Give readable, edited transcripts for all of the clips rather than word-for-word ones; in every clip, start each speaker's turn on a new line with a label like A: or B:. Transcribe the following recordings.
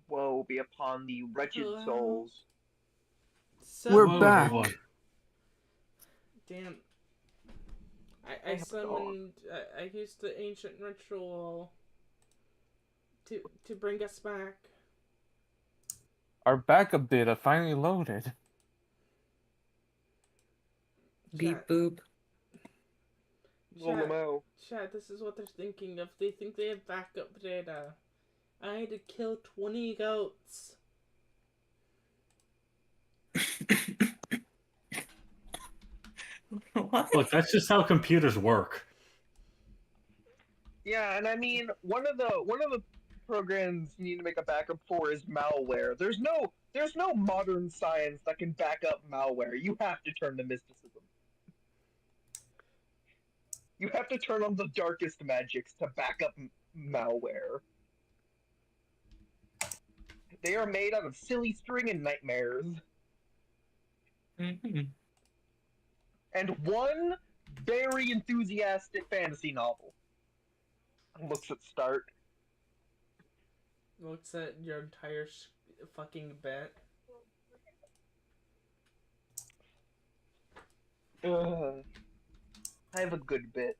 A: woe be upon the wretched
B: Hello?
A: souls.
C: We're
B: So,
C: back.
B: damn.
A: I
B: I
A: have a dog.
B: summoned. I used the ancient ritual to bring us back.
C: Our backup data finally loaded.
B: Chat,
D: Beep boop.
B: chat,
A: Lolamo.
B: chat. This is what they're thinking of. They think they have backup data. I had to kill 20 goats.
D: What?
E: Look, that's just how computers work.
A: Yeah, and I mean one of the programs you need to make a backup for is malware. There's no modern science that can back up malware. You have to turn to mysticism. You have to turn on the darkest magics to back up malware. They are made out of silly string and nightmares.
D: Mhm.
A: And one very enthusiastic fantasy novel. Looks at start.
B: Looks at your entire fucking bet.
A: Ugh. I have a good bit.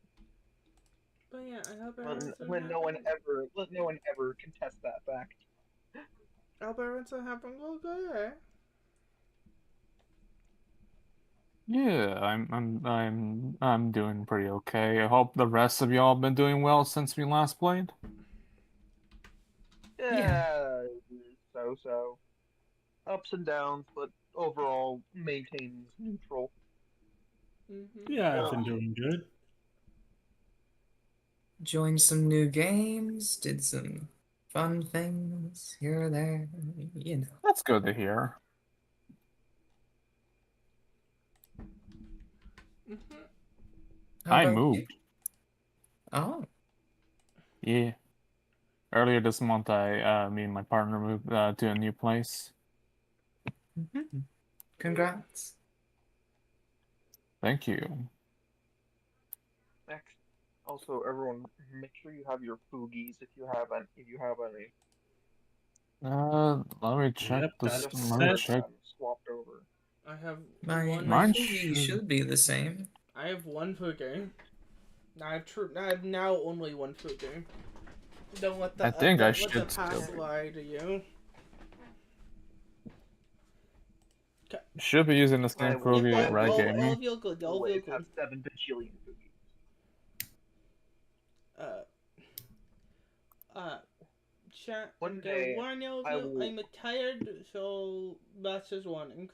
B: But yeah, I hope
A: When,
B: everyone's so
A: when no one
B: happy.
A: ever let no one ever contest that fact.
B: I hope everyone's so happy. Good.
C: Yeah, I'm doing pretty okay. I hope the rest of y'all been doing well since we last played.
D: Yeah.
A: Yeah, so ups and downs, but overall maintains neutral.
E: Yeah, I've
A: Ugh.
E: been doing good.
D: Joined some new games, did some fun things here or there, you know.
C: That's good to hear.
D: How
C: I
D: about you?
C: moved.
D: Oh,
C: Yeah. Earlier this month, me and my partner moved to a new place.
D: mhm. Congrats.
C: Thank you.
A: Next, also everyone, make sure you have your foogies if you have any.
C: Let me check
E: Yep,
C: this.
A: Just
E: that's
C: Let me
A: ensure
E: set.
A: they
C: check.
A: have them swapped over.
B: I have
D: My
C: Mine
D: Fugi
C: should.
D: should be the same.
B: I have one food game. I have now only one food game. Don't
C: I think I
B: let the
C: should still
B: past
C: be.
B: lie to you.
C: Should be using the same
B: Yep,
C: Fugi
A: I
C: Red
A: will
B: all
C: Gaming.
B: of you good. All of you
A: always have
B: good.
A: 7 bajillion foogies.
B: Uh, uh, chat. I'm
A: One
B: gonna
A: day
B: warn all of
A: I
B: you.
A: will.
B: I'm tired, so that's just warning.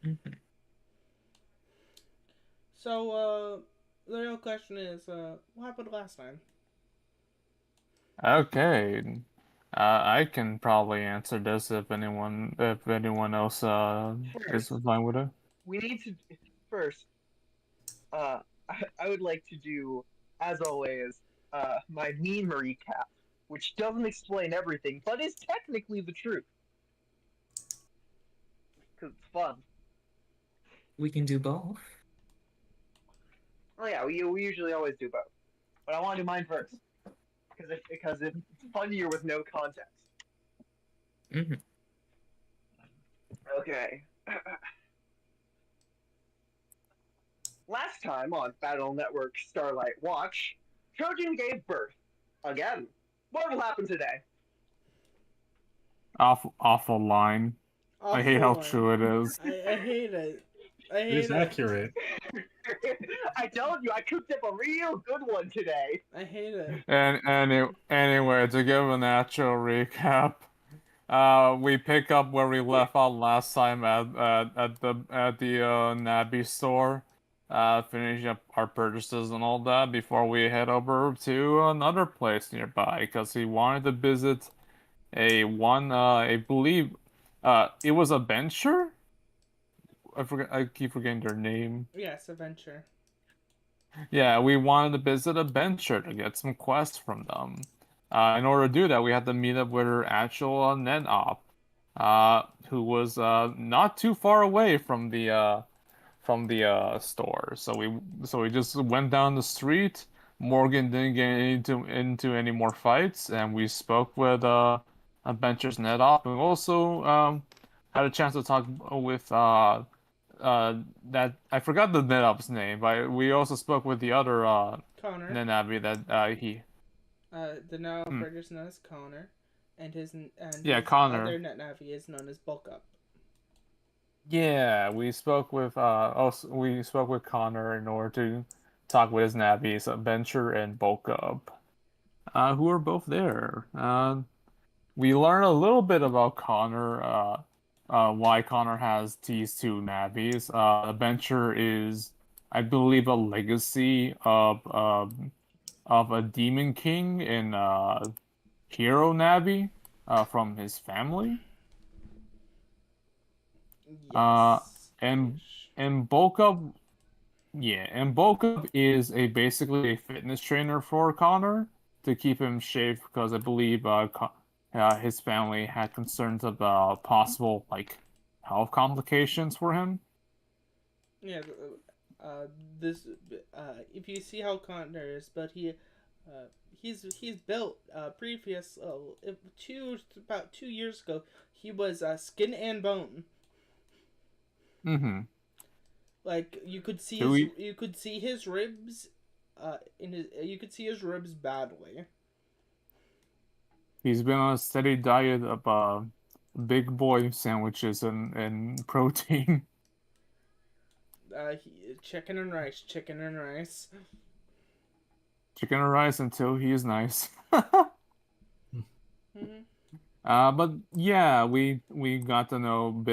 D: Mhm.
B: So, the real question is, what happened last time?
C: Okay. I can probably answer this if anyone else is
A: First,
C: fine with it.
A: we need to first. I would like to do, as always, my meme recap, which doesn't explain everything, but is technically the truth because it's fun.
D: We can do both.
A: Oh yeah, we usually always do both, but I want to do mine first because it's funnier with no context.
D: Mhm.
A: Okay. Last time on Battle Network Starlight Watch, Trojan gave birth. Again. What will happen today?
C: Awful line. I hate
B: Awful
C: how
B: one.
C: true it is.
B: I hate it. I
E: It is
B: hate it.
E: accurate.
A: I told you I cooked up a real good one today.
B: I hate it.
C: And anyway, to give an actual recap, we pick up where we left off last time at the Nabby store, finishing up our purchases and all that before we head over to another place nearby because he wanted to visit I believe, it was a bencher. I keep forgetting their name.
B: Yes, adventure.
C: Yeah, we wanted to visit a bencher to get some quests from them. In order to do that, we had to meet up with our actual net op, who was not too far away from the store. So we just went down the street, Morgan didn't get into any more fights, and we spoke with Adventures NetOp, and also had a chance to talk with that I forgot the NetOp's name, but we also spoke with the other
B: Connor.
C: NetApp that he.
B: The now
C: Hmm.
B: operator is known as Connor, and his
C: Connor.
B: other NetNavi is known as Bulk Up.
C: Yeah, we spoke with Connor in order to talk with his navvies, Adventure and Bulk Up, who are both there. We learn a little bit about Connor, why Connor has these two navvies. Adventure is, I believe, a legacy of a demon king in Hero Navi, from his family. Uh,
B: Yes.
C: and and Bulk Up, yeah, and Bulk Up is basically a fitness trainer for Connor to keep him safe because I believe his family had concerns about possible like health complications for him.
B: Yeah. This. If you see how Connor is, but he's built previous about 2 years ago. He was skin and bone.
C: Mm-hmm.
B: Like you could see
C: Tui.
B: his ribs, you could see his ribs badly.
C: He's been on a steady diet of big boy sandwiches and protein.
B: Chicken and rice, chicken and rice.
C: Chicken and rice until he is nice.
B: Mm-hmm.
C: But yeah, we got to know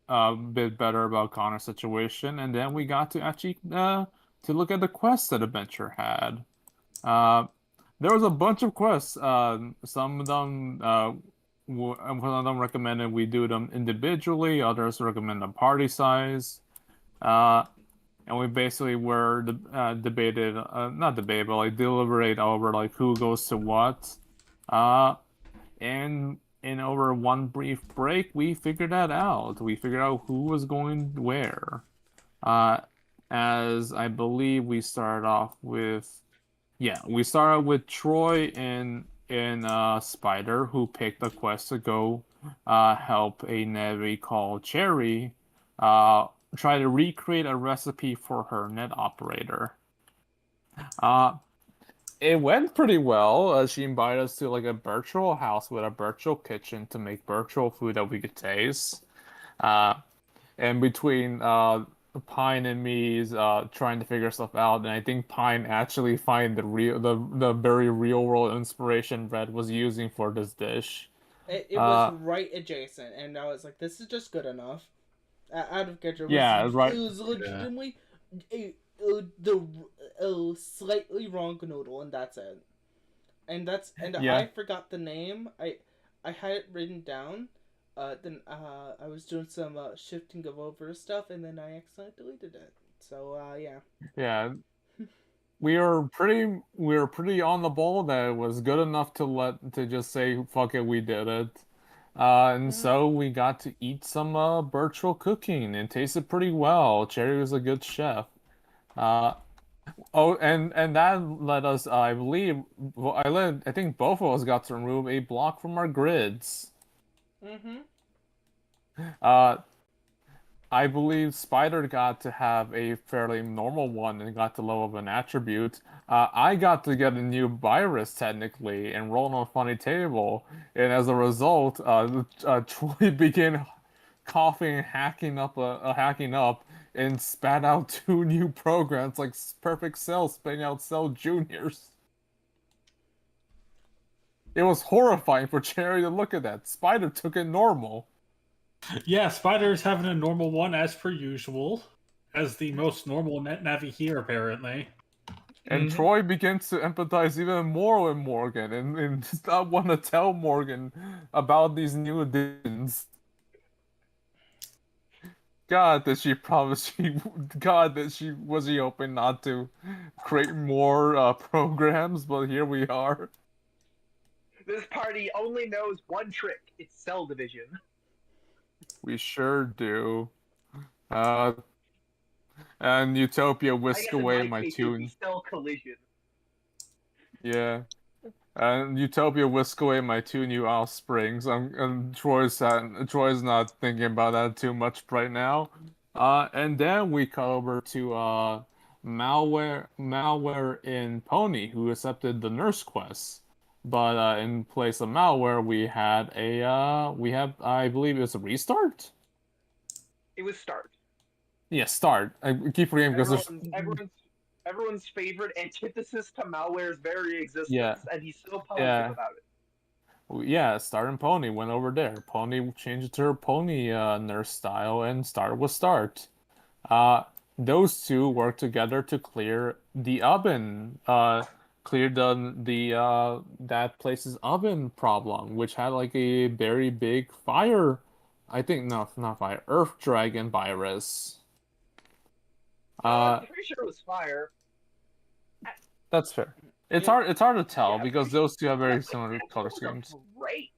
C: a bit better about Connor's situation, and then we got to actually to look at the quests that Adventure had. Uh, there was a bunch of quests. Some of them some of them recommended we do them individually. Others recommend a party size. Uh, and we basically were debated, not debate, but like deliberate over like who goes to what. Uh, and in over one brief break, we figured that out. We figured out who was going where. Uh, as I believe we started off with, yeah, we started with Troy and Spider, who picked the quest to go help a Navy called Cherry uh, try to recreate a recipe for her net operator. Uh, it went pretty well. She invited us to like a virtual house with a virtual kitchen to make virtual food that we could taste. Uh, and between Pine and me's trying to figure stuff out, and I think Pine actually find the very real world inspiration Red was using for this dish.
B: It was right adjacent, and I was like, "This is just good enough." Out of character,
C: Yeah, right.
B: It was legitimately a slightly wrong noodle, and that's it. And
C: Yeah.
B: I forgot the name. I had it written down. Then I was doing some shifting of over stuff, and then I accidentally deleted it. So yeah.
C: Yeah. We were pretty on the ball that it was good enough to just say fuck it, we did it. And so we got to eat some virtual cooking and tasted pretty well. Cherry was a good chef. Uh, oh, and that let us, I believe, well, I think both of us got to remove a block from our grids.
B: Mhm.
C: Uh, I believe Spider got to have a fairly normal one and got to low of an attribute. I got to get a new virus technically and roll on a funny table, and as a result, Troy began coughing and hacking up, and spat out two new programs like Perfect Cell spitting out Cell Juniors. It was horrifying for Cherry to look at that. Spider took it normal.
E: Yeah, Spider's having a normal one as per usual, as the most normal net Navi here apparently.
C: And Troy begins to empathize even more with Morgan and does not want to tell Morgan about these new additions. God, that she probably God, that she was he hoping not to create more programs, but here we are.
A: This party only knows one trick. It's cell division.
C: We sure do. And Utopia
A: I
C: whisk
A: guess in
C: away
A: my
C: my
A: case, it would be
C: tune.
A: cell collision.
C: Yeah. And Utopia whisk away my two new offsprings. And Troy's not thinking about that too much right now. And then we cut over to malware in Pony, who accepted the nurse quest. But in place of malware, we have I believe it was a restart.
A: It was Start.
C: Yeah, start. I keep forgetting because there's
A: Everyone's favorite antithesis to malware's very
C: yeah
A: existence, and he's still positive
C: yeah.
A: about it.
C: Yeah, Star and Pony went over there. Pony changed it to her Pony nurse style, and Star was Start. Uh, those two worked together to clear the oven. Clear the that place's oven problem, which had like a very big fire. I think no, not fire. Earth Dragon virus. Uh,
A: I'm pretty sure it was fire.
C: that's fair. It's
B: It,
C: hard. It's hard to tell
A: Yeah,
C: because those two have very
A: that's
C: similar
A: like,
C: color
A: that was
C: schemes.
A: a great.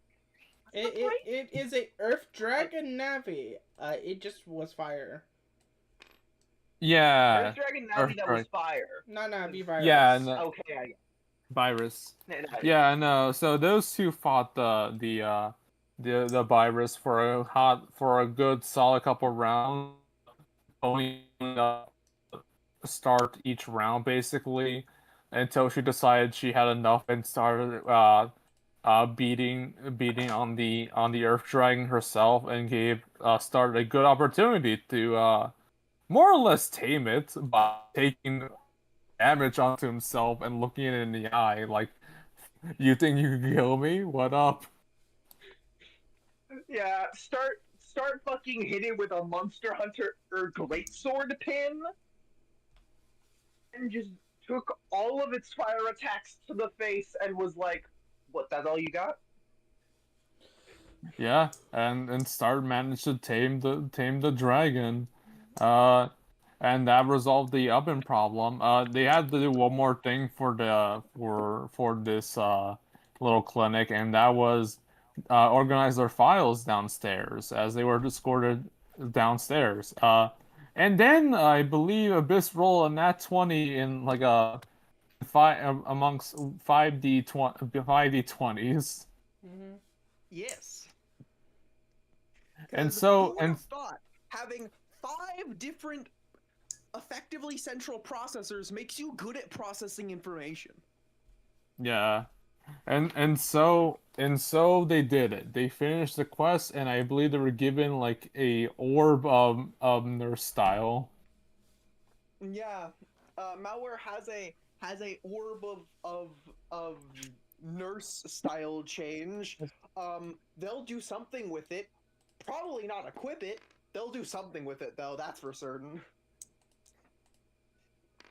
B: it is a Earth Dragon Navi. It just was fire.
C: Yeah,
A: Earth Dragon
C: Earth
A: Navi that was
C: Dragon.
A: fire.
B: Not Navi virus.
C: Yeah, no,
A: Okay, I
C: virus.
A: get it.
C: Yeah, I know. So those two fought the virus for a good solid couple rounds. Only start each round basically until she decided she had enough and started beating on the Earth Dragon herself and gave started a good opportunity to more or less tame it by taking damage onto himself and looking it in the eye like, you think you can kill me? What up?
A: Yeah, start fucking hit it with a Monster Hunter or Great Sword pin, and just took all of its fire attacks to the face and was like, "What? That's all you got?"
C: Yeah, and Star managed to tame the dragon, uh, and that resolved the oven problem. They had to do one more thing for this little clinic, and that was organize their files downstairs as they were escorted downstairs. And then I believe Abyss rolled a nat 20 in like a five amongst 5d20s.
B: Mm-hmm.
F: Yes.
C: And
F: Because
C: so
F: who would
C: and
F: have thought having 5 different effectively central processors makes you good at processing information?
C: yeah. And so they did it. They finished the quest, and I believe they were given like a orb of nurse style.
F: Yeah, malware has a orb of nurse style change. They'll do something with it. Probably not equip it. They'll do something with it though. That's for certain.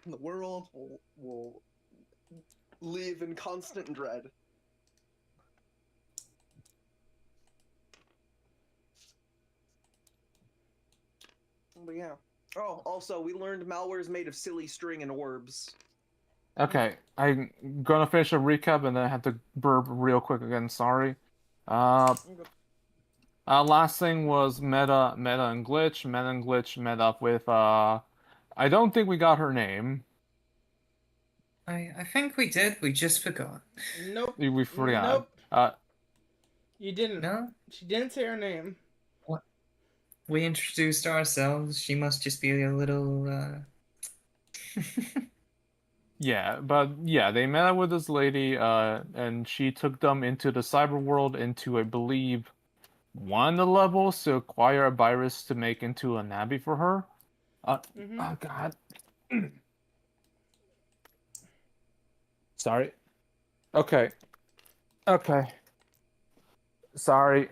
F: The world will live in constant dread. But yeah. Oh, also, we learned malware is made of silly string and orbs.
C: Okay, I'm gonna finish a recap and then I have to burp real quick again. Sorry. Uh, Last thing was Meta and Glitch. Meta and Glitch met up with I don't think we got her name.
D: I think we did. We just forgot.
B: Nope.
C: We forgot.
B: Nope.
C: Uh,
B: You didn't.
D: No,
B: She didn't say her name.
D: we introduced ourselves. She must just be a little.
C: Yeah, but yeah, they met up with this lady, and she took them into the cyber world into, I believe, one of the levels to acquire a virus to make into a Navi for her.
B: Mm-hmm.
C: Oh God. Sorry. Okay. Okay. Sorry.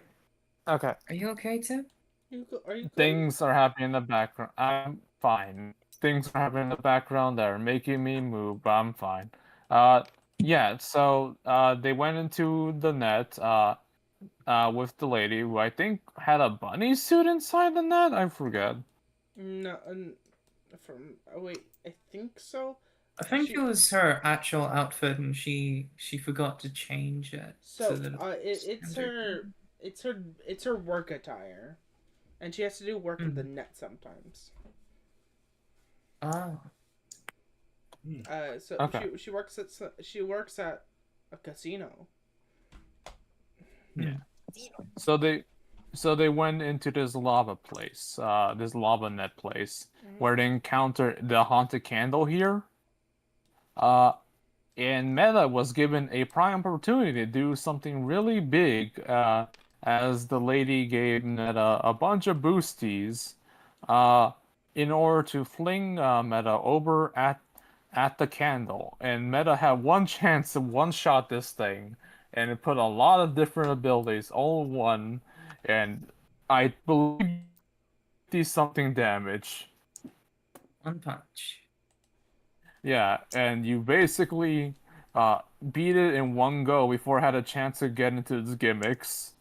C: Okay.
D: Are you okay, Tim?
B: Are you good?
C: Things are happening in the background. I'm fine. Things are happening in the background that are making me move, but I'm fine. Uh, yeah, so they went into the net with the lady who I think had a bunny suit inside the net. I forget.
B: No. Oh wait, I think so.
D: I think
B: She-
D: it was her actual outfit, and she forgot to change it
B: So
D: to the
B: it's
D: standard.
B: it's her work attire, and she has to do work in the net sometimes.
D: Oh,
B: So
C: Okay.
B: she works at a casino.
C: Yeah. So they went into this lava place, this lava net place, where they encounter the haunted candle here. Uh, and Meta was given a prime opportunity to do something really big, as the lady gave Meta a bunch of boosties, uh, in order to fling Meta over at the candle. And Meta had one chance to one shot this thing, and it put a lot of different abilities all in one, and I believe 50 something damage.
D: One punch.
C: Yeah, and you basically beat it in one go before it had a chance to get into its gimmicks.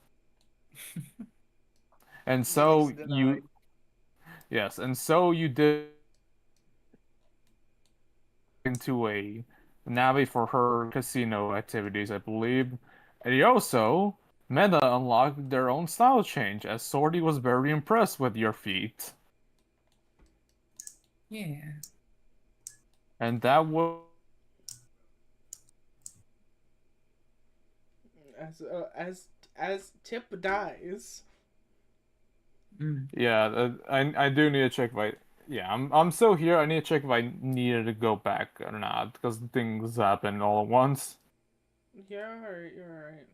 C: And
F: Gimmicks
C: so
F: denied.
C: you, yes, and so you did into a Navi for her casino activities, I believe. And you also, Meta unlocked their own style change, as Sorty was very impressed with your feat.
D: Yeah.
C: And that was,
B: As Tip dies.
D: Mm.
C: yeah, I do need to check if I, yeah, I'm still here. I need to check if I needed to go back or not, because things happen all at once.
B: You're alright. You're alright.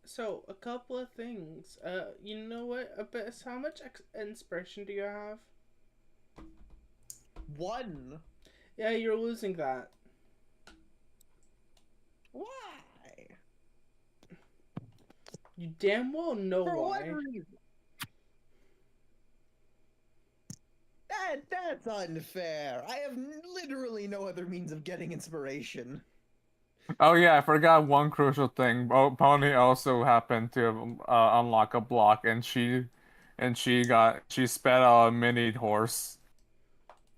B: So a couple of things. You know what? How much inspiration do you have?
F: One.
B: Yeah, you're losing that.
F: Why?
B: You damn well know
F: For what
B: why.
F: reason? That's unfair. I have literally no other means of getting inspiration.
C: Oh yeah, I forgot one crucial thing. Pony also happened to unlock a block, and she sped out a mini horse.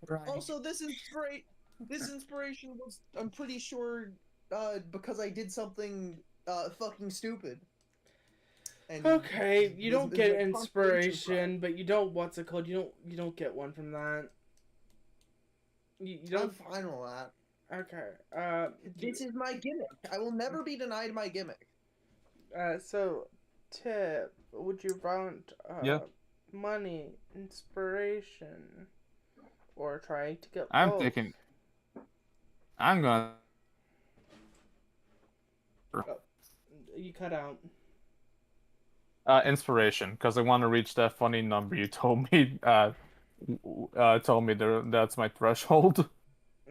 D: Right.
F: Also, this inspiration was, I'm pretty sure, because I did something fucking stupid. And
B: Okay, you don't
F: is
B: get
F: my consolation prize.
B: inspiration, but you don't. What's it called? You don't get one from that. You
F: I'm
B: don't.
F: fine with that.
B: Okay.
F: This is my gimmick. I will never be denied my gimmick.
B: So, Tip, would you want
C: Yeah.
B: money, inspiration, or try to get
C: I'm
B: both?
C: thinking I'm gonna.
B: Oh, you cut out.
C: Inspiration, because I want to reach that funny number you told me. Told me that's my threshold.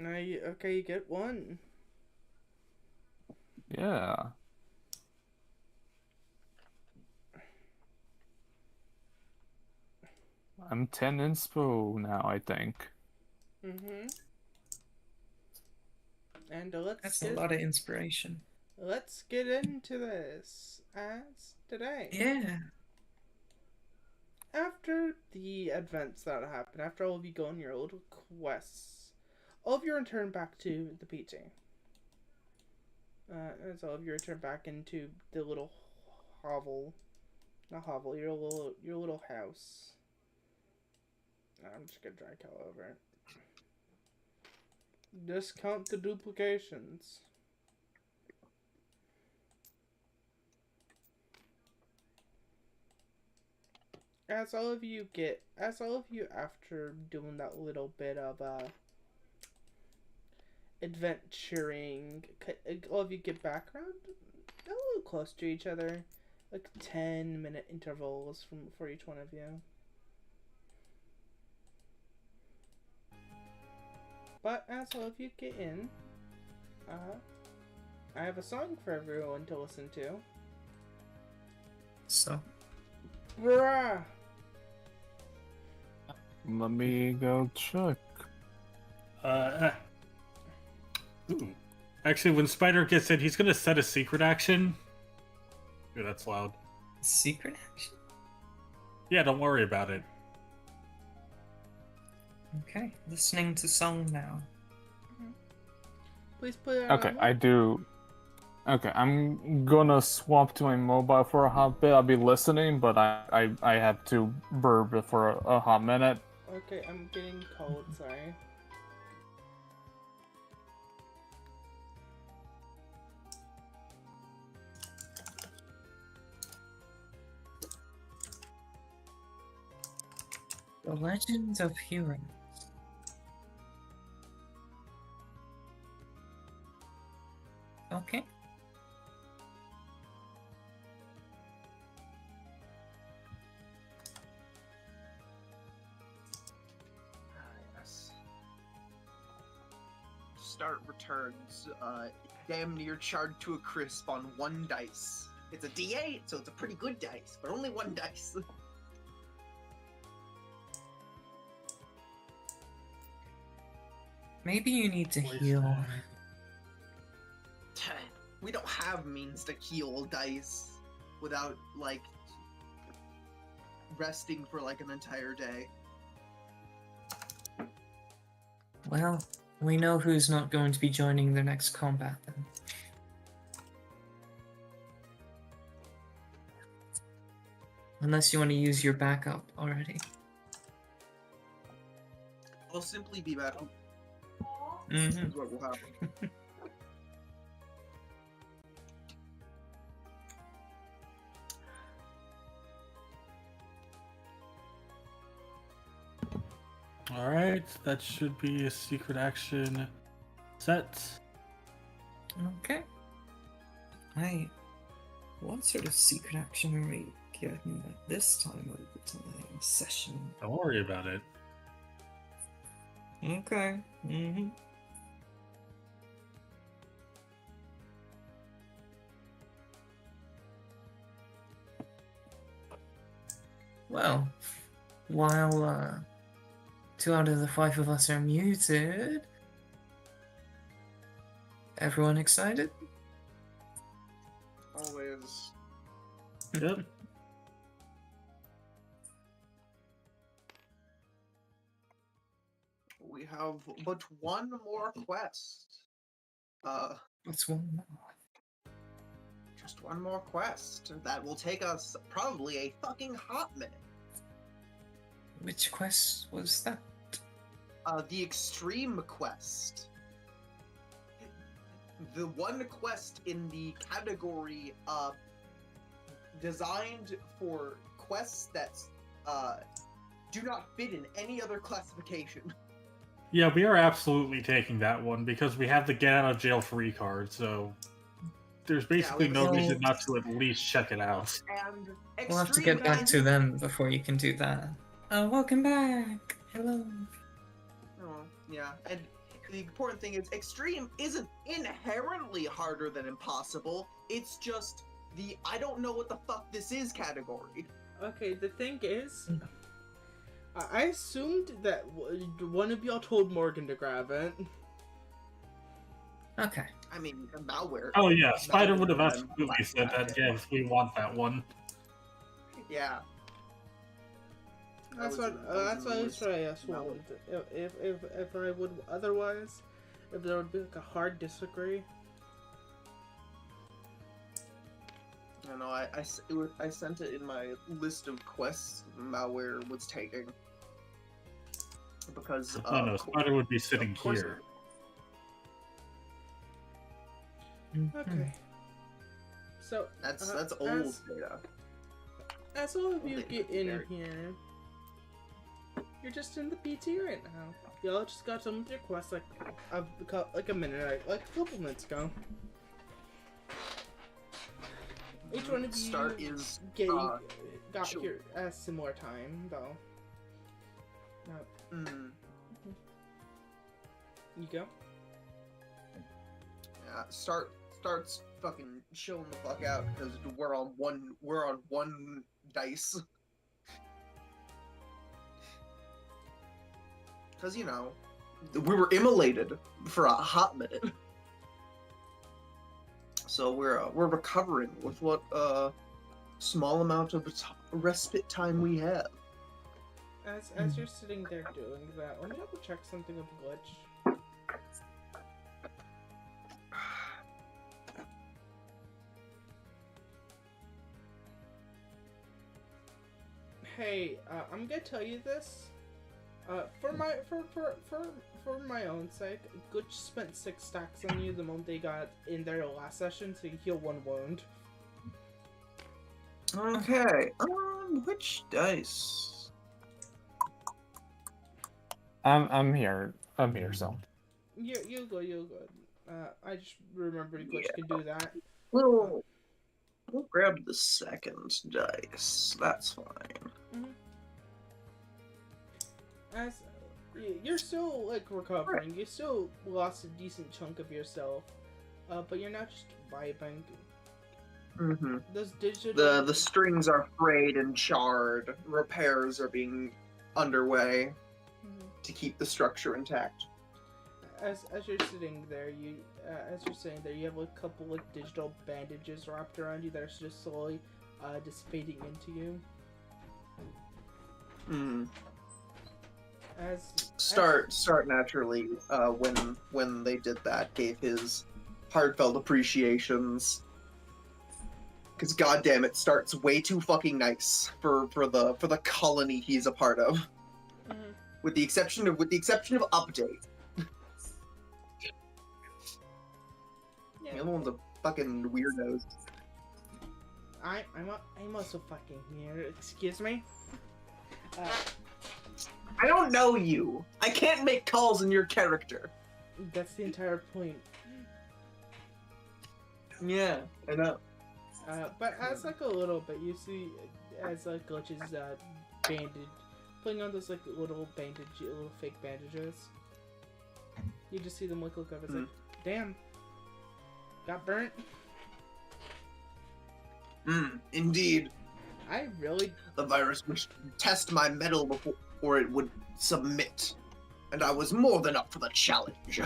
B: Okay, you get one.
C: Yeah. I'm 10 inspo now, I think.
B: Mm-hmm. And
D: That's a lot of inspiration.
B: let's get into this as today.
D: Yeah.
B: After the events that happened, after all of you go on your little quests, all of you return back to the PT. As all of you return back into the little hovel, not hovel, your little house. I'm just gonna drag all over it. Discount the duplications. As all of you after doing that little bit of adventuring, all of you get back around a little close to each other, like 10-minute intervals for each one of you. But as all of you get in, I have a song for everyone to listen to.
D: So.
B: Bruh!
C: Let me go check.
E: Ooh. Actually, when Spider gets in, he's gonna set a secret action. Ooh, that's loud.
D: Secret action?
E: Yeah, don't worry about it.
D: Okay, listening to song now.
B: Please put it
C: Okay,
B: on.
C: I do. Okay, I'm gonna swap to my mobile for a hot bit. I'll be listening, but I have to burp for a hot minute.
B: Okay, I'm getting cold, sorry.
D: The Legend of Heroes. Okay.
F: Yes. Start returns damn near charred to a crisp on 1 dice. It's a D8, so it's a pretty good dice, but only 1 dice.
D: Maybe you need to
E: Waste
D: heal.
E: time.
F: We don't have means to heal dice without, like, resting for, like, an entire day.
D: Well, we know who's not going to be joining the next combat then. Unless you want to use your backup already.
F: I'll simply be back.
D: Mm-hmm.
F: Is what will happen.
E: Alright, that should be a secret action set.
D: Okay. What sort of secret action are we getting at this time of the session?
E: Don't worry about it.
D: Okay. Mm-hmm. Well, while 2 out of the 5 of us are muted, everyone excited?
F: Always.
E: Yep.
F: We have but 1 more quest.
D: What's one more?
F: Just 1 more quest. That will take us probably a fucking hot minute.
D: Which quest was that?
F: The extreme quest. The one quest in the category designed for quests that do not fit in any other classification.
E: Yeah, we are absolutely taking that one because we have the get out of jail free card, so there's basically no reason not to at least check it out.
F: And
D: We'll have to get back to them before you can do that. Welcome back! Hello.
F: Oh, yeah, and the important thing is extreme isn't inherently harder than impossible. It's just the I don't know what the fuck this is category.
B: Okay, the thing is, I assumed that one of y'all told Morgan to grab it.
D: Okay.
F: I mean, malware.
E: Oh yeah, Spider would have
F: Malware
E: absolutely
F: and
E: said that, yes, we want that one.
F: Yeah.
B: That's what I was trying to ask. If I would otherwise, if there would be like a hard disagree.
F: I know. I sent it in my list of quests malware was taking because
E: No, Spider would be sitting
F: of course
E: here.
B: Okay. So
F: That's old data.
B: As all of you
F: Old
B: get
F: data
B: in
F: compared.
B: here, you're just in the PT right now. Y'all just got some of your quests like a minute, like a couple minutes ago. Each one of you
F: Start is
B: got
F: chill.
B: here at a similar time, though. You go.
F: Yeah, starts fucking chilling the fuck out because we're on one dice. Because you know, we were immolated for a hot minute, so we're recovering with what small amount of respite time we have.
B: As you're sitting there doing that, let me double check something with glitch. Hey, I'm gonna tell you this. For my own sake, Glitch spent 6 stacks on you the moment they got in their last session, so you heal 1 wound.
F: Okay, which dice?
C: I'm here. I'm here, so.
B: You go. I just remembered Glitch can do that.
F: We'll grab the second dice. That's fine.
B: Mhm. As you're still like recovering, you still lost a decent chunk of yourself, but you're not just vibing.
F: Mm-hmm.
B: Those digital
F: The strings are frayed and charred. Repairs are being underway to keep the structure intact.
B: As you're sitting there, you have a couple like digital bandages wrapped around you that are just slowly dissipating into you.
F: Mm.
B: As
F: Start naturally when they did that gave his heartfelt appreciations. Because goddamn it, Start's way too fucking nice for the colony he's a part of.
B: Mhm.
F: With the exception of Update.
B: Yeah.
F: The other one's a fucking weirdos.
B: I'm also fucking here. Excuse me.
F: I don't know you. I can't make calls in your character.
B: That's the entire point.
F: Yeah, I know.
B: But as like a little bit, you see as like Glitch is putting on those like little fake bandages. You just see them look up. It's like, damn, got burnt.
F: Indeed.
B: I really.
F: The virus wished to test my metal before it would submit, and I was more than up for the challenge.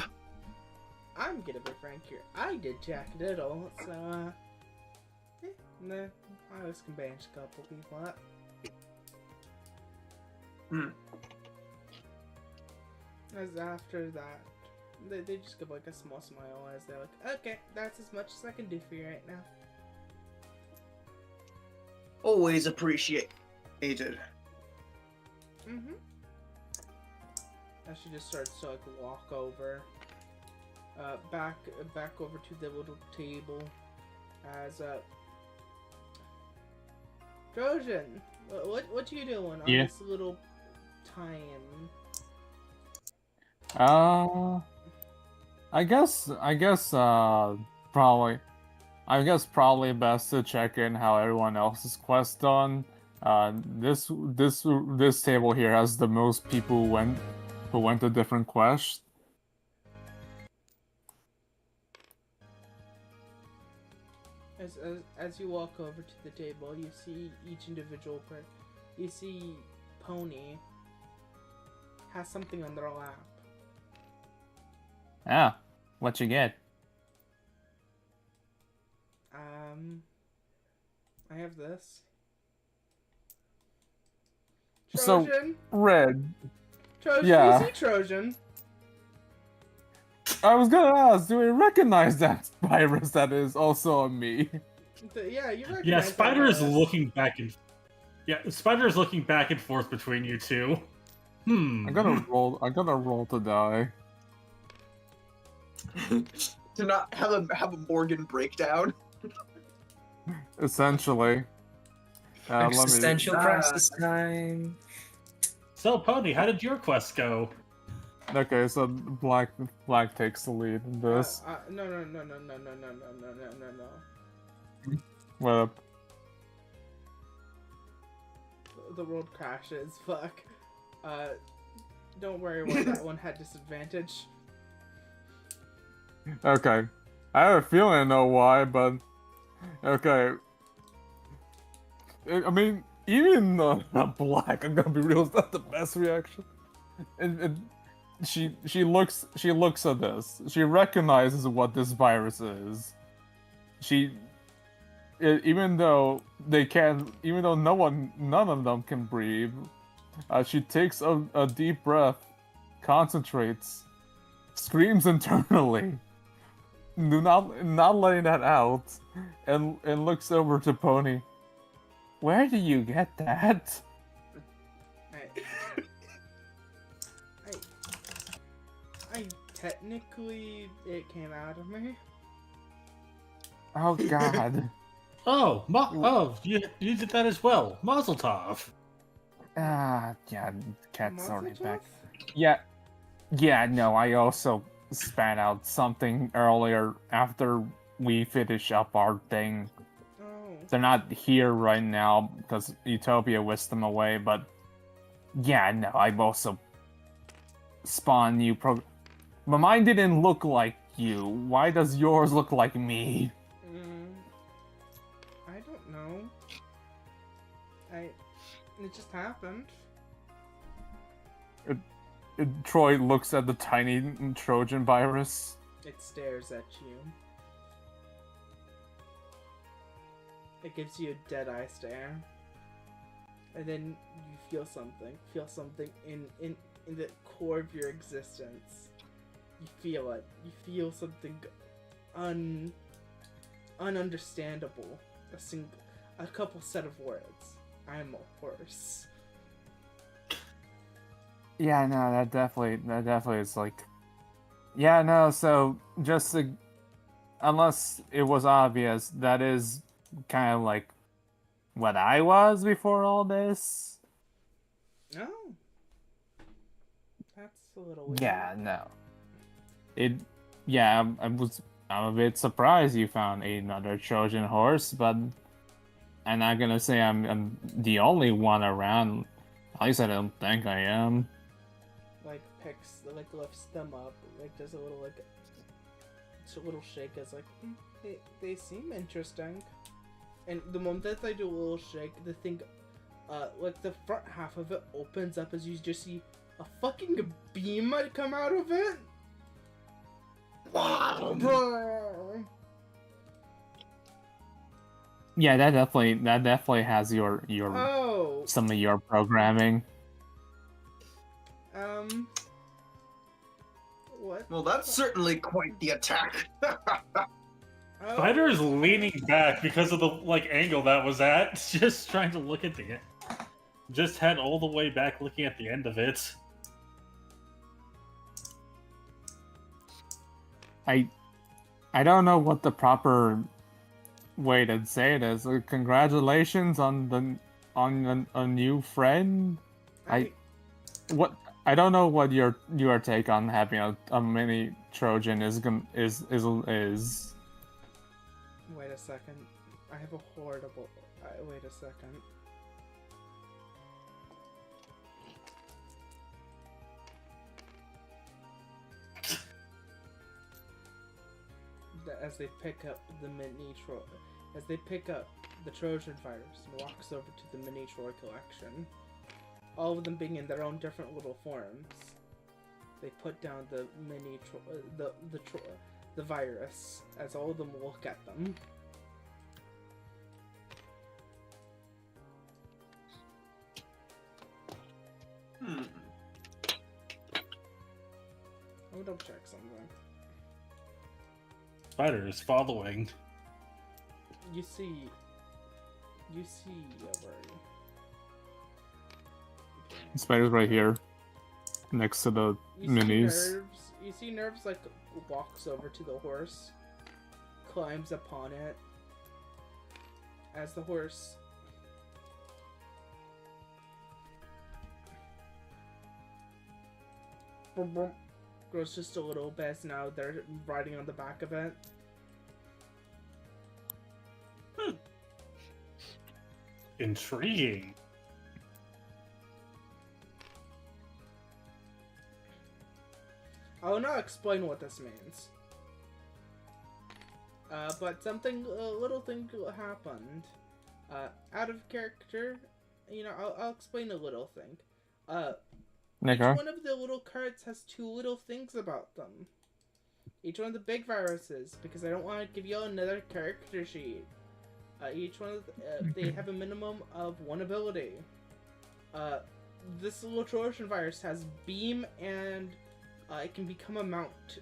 B: I'm gonna be frank here. I did jack diddle, so nah, I just can bandage a couple people up. As after that, they just give like a small smile as they're like, okay, that's as much as I can do for you right now.
F: Always appreciated.
B: Mm-hmm. As she just starts to like walk over, back over to the little table, as Trojan, what you doing on this little time?
C: I guess probably best to check in how everyone else's quest done. This table here has the most people who went to different quests.
B: As you walk over to the table, you see each individual you see Pony has something on their lap.
C: Ah, what you get?
B: I have this.
C: So,
B: Trojan?
C: Red.
B: Trojan,
C: Yeah.
B: you see Trojan?
C: I was gonna ask, do we recognize that virus that is also on me?
B: Yeah, you recognize
E: Yeah, Spider
B: that
E: is
B: virus.
E: looking back and Spider is looking back and forth between you two.
C: I'm gonna roll to die.
F: To not have a Morgan breakdown.
C: Essentially.
D: Existential crisis time.
E: So, Pony, how did your quest go?
C: Okay, so Black takes the lead in this.
B: No.
C: What up?
B: The world crashes. Fuck. Don't worry about that one had disadvantage.
C: Okay. I have a feeling I know why, but... Okay. I mean, even Black, I'm gonna be real, it's not the best reaction. And she looks at this. She recognizes what this virus is. Even though none of them can breathe, she takes a deep breath, concentrates, screams internally, not letting that out, and looks over to Pony. Where do you get that?
B: I technically it came out of me.
C: Oh God.
E: You did that as well. Mazel tov.
C: Yeah, cat's
B: Mazel
C: already
B: tov?
C: back. Yeah, Yeah, no, I also spat out something earlier after we finish up our thing.
B: Oh.
C: They're not here right now because Utopia whisked them away, but yeah, no, I've also spawned new But mine didn't look like you. Why does yours look like me?
B: I don't know. It just happened.
C: Troy looks at the tiny Trojan virus.
B: It stares at you. It gives you a dead eye stare. And then you feel something in the core of your existence. You feel it. You feel something ununderstandable. A couple set of words. I'm a horse.
C: Yeah, no, that definitely is like... Yeah, no, so just to... Unless it was obvious, that is kind of like what I was before all this.
B: Oh. That's a little weird.
C: Yeah, no. Yeah, I'm a bit surprised you found another Trojan horse, but I'm not gonna say I'm the only one around. At least I don't think I am.
B: Lifts them up, does a little shake as they seem interesting. And the moment that they do a little shake, the thing, the front half of it opens up as you just see a fucking beam come out of it.
C: Yeah, that definitely has your some of your programming.
B: What?
F: Well, that's certainly quite the attack.
E: Spider is leaning back because of the angle that was at, just trying to look at the end. Just head all the way back looking at the end of it.
C: I don't know what the proper way to say it is. Congratulations on a new friend. I don't know what your take on having a mini Trojan is.
B: Wait a second. I have a horrible. Wait a second. As they pick up the Trojan virus and walks over to the mini Troy collection, all of them being in their own different little forms, they put down the mini the virus as all of them look at them.
F: Hmm.
B: Let me double check something.
E: Spider is following.
B: You see where
C: Spider's right here, next to the minis.
B: You see Nerves walks over to the horse, climbs upon it. As the horse grows just a little bit, as now they're riding on the back of it.
E: Intriguing.
B: I will not explain what this means. But a little thing happened. Out of character, I'll explain a little thing. Each one of the little cards has two little things about them. Each one of the big viruses, because I don't want to give you all another character sheet. Each one of they have a minimum of one ability. This little Trojan virus has beam, and it can become a mount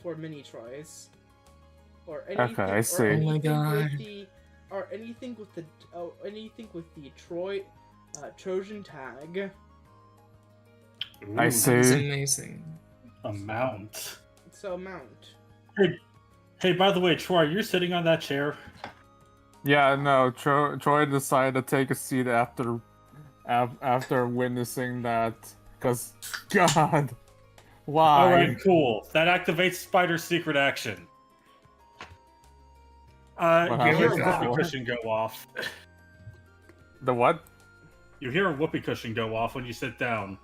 B: for mini Troys. Or anything,
C: okay, I see.
B: Or
D: oh my god.
B: anything with the Trojan tag.
E: Ooh,
C: I
D: That's
C: see.
D: amazing.
E: A mount.
B: So mount.
E: Hey, by the way, Troy, you're sitting on that chair.
C: Yeah, no. Troy decided to take a seat after witnessing that, because God, Why?
E: Alright, cool. That activates Spider's secret action.
C: What
E: You hear a
D: happens
E: whoopee
D: now?
E: cushion go off.
C: The what?
E: You hear a whoopee cushion go off when you sit down.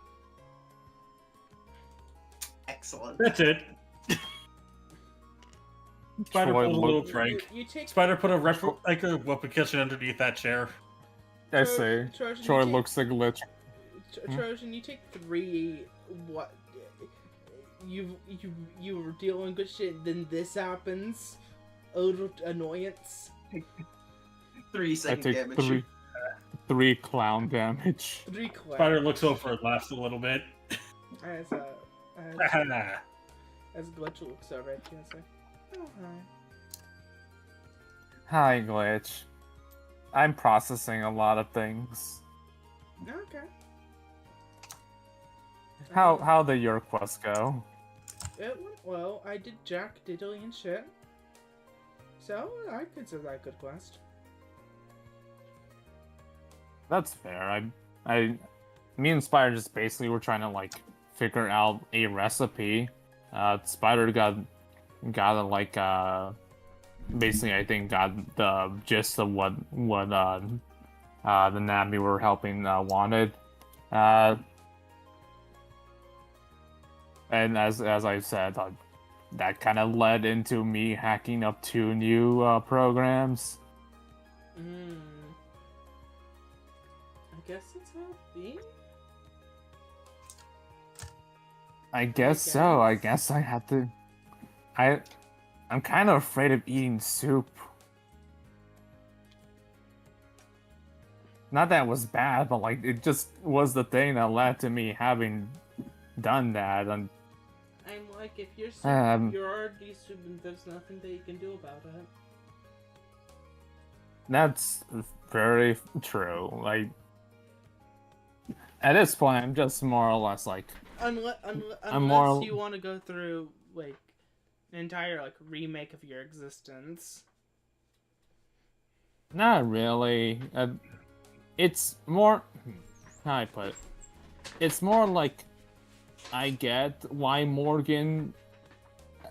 F: Excellent.
E: That's it. Spider
C: Troy
E: pulled a
C: look-
E: little drink.
B: You take
E: Spider put a whoopee cushion underneath that chair.
C: I see.
B: Trojan,
C: Troy
B: you take-
C: looks a glitch.
B: Trojan, you take 3. What? You were dealing with shit. Then this happens. A little annoyance.
F: 3
C: I
F: second
C: take
F: damage.
C: 3 clown damage.
B: 3 claps.
E: Spider looks over and laughs a little bit.
B: As Glitch looks over at you and says, "Oh hi."
C: Hi, glitch. I'm processing a lot of things.
B: Okay.
C: How did your quest go?
B: It went well. I did jack diddly and shit. So I consider that a good quest.
C: That's fair. Me and Spider just basically were trying to like figure out a recipe. Spider got like basically I think got the gist of what the Navi were helping wanted. And as I said, that kind of led into me hacking up 2 new programs.
B: I guess it's how it be.
C: I guess so. I guess I have to. I'm kind of afraid of eating soup. Not that it was bad, but like it just was the thing that led to me having done that. And
B: I'm like, if you're you're already stupid, there's nothing that you can do about it.
C: that's very true. Like at this point, I'm just more or less like
B: Unless
C: more-
B: you want to go through like an entire like remake of your existence.
C: not really. It's more. How I put it? It's more like I get why Morgan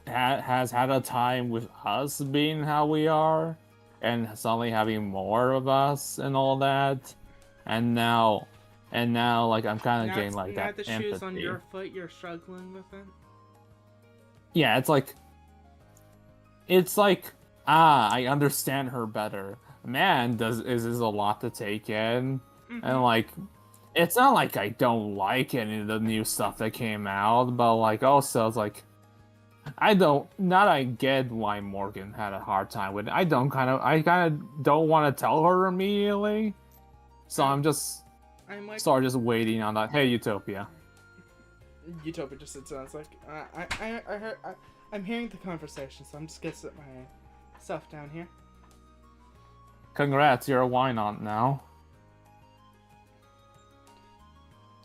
C: has had a time with us being how we are, and suddenly having more of us and all that, and now like I'm kind of getting like
B: now
C: that
B: the
C: empathy.
B: shoes on your foot, you're struggling with it.
C: Yeah, it's like I understand her better. Man, is a lot to take in, and like it's not like I don't like any of the new stuff that came out, but like also it's like I get why Morgan had a hard time with it. I kind of don't want to tell her immediately, so I'm
B: like,
C: just waiting on that. Hey, Utopia.
B: Utopia just sits down. It's like I'm hearing the conversation, so I'm just gonna sit myself down here.
C: Congrats, you're a wine aunt now.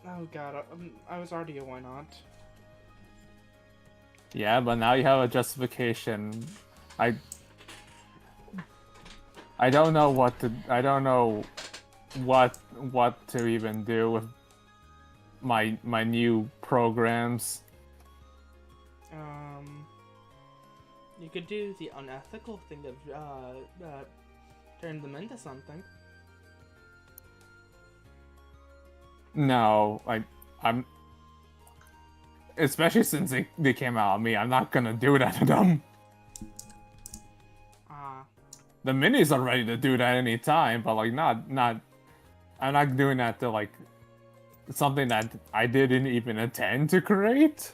B: Oh god, I was already a why not?
C: Yeah, but now you have a justification. I don't know what to even do with my new programs.
B: You could do the unethical thing of turn them into something.
C: No, I'm especially since they came out on me, I'm not gonna do that to them. The minis are ready to do that anytime, but like not I'm not doing that to like something that I didn't even intend to create.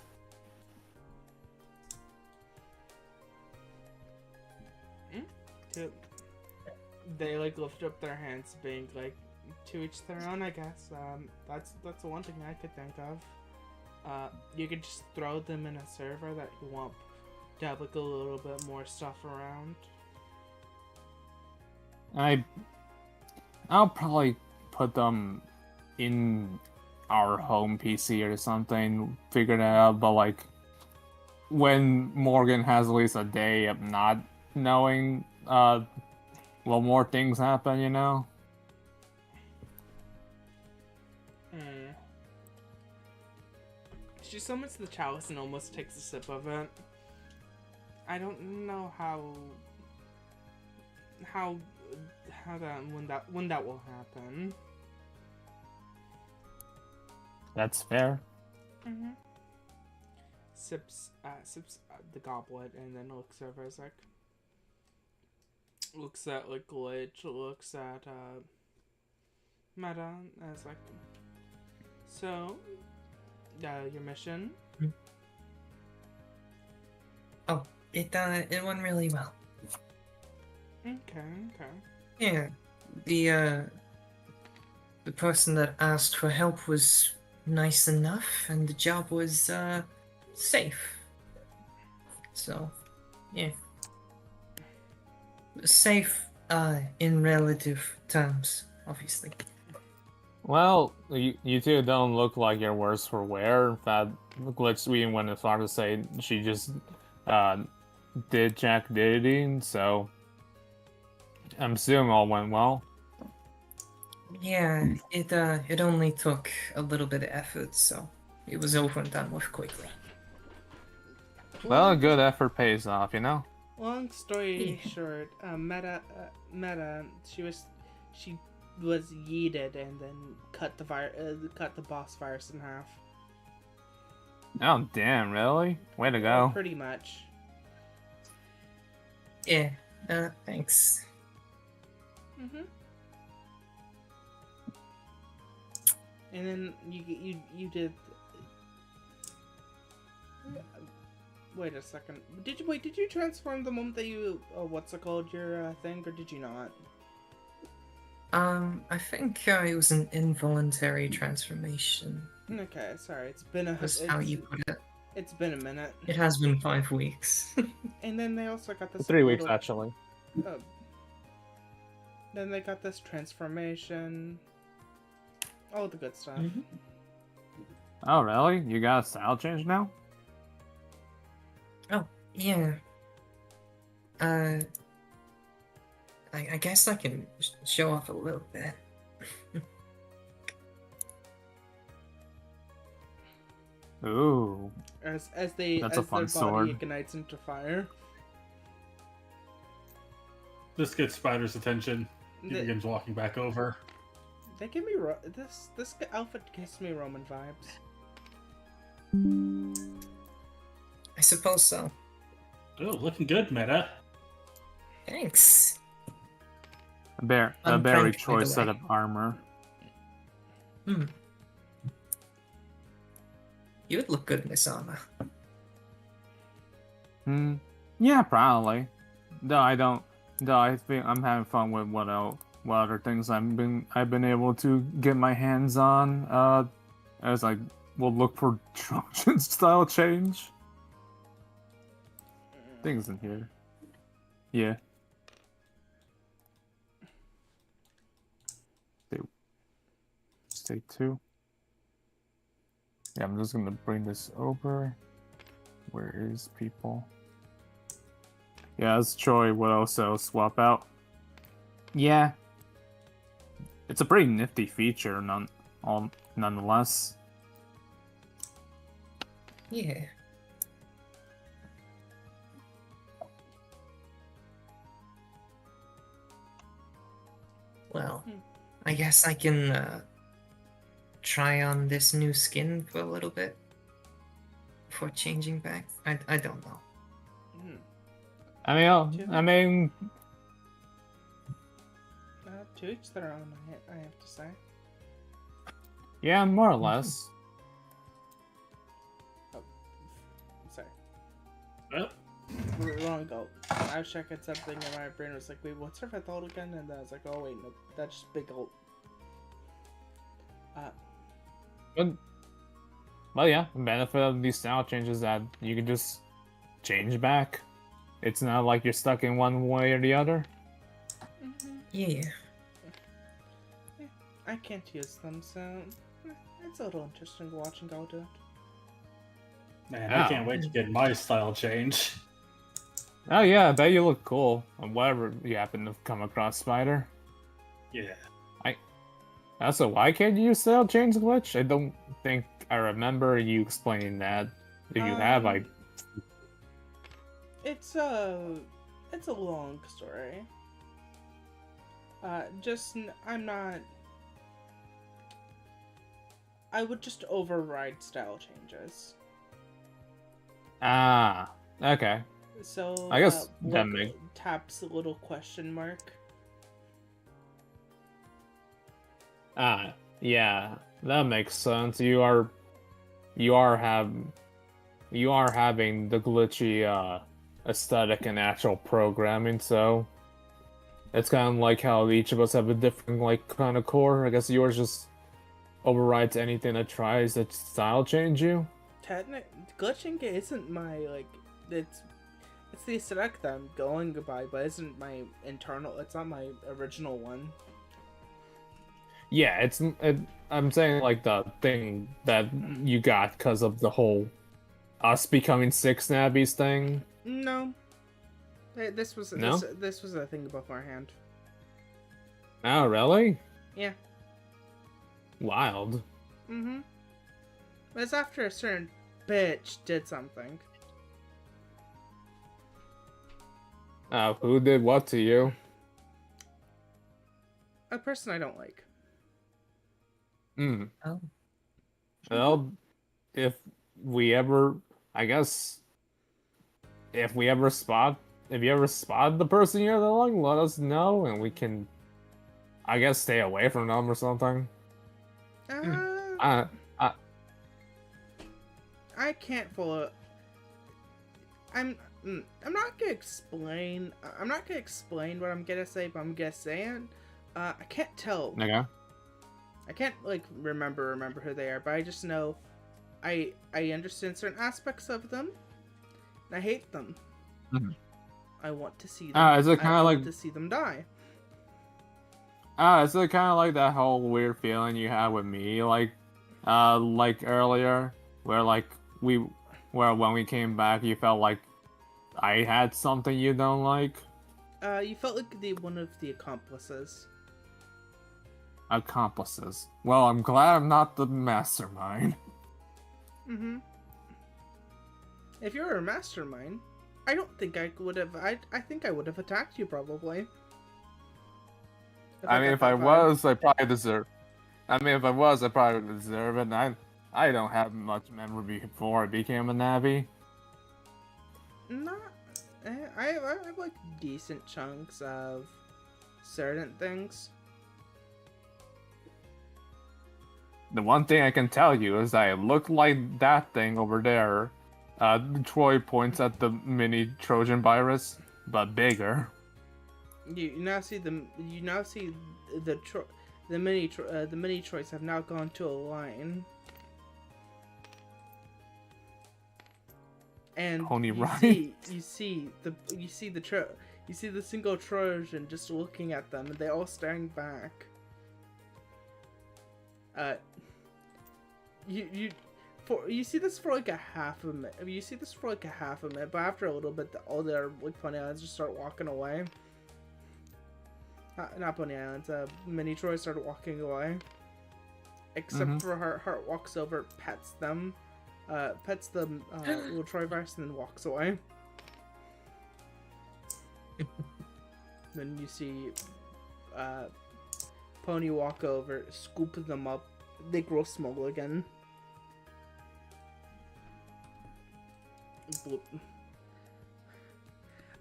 B: They like lift up their hands, being like, to each their own, I guess. That's the one thing I could think of. You could just throw them in a server that you want to have like a little bit more stuff around.
C: I'll probably put them in our home PC or something, figure that out, but like when Morgan has at least a day of not knowing well, more things happen, you know?
B: She summons the chalice and almost takes a sip of it. I don't know how that when that will happen.
C: That's fair.
B: Mm-hmm. Sips the goblet and then looks over as like looks at like Glitch, looks at Meta as like, so your mission.
D: Oh, it went really well.
B: Okay.
D: Yeah, the person that asked for help was nice enough, and the job was safe. So, yeah, safe in relative terms, obviously.
C: Well, you two don't look like you're worse for wear. In fact, Glitch even went as far to say she just did Jack Diddy, so I'm assuming all went well.
D: Yeah, it only took a little bit of effort, so it was over and done with quickly.
C: Well, good effort pays off, you know?
B: Long story short, Meta, she was yeeted and then cut the boss virus in half.
C: Oh, damn, really? Way to go.
B: Pretty much.
D: Yeah, thanks.
B: Mm-hmm. And then you did. Wait a second. Did you transform the moment that you what's it called, your thing, or did you not?
D: I think it was an involuntary transformation.
B: Okay, sorry. It's been a.
D: That's how you put it.
B: It's been a minute.
D: It has been 5 weeks.
B: And then they also got this.
C: 3 weeks, actually.
B: Then they got this transformation. All the good stuff.
D: Mm-hmm.
C: Oh, really? You got a style change now?
D: Oh, yeah. I guess I can show off a little bit.
C: Ooh.
B: As
C: That's
B: their
C: a fun
B: body
C: sword.
B: ignites into fire.
E: This gets Spider's attention. He begins walking back over.
B: They give me this outfit gives me Roman vibes.
D: I suppose so.
E: Oh, looking good, Meta.
D: Thanks.
C: A very
D: Unfranked, by
C: choice
D: the
C: set
D: way.
C: of armor.
D: You would look good in this armor.
C: Yeah, probably. Though I think I'm having fun with what other things I've been able to get my hands on. As I will look for Trojan style change. Things in here. Yeah. Stay 2. Yeah, I'm just gonna bring this over. Where is people? Yeah, as Troy would also swap out. Yeah. It's a pretty nifty feature, nonetheless.
D: Yeah. Well, I guess I can try on this new skin for a little bit before changing back. I don't know.
C: I mean,
B: To each their own, I have to say.
C: yeah, more or less.
B: Sorry.
E: Oh,
B: Wrong goal. I was checking something and my brain was like, wait, what's her fifth ult again? And I was like, oh wait, no, that's just big ult.
C: Well, yeah, the benefit of these style changes is that you can just change back. It's not like you're stuck in one way or the other.
D: Yeah.
B: I can't use them, so it's a little interesting watching go do it.
E: man, I can't wait to get my style change.
C: Oh yeah, I bet you look cool on whatever you happen to come across, Spider.
E: Yeah.
C: Also, why can't you use style change glitch? I don't think I remember you explaining that. If you have, I
B: It's a long story. I'm not. I would just override style changes.
C: okay.
B: So
C: I guess that makes.
B: taps a little question mark.
C: Yeah, that makes sense. You are having the glitchy aesthetic and actual programming, so it's kind of like how each of us have a different like kind of core. I guess yours just overrides anything that tries to style change you.
B: Glitching isn't my like. It's the aesthetic that I'm going by, but isn't my internal. It's not my original one.
C: Yeah, I'm saying like the thing that you got because of the whole us becoming six nabbies thing.
B: No, this was
C: No?
B: this was a thing beforehand.
C: Oh, really?
B: Yeah.
C: Wild.
B: Mm-hmm. It's after a certain bitch did something.
C: Who did what to you?
B: A person I don't like.
C: Hmm.
D: Oh.
C: Well, if we ever, I guess, if you ever spot the person you're like, let us know, and we can, I guess, stay away from them or something.
B: I can't follow. I'm not gonna explain. I'm not gonna explain what I'm gonna say, but I'm gonna say it. I can't tell.
C: Okay.
B: I can't like remember who they are, but I just know I understand certain aspects of them, and I hate them.
C: Mm-hmm.
B: I want to see them.
C: Is it kind of like
B: to see them die?
C: is it kind of like that whole weird feeling you had with me, like earlier, where when we came back, you felt like I had something you don't like?
B: You felt like one of the accomplices.
C: Accomplices. Well, I'm glad I'm not the mastermind.
B: Mm-hmm. If you were a mastermind, I don't think I would have. I think I would have attacked you probably.
C: If I was, I probably deserve. If I was, I probably would deserve it. And I don't have much memory before I became a Navi.
B: Not. I have like decent chunks of certain things.
C: The one thing I can tell you is I look like that thing over there. Troy points at the mini Trojan virus, but bigger.
B: You now see the mini Troys have now gone to a line. And
C: Pony
B: you
C: ride.
B: see the single Trojan just looking at them, and they all staring back. You see this for like a half a minute. You see this for like a half a minute, but after a little bit, all their like pony islands just start walking away. Not pony islands. Mini Troy started walking away. Except for Heart walks over, pets them, pets the little Troy virus, and then walks away. Then you see Pony walk over, scoop them up. They grow small again. Bloop.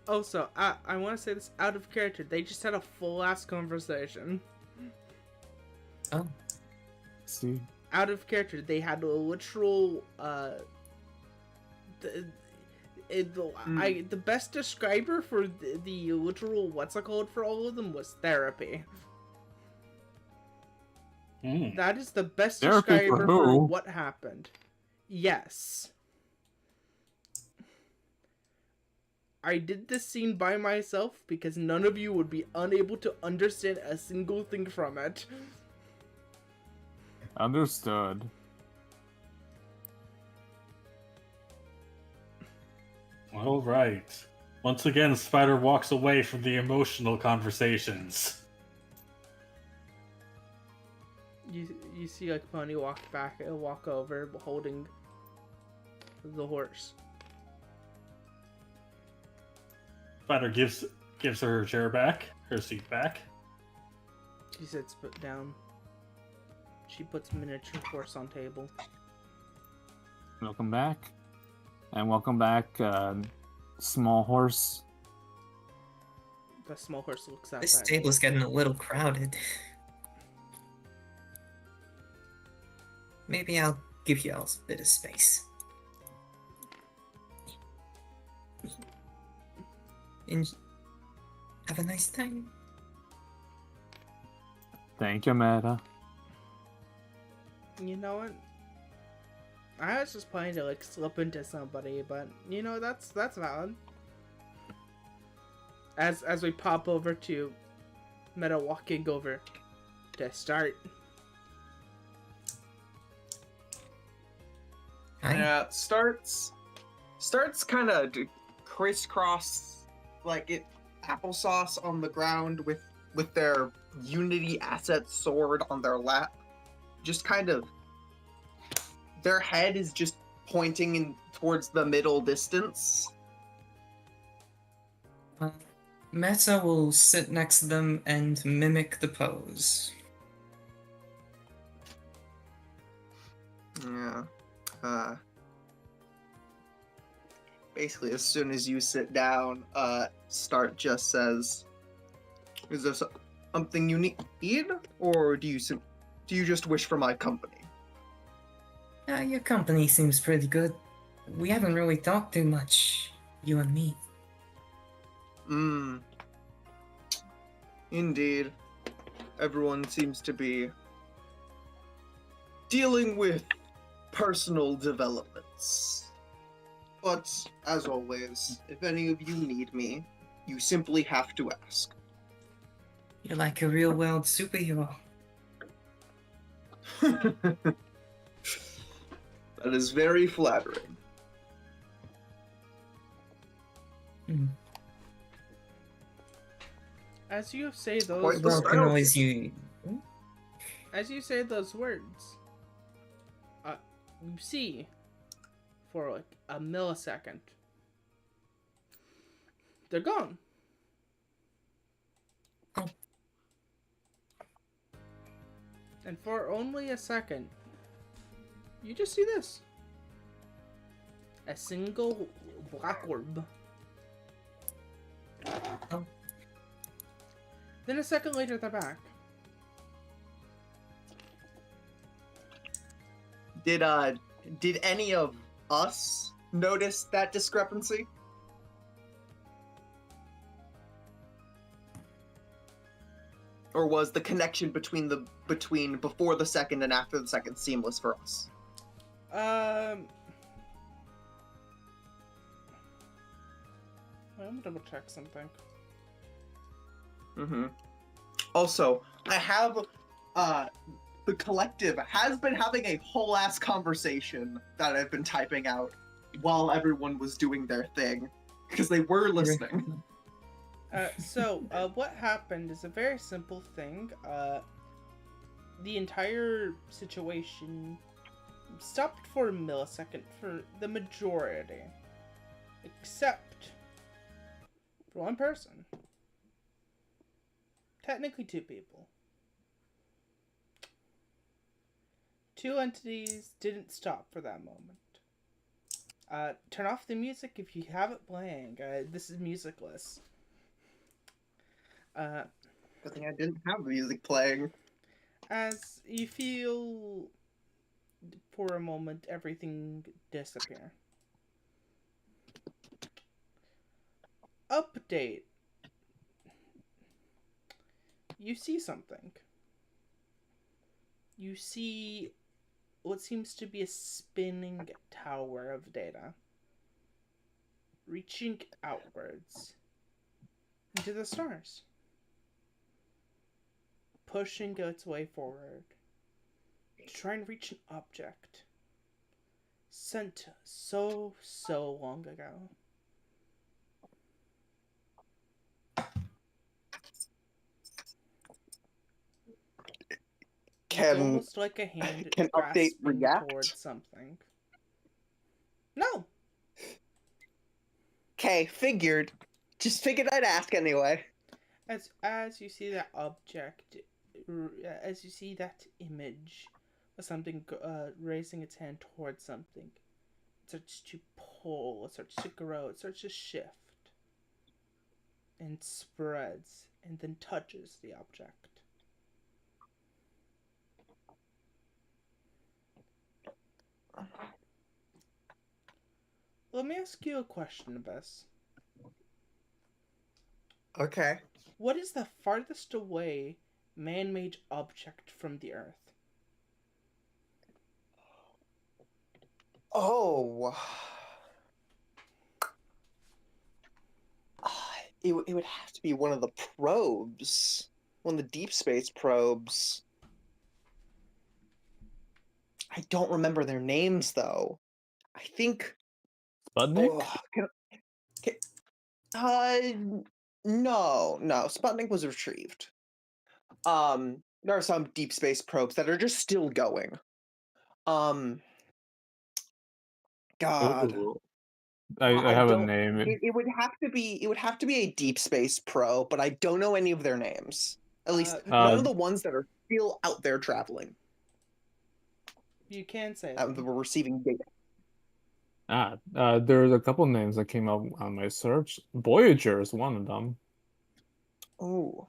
B: Also, I want to say this out of character. They just had a full ass conversation.
D: Oh.
C: See.
B: Out of character, they had a literal. The best describer for the literal what's it called for all of them was therapy. That is the best
C: Therapy
B: describer for what happened. Yes. I did this scene by myself because none of you would be unable to understand a single thing from it.
C: Understood.
E: All right. Once again, Spider walks away from the emotional conversations.
B: You see like Pony walk over, holding the horse.
E: Spider gives her chair back, her seat back.
B: She sits down. She puts miniature horse on table.
C: Welcome back. And welcome back, small horse.
B: The small horse looks at
D: This
B: that.
D: table's getting a little crowded. Maybe I'll give you all a bit of space. Have a nice time.
C: Thank you, Meta.
B: You know what? I was just planning to like slip into somebody, but you know that's valid. As we pop over to Meta walking over to start.
D: Hi.
F: Yeah, starts kind of crisscross like it applesauce on the ground with their Unity asset sword on their lap. Just kind of their head is just pointing in towards the middle distance.
D: Meta will sit next to them and mimic the pose.
F: Yeah. Basically, as soon as you sit down, Start just says, "Is there something you need, or do you just wish for my company?"
D: Your company seems pretty good. We haven't really talked too much, you and me.
F: Indeed. Everyone seems to be dealing with personal developments. But, as always, if any of you need me, you simply have to ask.
D: You're like a real-world superhero.
F: That is very flattering.
B: As you say those
F: Quite the
D: Well, can
F: style.
D: always you.
B: As you say those words, you see, for like a millisecond, they're gone.
D: Oh.
B: And for only a second, you just see this. A single black orb.
D: Oh.
B: Then a second later, they're back.
F: Did any of us notice that discrepancy? Or was the connection between before the second and after the second seamless for us?
B: I'm gonna double check something.
F: Also, I have the collective has been having a whole ass conversation that I've been typing out while everyone was doing their thing because they were listening.
B: What happened is a very simple thing. The entire situation stopped for a millisecond for the majority, except for one person. Technically, two people. Two entities didn't stop for that moment. Turn off the music if you have it playing. This is musicless.
F: Good thing I didn't have music playing.
B: As you feel, for a moment, everything disappear. Update. You see something. You see what seems to be a spinning tower of data, reaching outwards into the stars, pushing its way forward to try and reach an object sent so long ago. It's almost like a hand
F: can update
B: grasping
F: React?
B: towards something. No.
F: Okay, figured. Just figured I'd ask anyway.
B: As you see that object, as you see that image of something raising its hand towards something, it starts to pull, it starts to grow, it starts to shift, and spreads, and then touches the object. Let me ask you a question, Bess.
F: Okay.
B: What is the farthest away man-made object from the Earth?
F: Oh. It would have to be one of the probes. One of the deep space probes. I don't remember their names, though. I think...
C: Sputnik?
F: Oh, no. Sputnik was retrieved. There are some deep space probes that are just still going. God.
C: Ooh. I have a
F: don't.
C: name.
F: It would have to be. It would have to be a deep space probe, but I don't know any of their names. At least none of the ones that are still out there traveling.
B: You can say
F: That were receiving data.
C: There's a couple names that came up on my search. Voyager is one of them.
F: Oh.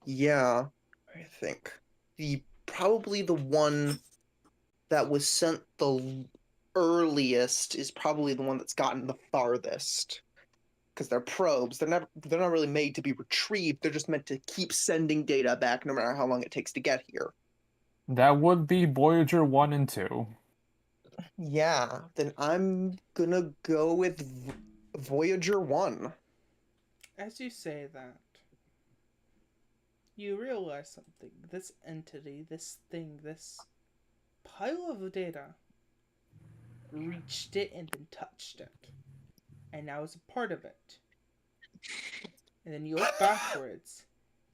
F: Yeah, I think probably the one that was sent the earliest is probably the one that's gotten the farthest. Because they're probes. They're not really made to be retrieved. They're just meant to keep sending data back no matter how long it takes to get here.
C: That would be Voyager 1 and 2.
F: Yeah, then I'm gonna go with Voyager 1.
B: As you say that, you realize something. This entity, this thing, this pile of data reached it and then touched it. And now is a part of it. And then you look backwards,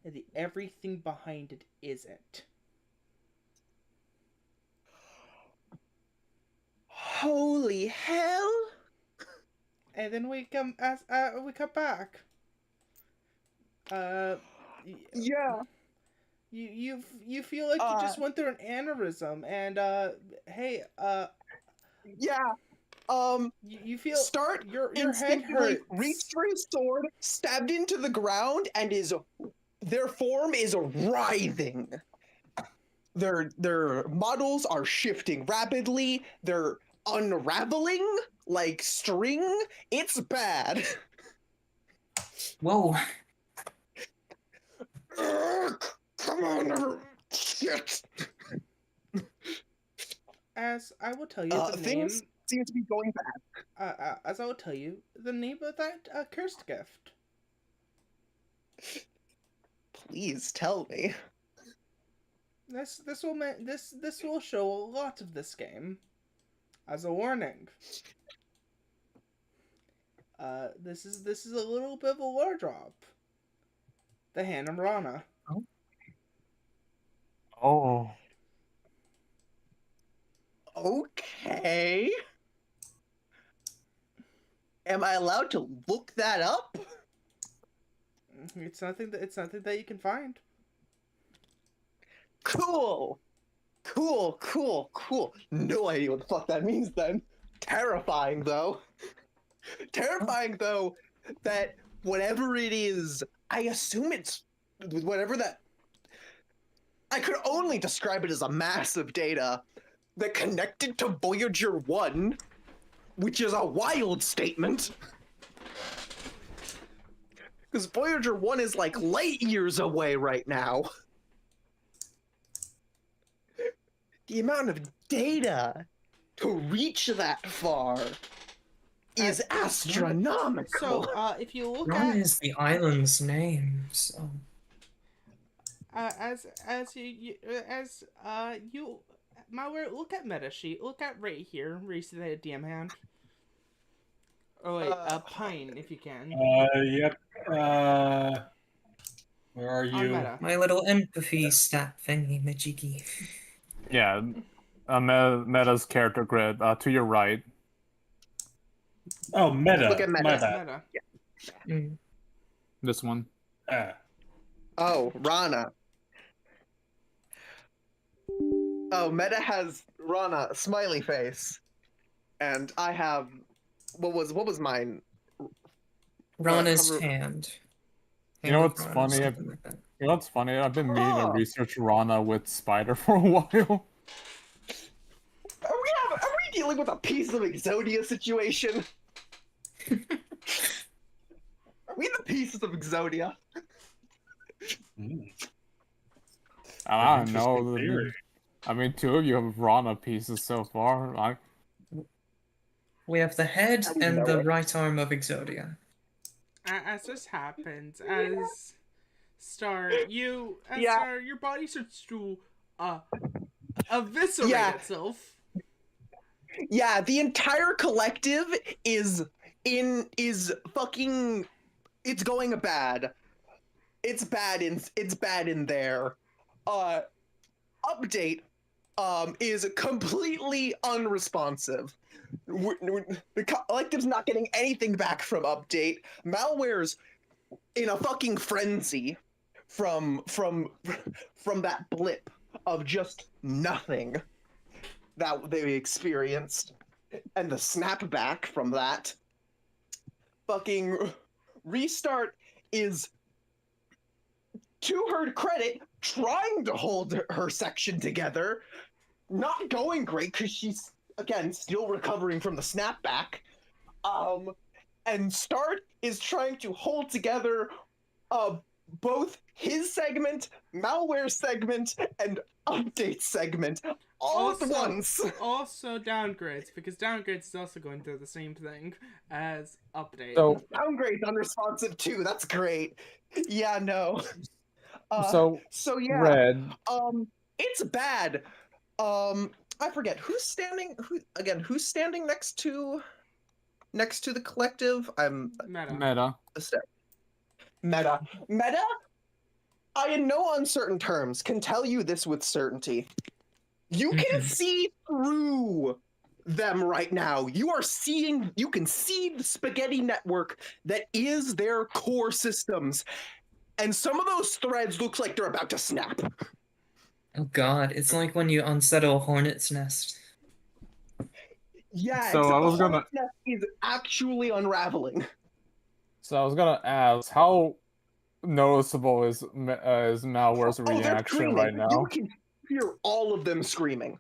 B: and everything behind it is it.
F: Holy hell!
B: And then we come back.
F: Yeah.
B: You feel like you just went through an aneurysm, and hey,
F: yeah.
B: You feel
F: Start
B: your head hurts.
F: Reached for his sword, stabbed into the ground, and their form is writhing. Their models are shifting rapidly. They're unraveling like string. It's bad.
D: Whoa.
F: Come on, shit.
B: As I will tell you the
F: things
B: name.
F: Seem to be going bad.
B: As I will tell you the name of that cursed gift.
F: Please tell me.
B: This will show a lot of this game. As a warning. This is a little bit of a lore drop. The Hannah Rana.
C: Oh.
F: Okay. Am I allowed to look that up?
B: It's something that you can find.
F: Cool. No idea what the fuck that means then. Terrifying though. Terrifying though that whatever it is, I assume it's whatever that. I could only describe it as a mass of data that connected to Voyager 1, which is a wild statement. Because Voyager 1 is like light years away right now. The amount of data to reach that far is astronomical.
B: So, if you look
D: Ron
B: at
D: is the island's name, so
B: you Malware, look at Metasheet. Look at right here where you see that DM hand. Oh wait, Pine if you can.
E: Yep. Where are
B: On
E: you?
B: meta.
D: My little empathy stat thingy majiggy.
C: Yeah, Meta's character grid to your right.
E: Oh, meta.
F: Look at meta.
E: My bad.
B: Meta.
D: Mm.
C: This one.
E: Ah.
F: Oh, Rana. Oh, meta has Rana smiley face, and I have what was mine?
D: Rana's
F: cover-
D: hand.
C: You know
D: Hand of
C: what's
D: Rana,
C: funny?
D: something like that.
C: You know what's funny? I've been meaning to
F: Oh.
C: research Rana with Spider for a while.
F: Are we dealing with a piece of Exodia situation? Are we the pieces of Exodia?
E: Mm.
C: I don't
E: Interesting
C: know.
E: theory.
C: I mean, two of you have Rana pieces so far.
D: We have the head
F: I
D: and
F: know
D: the
F: it.
D: right arm of Exodia.
B: As this happens, as
F: Yeah.
B: Star, your body starts to eviscerate
F: Yeah.
B: itself.
F: Yeah, the entire collective is fucking. It's going bad. It's bad in there. Update is completely unresponsive. The collective's not getting anything back from update. Malware's in a fucking frenzy from that blip of just nothing that they experienced, and the snapback from that. Fucking Restart is, to her credit, trying to hold her section together. Not going great because she's, again, still recovering from the snapback. And Start is trying to hold together both his segment, Malware segment, and Update segment all at once.
B: Also downgrades, because downgrades is also going through the same thing as update.
C: So
F: Downgrade's unresponsive too. That's great. Yeah, no.
C: so
F: Yeah.
C: Red.
F: It's bad. I forget who's standing. Who's standing next to the collective?
B: Meta.
F: Meta. Meta. I, in no uncertain terms, can tell you this with certainty. You can see through them right now. You can see the spaghetti network that is their core systems. And some of those threads looks like they're about to snap.
D: Oh god, it's like when you unsettle a hornet's nest.
F: Yeah,
C: So
F: except
C: I was
F: the
C: gonna-
F: hornet's nest is actually unraveling.
C: So I was gonna ask, how noticeable is Malware's
F: Oh, they're
C: reaction
F: screaming.
C: right now?
F: You can hear all of them screaming.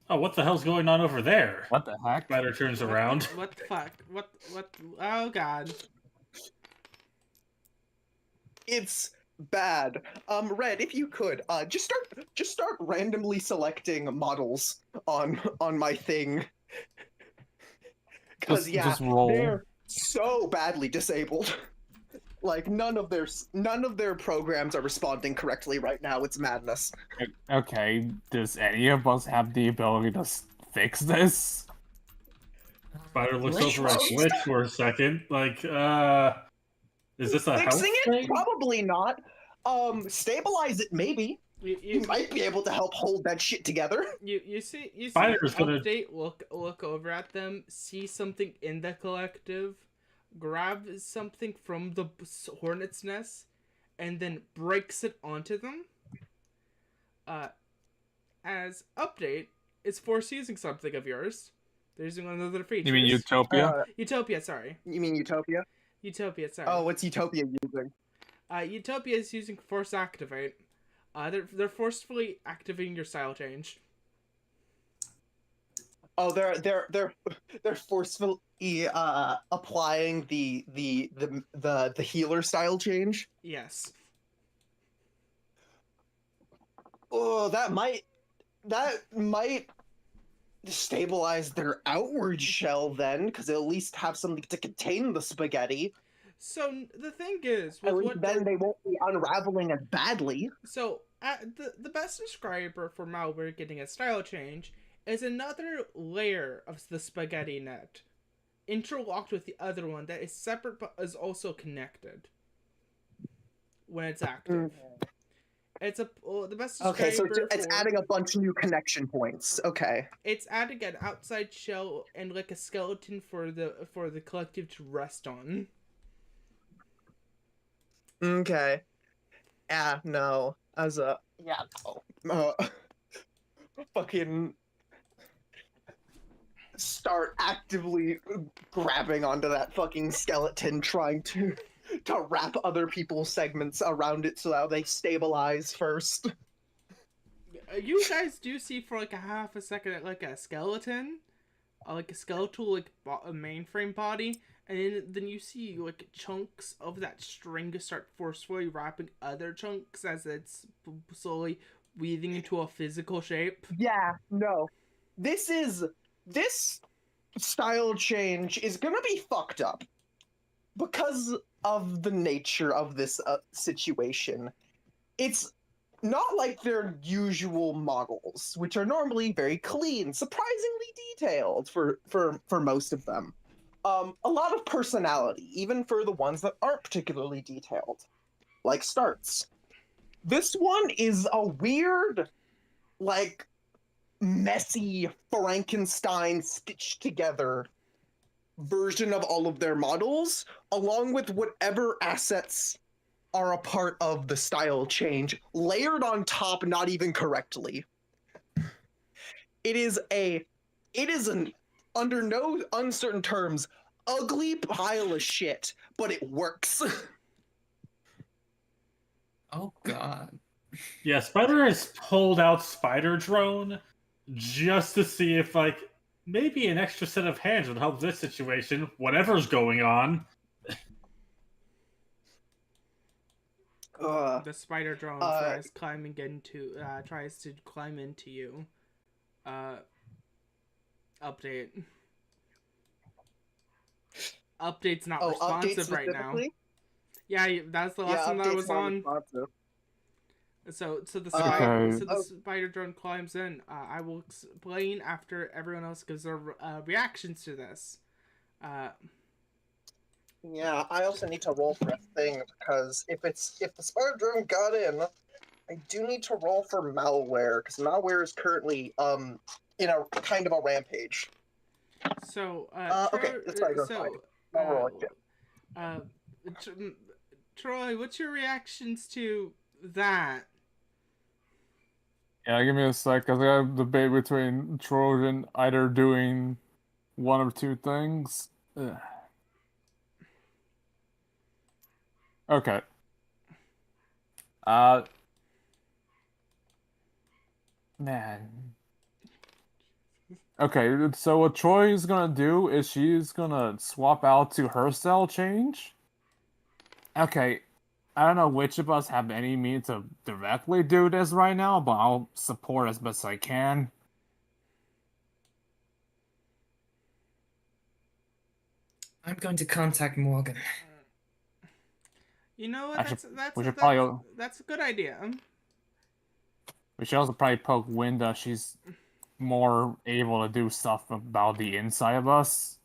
E: Oh, what the hell's going on over there?
C: What the heck?
E: Spider turns around.
B: What the fuck? What? Oh god.
F: It's bad. Red, if you could, just start randomly selecting models on my thing. Because
C: Just roll.
F: they're so badly disabled. Like none of their programs are responding correctly right now. It's madness.
C: Okay, does any of us have the ability to fix this?
E: Spider looks
D: Glitch
E: over at
D: was-
E: Glitch for a second. Like, is this a health
F: Fixing it?
E: thing?
F: Probably not. Stabilize it, maybe. You
B: You
F: might be able to help hold that shit together.
B: see
E: Spider's gonna-
B: update look over at them, see something in the collective, grab something from the hornet's nest, and then breaks it onto them. As update is force using something of yours. They're using one of their features.
C: You mean Utopia?
B: Utopia, sorry.
F: You mean Utopia?
B: Utopia, sorry.
F: Oh, what's Utopia using?
B: Utopia is using force activate. They're forcefully activating your style change.
F: Oh, they're forcefully applying the healer style change.
B: Yes.
F: Oh, that might stabilize their outward shell then, because they'll at least have something to contain the spaghetti.
B: So the thing is,
F: At
B: with
F: least
B: what
F: then they won't be unraveling as badly.
B: so the best describer for malware getting a style change is another layer of the spaghetti net, interlocked with the other one that is separate but is also connected. when it's active. It's the best
F: Okay, so
B: describer
F: it's
B: for
F: adding a bunch of new connection points. Okay.
B: it's adding an outside shell and like a skeleton for the collective to rest on.
F: Okay. No. No. Fucking start actively grabbing onto that fucking skeleton, trying to wrap other people's segments around it so that they stabilize first.
B: You guys do see for like a half a second like a skeleton, like a skeletal like a mainframe body, and then you see like chunks of that string start forcefully wrapping other chunks as it's slowly weaving into a physical shape.
F: Yeah, no. This style change is gonna be fucked up because of the nature of this situation. It's not like their usual models, which are normally very clean, surprisingly detailed for most of them. A lot of personality, even for the ones that aren't particularly detailed, like Starts. This one is a weird, like, messy Frankenstein stitched together version of all of their models, along with whatever assets are a part of the style change, layered on top not even correctly. It is an, under no uncertain terms, ugly pile of shit, but it works.
D: Oh god.
E: Yeah, Spider has pulled out Spider Drone just to see if, like, maybe an extra set of hands would help this situation, whatever's going on.
B: The spider drone tries to climb into you. Update. Update's not responsive right now. Yeah, that's the lesson that I was on. So the spider drone climbs in. I will explain after everyone else gives their reactions to this.
F: Yeah, I also need to roll for a thing because if the spider drone got in, I do need to roll for malware because malware is currently in a kind of a rampage.
B: So
F: okay, that's fine. I'll roll it.
B: Troy, what's your reactions to that?
C: Yeah, give me a sec, because I got a debate between Trojan either doing one or two things. Ugh. Okay. Man. Okay, so what Troy is gonna do is she's gonna swap out to her cell change. Okay, I don't know which of us have any means to directly do this right now, but I'll support as best I can.
D: I'm going to contact Morgan.
B: You know what? That's a good idea.
C: We should also probably poke Winda. She's more able to do stuff about the inside of us.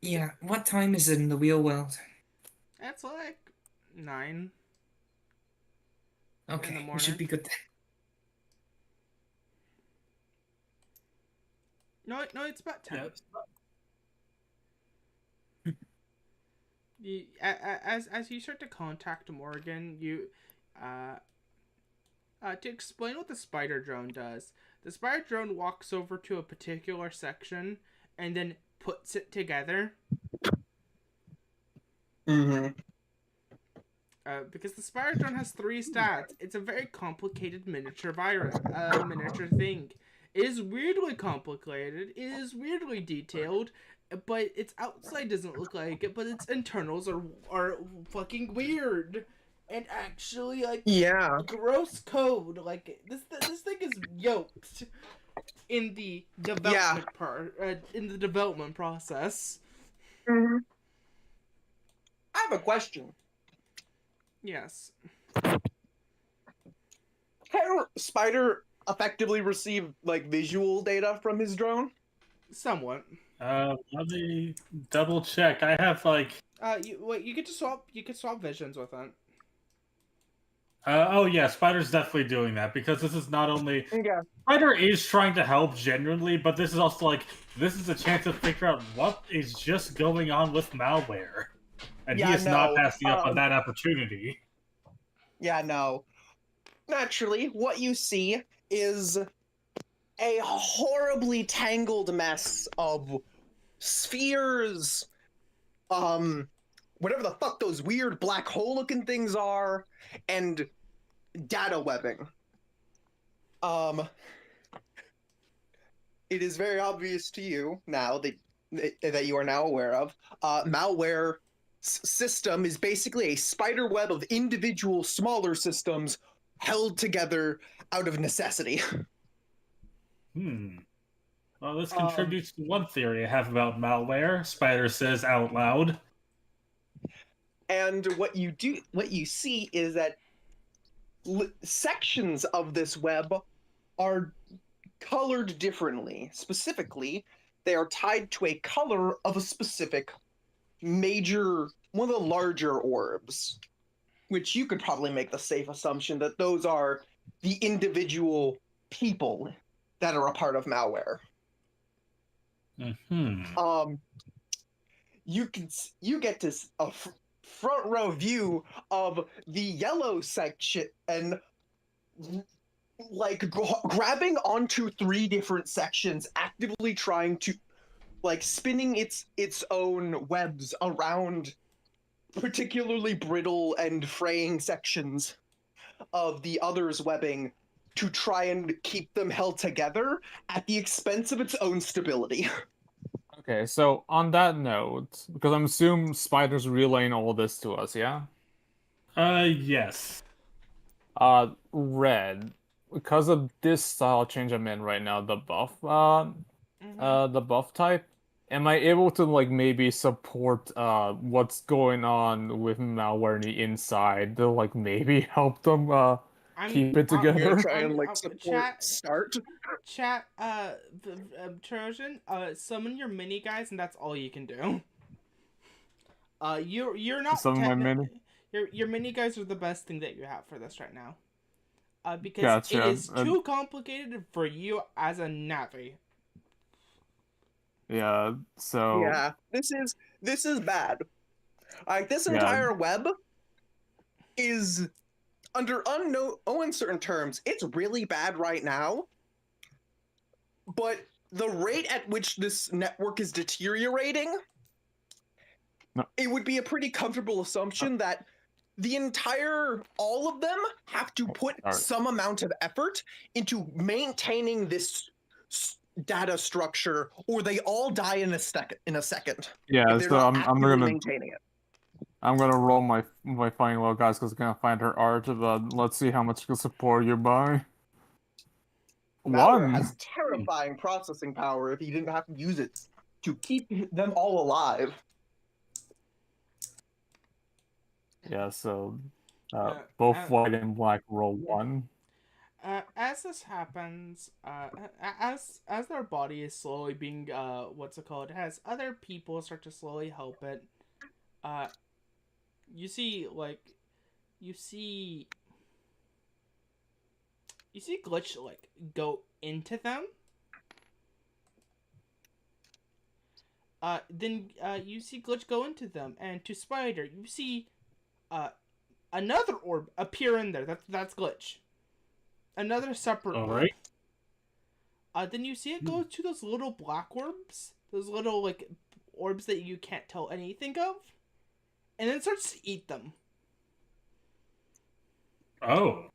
D: Yeah, what time is it in the real world?
B: It's like 9.
D: Okay, we should be good then.
B: No, it's about 10.
E: Yeah.
B: As you start to contact Morgan, you to explain what the spider drone does. The spider drone walks over to a particular section and then puts it together.
F: Mm-hmm.
B: Because the spider drone has 3 stats. It's a very complicated miniature miniature thing. It is weirdly complicated. It is weirdly detailed. But its outside doesn't look like it, but its internals are fucking weird. And actually, like, gross code. Like, this thing is yoked in the development in the development process.
F: Mm-hmm. I have a question.
B: Yes.
F: Can Spider effectively receive, like, visual data from his drone?
B: Somewhat.
E: Let me double check. I have, like...
B: You could swap visions with it.
E: Oh yeah, Spider's definitely doing that because this is not only
F: Yeah.
E: Spider is trying to help genuinely, but this is also like this is a chance to figure out what is just going on with malware, and he
F: Yeah,
E: is not
F: no.
E: passing up on that opportunity.
F: Yeah, no. Naturally, what you see is a horribly tangled mess of spheres, whatever the fuck those weird black hole looking things are, and data webbing. It is very obvious to you now that you are now aware of. Malware system is basically a spider web of individual smaller systems held together out of necessity.
E: Well, this contributes to one theory I have about malware. Spider says out loud.
F: And what you see is that sections of this web are colored differently. Specifically, they are tied to a color of a specific one of the larger orbs, which you could probably make the safe assumption that those are the individual people that are a part of malware. You get a front row view of the yellow section and like grabbing onto 3 different sections, actively trying to spinning its own webs around particularly brittle and fraying sections of the other's webbing to try and keep them held together at the expense of its own stability.
C: Okay, so on that note, because I'm assuming Spider's relaying all this to us, yeah?
E: Yes.
C: Red, because of this style change I'm in right now, the buff, the buff type, am I able to like maybe support what's going on with malware on the inside to like maybe help them keep it
F: You're
C: together?
F: gonna try and support start.
B: Chat, Trojan, summon your mini guys, and that's all you can do. You're not
C: Summon my mini?
B: Your mini guys are the best thing that you have for this right now. Because
C: Gotcha.
B: it is too complicated for you as a Navi.
C: Yeah, so
F: Yeah, this is bad. Like this entire web is under uncertain terms. It's really bad right now. But the rate at which this network is deteriorating, it would be a pretty comfortable assumption that all of them have to put some amount of effort into maintaining this data structure, or they all die in a second.
C: Yeah, so I'm gonna
F: maintaining it.
C: I'm gonna roll my finding well guys because I'm gonna find her art, but let's see how much you can support you by.
F: Malware has terrifying processing power if you didn't have to use it to keep them all alive.
C: Yeah, so both white and black roll 1.
B: As this happens, as their body is slowly being as other people start to slowly help it, you see Glitch go into them. Then you see Glitch go into them, and to Spider you see another orb appear in there. That's Glitch. Another separate orb. Then you see it go to those little black orbs. Those little orbs that you can't tell anything of. And then it starts to eat them.
E: Oh.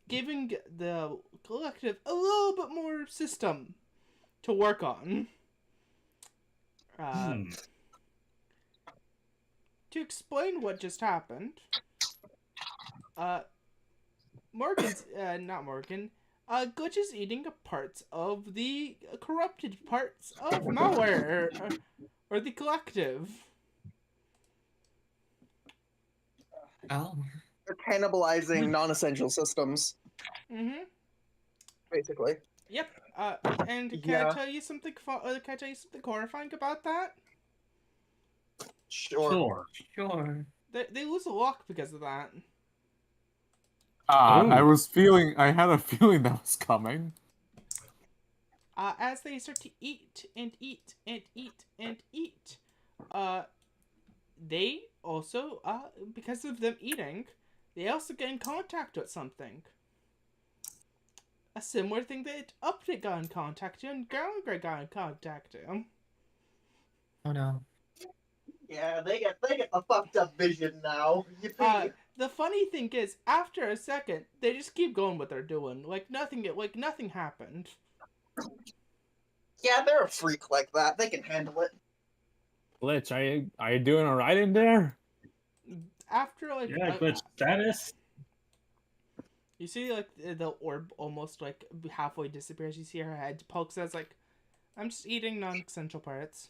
B: Giving the collective a little bit more system to work on. To explain what just happened, Glitch is eating parts of the corrupted parts of malware, or the collective.
D: Oh.
F: They're cannibalizing non-essential systems.
B: Mm-hmm.
F: Basically.
B: Yep. And can I tell you something? Can I tell you something horrifying about that?
F: Sure.
B: They lose a lock because of that.
C: I had a feeling that was coming.
B: As they start to eat and eat and eat and eat, uh, they also, because of them eating, they also get in contact with something. A similar thing that Update got in contact to and Gallagher got in contact to.
D: Oh no.
F: Yeah, they get the fucked up vision now. Yippee.
B: The funny thing is, after a second, they just keep going what they're doing, like nothing happened.
F: Yeah, they're a freak like that. They can handle it.
C: Glitch, are you doing alright in there?
B: After like
E: Yeah, glitch status.
B: you see like the orb almost like halfway disappears. You see her head pokes as like, I'm just eating non-essential parts.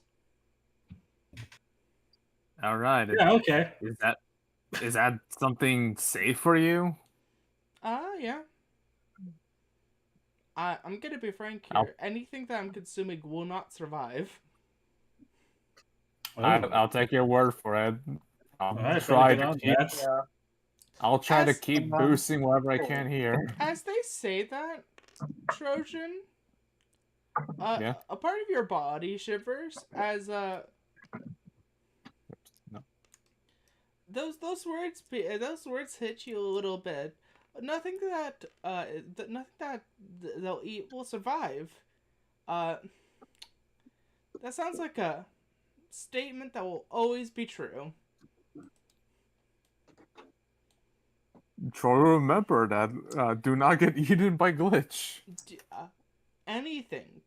C: Alright.
E: Yeah, okay.
C: Is that something safe for you?
B: Yeah. I'm gonna be frank
C: I'll-
B: here. Anything that I'm consuming will not survive.
E: Oh.
C: I'll take your word for it. I'll
E: Alright,
C: try
E: get
C: to
E: on
C: keep.
E: that.
F: Yeah.
C: I'll try to
B: As-
C: keep boosting whatever I
F: cool.
C: can here.
B: As they say that, Trojan,
C: Yeah.
B: a part of your body shivers as
C: No.
B: those words hit you a little bit. Nothing that they'll eat will survive. That sounds like a statement that will always be true.
C: Try to remember that do not get eaten by Glitch.
B: Anything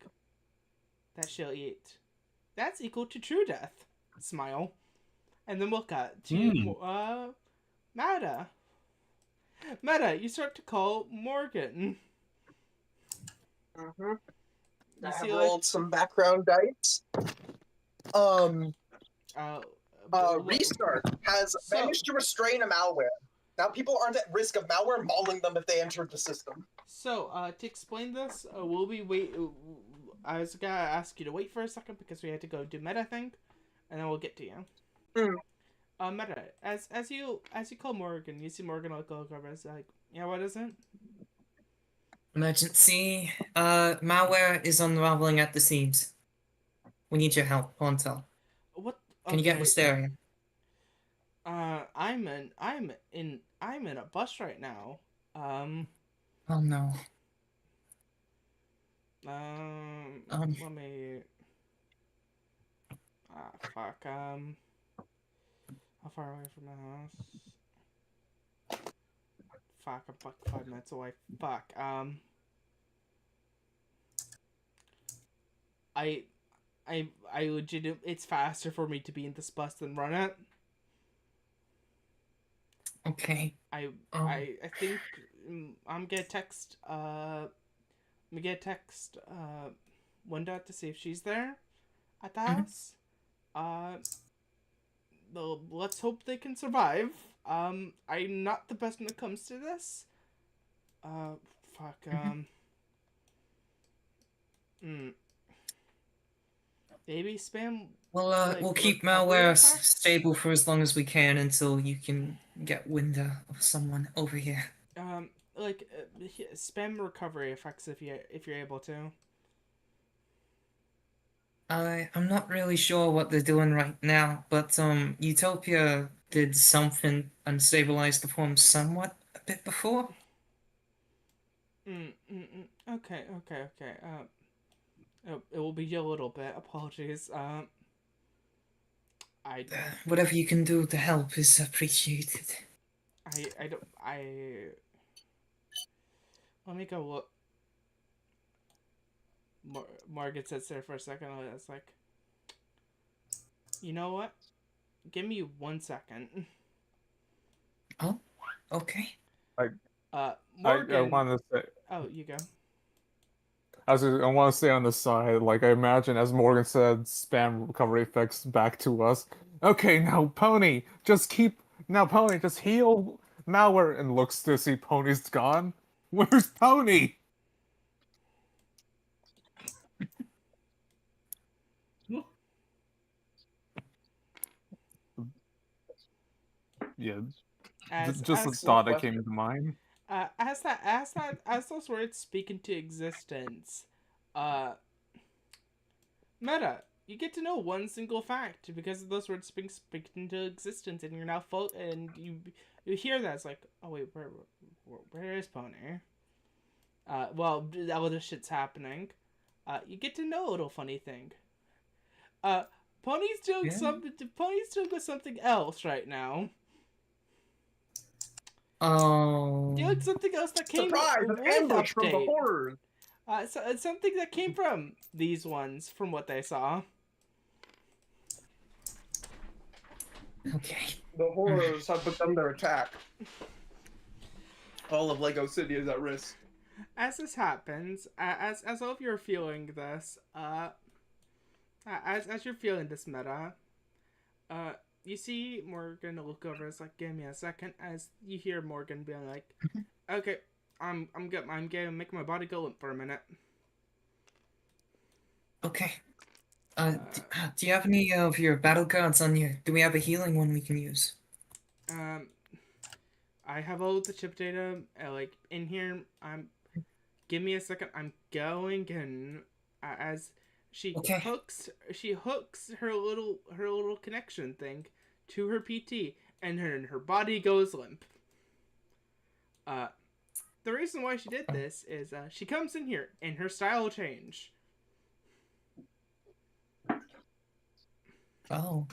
B: that she'll eat, that's equal to true death. Smile. And then we'll cut to Meta. Meta, you start to call Morgan.
F: Mm-hmm.
B: You
F: I
B: see,
F: have
B: like,
F: rolled some background dice. Restart has managed to restrain a malware. Now people aren't at risk of malware mauling them if they entered the system.
B: So, to explain this, we'll be I was gonna ask you to wait for a second because we had to go do meta thing, and then we'll get to you. Meta, as you call Morgan, you see Morgan look over as like, yeah, what is it?
D: Emergency. Malware is unraveling at the seams. We need your help, Pontel.
B: What?
D: Can you get Wisteria?
B: I'm in a bus right now.
D: Oh no.
B: Let me. Fuck. How far away from the house? Fuck, I'm 5 minutes away. Fuck. I legit. It's faster for me to be in this bus than run it.
D: Okay.
B: I think I'm gonna text Wanda to see if she's there at the house. Let's hope they can survive. I'm not the best when it comes to this. Maybe spam.
D: We'll keep malware stable for as long as we can until you can get Winda or someone over here.
B: Spam recovery effects if you're able to.
D: I'm not really sure what they're doing right now, but Utopia did something and stabilized the form somewhat a bit before.
B: Okay. It will be a little bit. Apologies.
D: Whatever you can do to help is appreciated.
B: Let me go look. Margaret sits there for a second. It's like, you know what? Give me 1 second.
D: Oh, okay.
B: Morgan.
C: I want to say.
B: Oh, you go.
C: I want to say on the side, like I imagine, as Morgan said, spam recovery effects back to us. Okay, now Pony, just heal malware, and looks to see Pony's gone. Where's Pony? Yeah,
B: As
C: just a
B: as
C: thought that came to mind.
B: as those words speak into existence, uh, Meta, you get to know one single fact because of those words speak into existence, and you're now and you hear that it's like, oh wait, where is Pony? Well, all this shit's happening. You get to know a little funny thing. Uh, Pony's doing
D: Yeah.
B: something. Pony's doing something else right now.
D: Oh.
B: Doing something else that came
A: Surprise! An
B: with
A: ambush from the
B: update.
A: horrors.
B: So it's something that came from these ones, from what they saw.
D: Okay.
A: The horrors have begun their attack. All of Lego City is at risk.
B: As this happens, as all of you are feeling this, as you're feeling this meta, you see Morgan look over. It's like, give me a second. As you hear Morgan being like, okay, I'm gonna make my body go limp for a minute.
D: Okay. Do you have any of your battle cards on you? Do we have a healing one we can use?
B: I have all of the chip data, like, in here. Give me a second. I'm going and as she
D: Okay.
B: hooks her little connection thing to her PT, and her body goes limp. The reason why she did this is she comes in here and her style change.
D: Oh.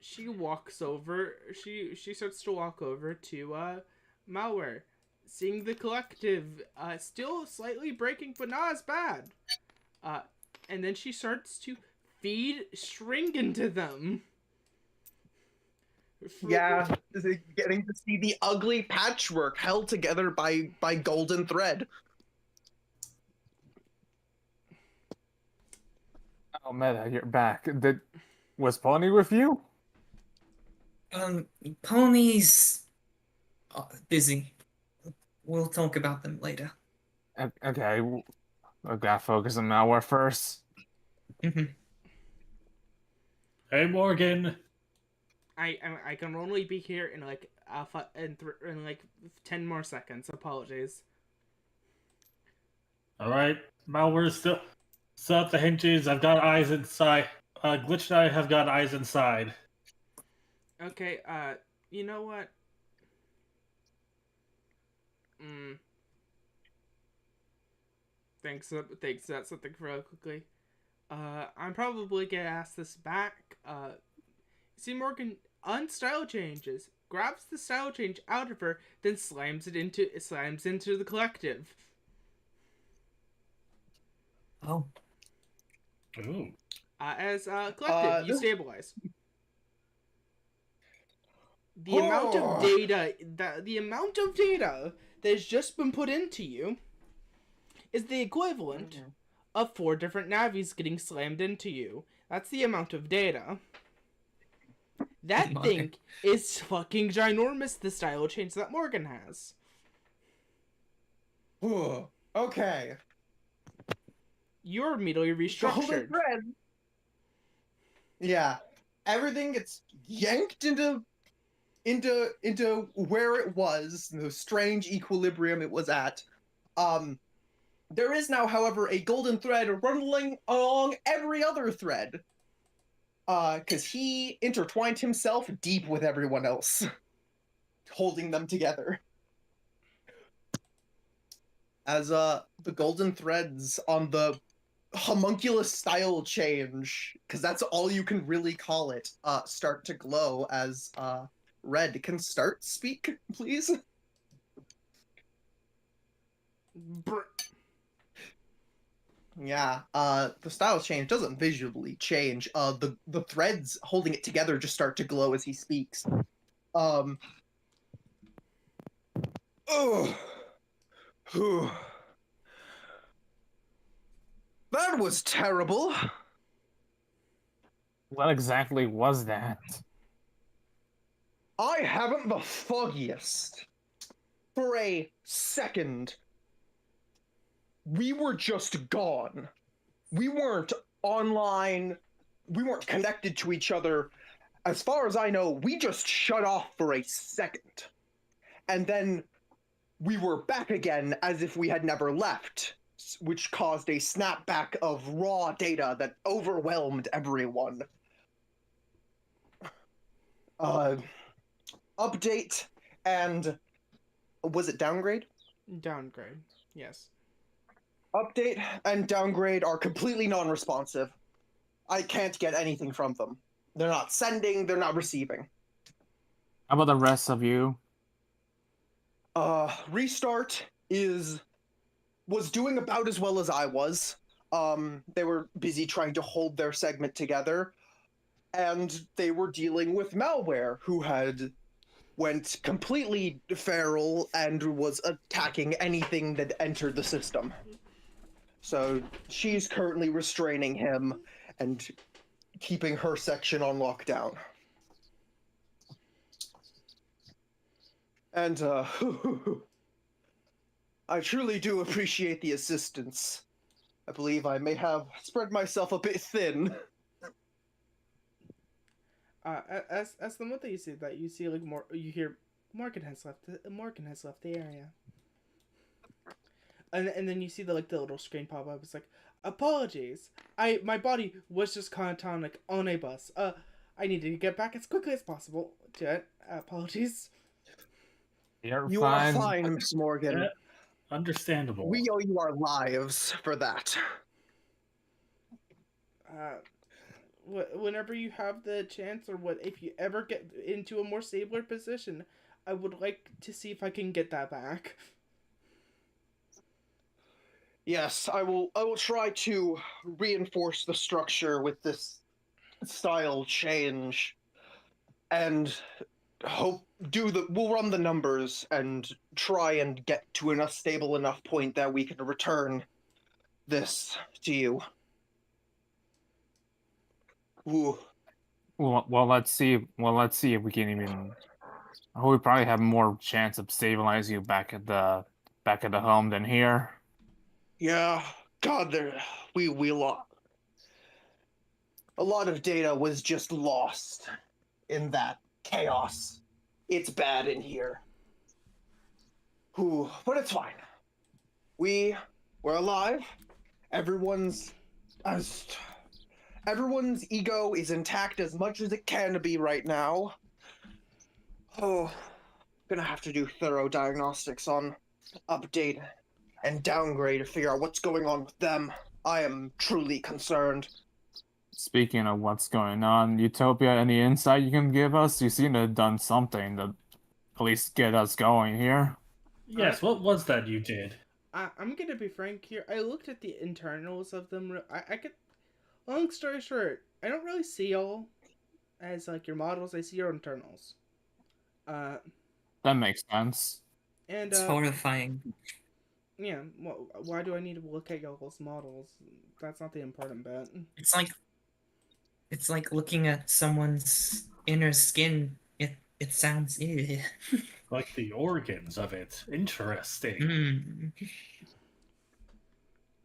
B: She walks over. She starts to walk over to Malware, seeing the collective still slightly breaking, but not as bad. And then she starts to feed string into them.
A: Yeah, getting to see the ugly patchwork held together by golden thread.
C: Oh, Meta, you're back. Was Pony with you?
D: Pony's busy. We'll talk about them later.
C: Okay, I gotta focus on malware first.
E: Hey, Morgan.
B: I can only be here in like in like 10 more seconds. Apologies.
E: All right, malware's still at the hinges. I've got eyes inside. Glitch and I have got eyes inside.
B: Okay, you know what? Thanks, that's something real quickly. I'm probably gonna ask this back. See, Morgan unstyle changes, grabs the style change out of her, then slams into the collective.
D: Oh.
E: Ooh.
B: As collective, you stabilize. The amount of data that has just been put into you is the equivalent of 4 different navies getting slammed into you. That's the amount of data. That thing is fucking ginormous, the style change that Morgan has.
A: Okay.
B: You're immediately restructured.
A: Yeah. Everything gets yanked into where it was, the strange equilibrium it was at. There is now, however, a golden thread running along every other thread. Because he intertwined himself deep with everyone else, holding them together. As the golden threads on the homunculus style change, because that's all you can really call it, start to glow as Red can start speak, please. Yeah, the style change doesn't visually change. The threads holding it together just start to glow as he speaks. Oh. That was terrible.
C: What exactly was that?
A: I haven't the foggiest. For a second, we were just gone. We weren't online. We weren't connected to each other.
F: as far as I know, we just shut off for a second. And then we were back again as if we had never left, which caused a snapback of raw data that overwhelmed everyone. Update and was it downgrade?
B: Downgrade. Yes.
F: Update and downgrade are completely non-responsive. I can't get anything from them. They're not sending, they're not receiving.
C: How about the rest of you?
F: Restart was doing about as well as I was. They were busy trying to hold their segment together, and they were dealing with malware who had went completely feral and was attacking anything that entered the system. So she's currently restraining him and keeping her section on lockdown. And I truly do appreciate the assistance. I believe I may have spread myself a bit thin.
B: As the moment that you see like more, you hear Morgan has left the area, and then you see the little screen pop up. It's like, apologies, my body was just catatonic on a bus. I needed to get back as quickly as possible to it. Apologies.
F: You are fine, Miss Morgan.
E: Yeah, understandable.
F: We owe you our lives for that.
B: Whenever you have the chance, or if you ever get into a more stabler position, I would like to see if I can get that back.
F: Yes, I will try to reinforce the structure with this style change and we'll run the numbers and try and get to a stable enough point that we can return this to you. Ooh.
C: Well, let's see. Well, let's see if we can even. We probably have more chance of stabilizing you back at the home than here.
F: Yeah, God, we lost. A lot of data was just lost in that chaos. It's bad in here. Ooh, but it's fine. We're alive. Everyone's ego is intact as much as it can be right now. Oh, gonna have to do thorough diagnostics on update and downgrade to figure out what's going on with them. I am truly concerned.
C: Speaking of what's going on, Utopia, any insight you can give us? You seem to have done something to at least get us going here.
E: Yes, what was that you did?
B: I'm gonna be frank here. I looked at the internals of them. I could. Long story short, I don't really see y'all as your models. I see your internals.
C: That makes sense.
B: And
D: It's horrifying.
B: yeah. Why do I need to look at y'all's models? That's not the important bit.
D: It's like looking at someone's inner skin. It sounds ew.
E: Like the organs of it. Interesting.
D: Mm.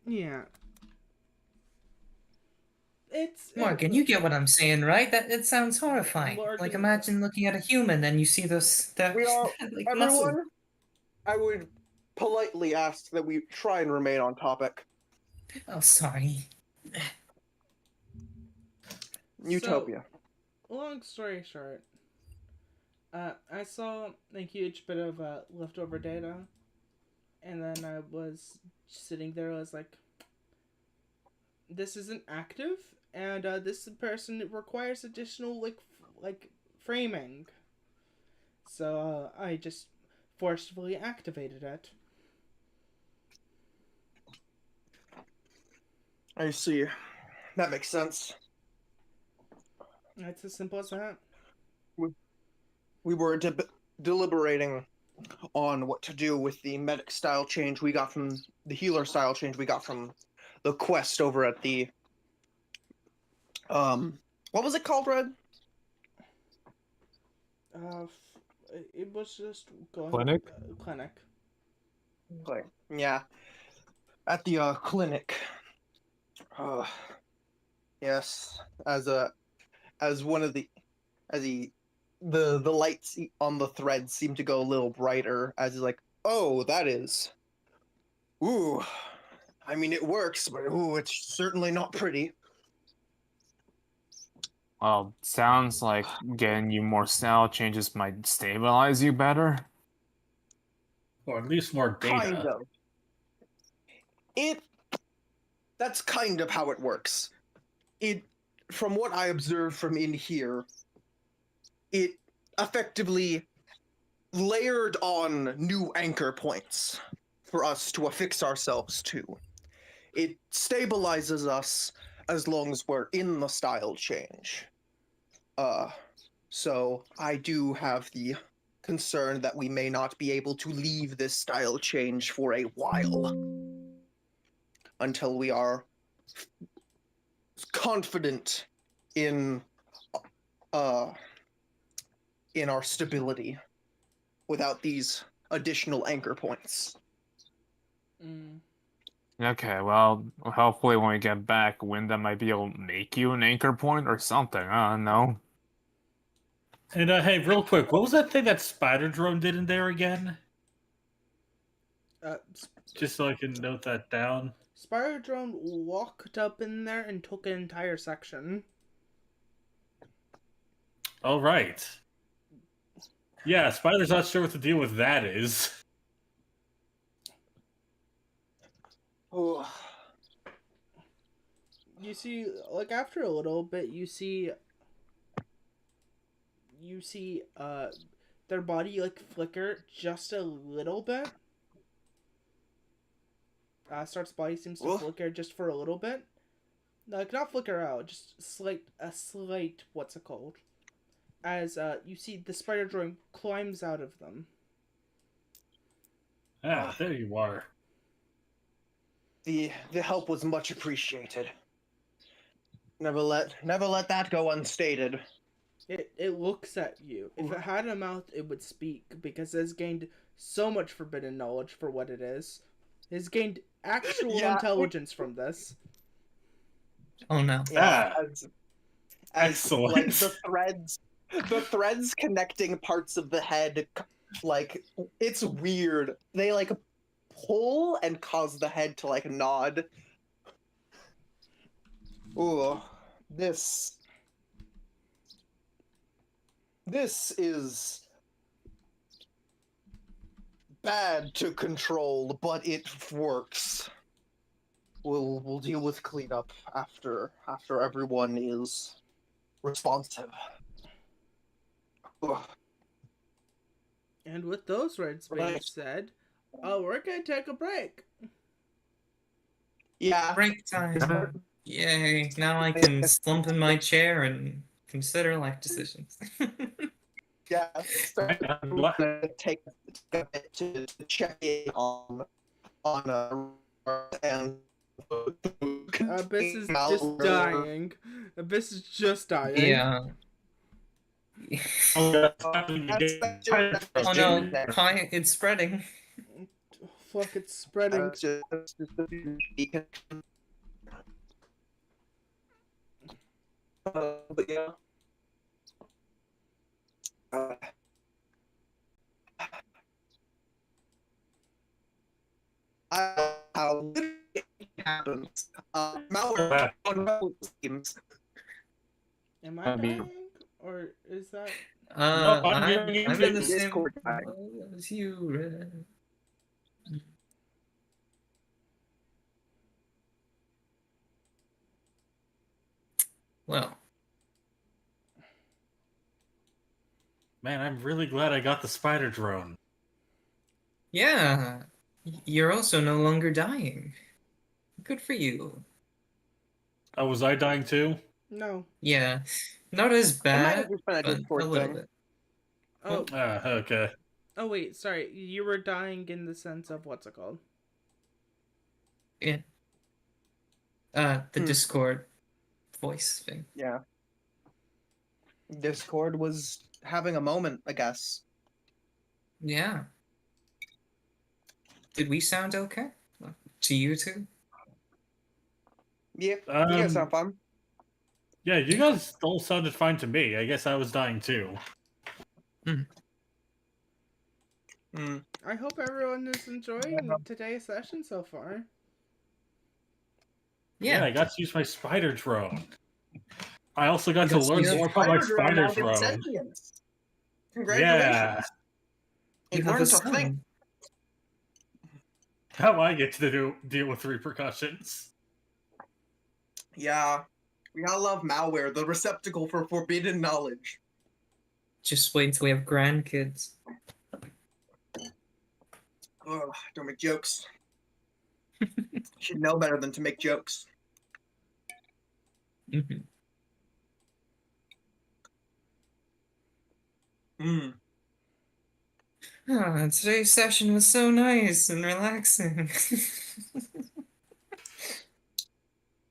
B: Yeah.
D: Morgan, you get what I'm saying, right? That it sounds horrifying.
B: Morgan,
D: Like imagine looking at a human and you see those
F: We all,
D: like muscle.
F: everyone, I would politely ask that we try and remain on topic.
D: Oh, sorry.
F: Utopia.
B: So, long story short, I saw a huge bit of leftover data, and then I was sitting there. I was like, "This isn't active, and this person requires additional framing." So I just forcefully activated it.
F: I see. That makes sense.
B: It's as simple as that.
F: We were deliberating on what to do with the medic style change we got from the healer style change we got from the quest over at the what was it called, Red?
B: It was just going
C: Clinic?
B: Clinic.
F: Like, yeah, at the clinic. Yes, as one of the
A: as the lights on the thread seem to go a little brighter as he's like, "Oh, that is. Ooh, I mean it works, but ooh, it's certainly not pretty."
C: Well, sounds like getting you more style changes might stabilize you better.
E: Or at least more
A: Kind
E: data.
A: of. It that's kind of how it works. It from what I observe from in here, it effectively layered on new anchor points for us to affix ourselves to. It stabilizes us as long as we're in the style change. So I do have the concern that we may not be able to leave this style change for a while until we are confident in uh in our stability without these additional anchor points.
B: Mm.
C: Okay, well, hopefully when we get back, Winda might be able to make you an anchor point or something. I don't know.
E: And hey, real quick, what was that thing that Spider Drone did in there again?
B: Uh,
E: Just so I can note that down.
B: Spider Drone walked up in there and took an entire section.
E: All right. Yeah, Spider's not sure what the deal with that is.
A: Oh,
B: You see, like after a little bit, you see their body like flicker just a little bit. Star's body seems to
A: oh,
B: flicker just for a little bit. Like not flicker out, just a slight what's it called? As you see the spider drone climbs out of them.
E: Ah, there you are.
A: the help was much appreciated. Never let that go unstated.
B: It looks at you. If it had a mouth, it would speak because it has gained so much forbidden knowledge for what it is. It has gained actual
A: Yeah,
B: intelligence from this.
D: Oh no.
A: Yeah,
E: Ah,
A: as
E: excellent.
A: like the threads connecting parts of the head, like it's weird. They like pull and cause the head to like nod. Ooh, this this is bad to control, but it works. We'll deal with cleanup after everyone is responsive. Ugh.
B: And with those words being
A: Right.
B: said, we're gonna take a break.
A: Yeah.
D: Break time. Yay. Now I can slump in my chair and consider life decisions.
A: Yeah. So
E: I'm
A: I'm
E: glad-
A: gonna take a bit to check in on and
B: Abyss is just dying. Abyss is just dying.
D: Yeah.
E: Oh, that's happening
A: That's
E: again.
A: just
D: Oh no, hi, it's spreading.
B: Fuck, it's spreading.
A: But yeah. How it happens. Malware seems.
B: Am I
C: I mean-
B: dying? Or is that...
E: No, I'm
D: I'm
E: hearing
D: in the
E: you.
D: same
A: Discord
D: boat as you, Red. Well,
E: Man, I'm really glad I got the Spider Drone.
D: yeah. You're also no longer dying. Good for you.
E: Oh, was I dying too?
B: No.
D: Yeah. Not as
A: It might
D: bad,
A: have just been a
D: but a
A: Discord
D: little
A: thing.
D: bit.
B: Oh,
E: Ah, okay.
B: oh wait, sorry. You were dying in the sense of what's it called?
D: Yeah. The
A: Hmm.
D: Discord voice thing.
A: Yeah. Discord was having a moment, I guess.
D: Yeah. Did we sound okay? To you two?
A: Yep. You guys sound fun.
E: Yeah, you guys all sounded fine to me. I guess I was dying too.
B: I hope everyone is enjoying today's session so far.
E: Yeah,
D: Yeah.
E: I got to use my spider drone. I also got to
D: got to
E: learn
D: use
E: more about my
A: Spider drone now
E: spider
A: gets
E: drone.
A: sentience.
E: Yeah.
A: Congratulations.
D: You
A: It
D: have a
A: learned to think.
D: son.
E: How I get to deal with repercussions.
A: Yeah. We gotta love malware, the receptacle for forbidden knowledge.
D: Just wait until we have grandkids.
A: Ugh, don't make jokes. Should know better than to make jokes.
D: Mhm.
A: Mm.
D: Ah, today's session was so nice and relaxing.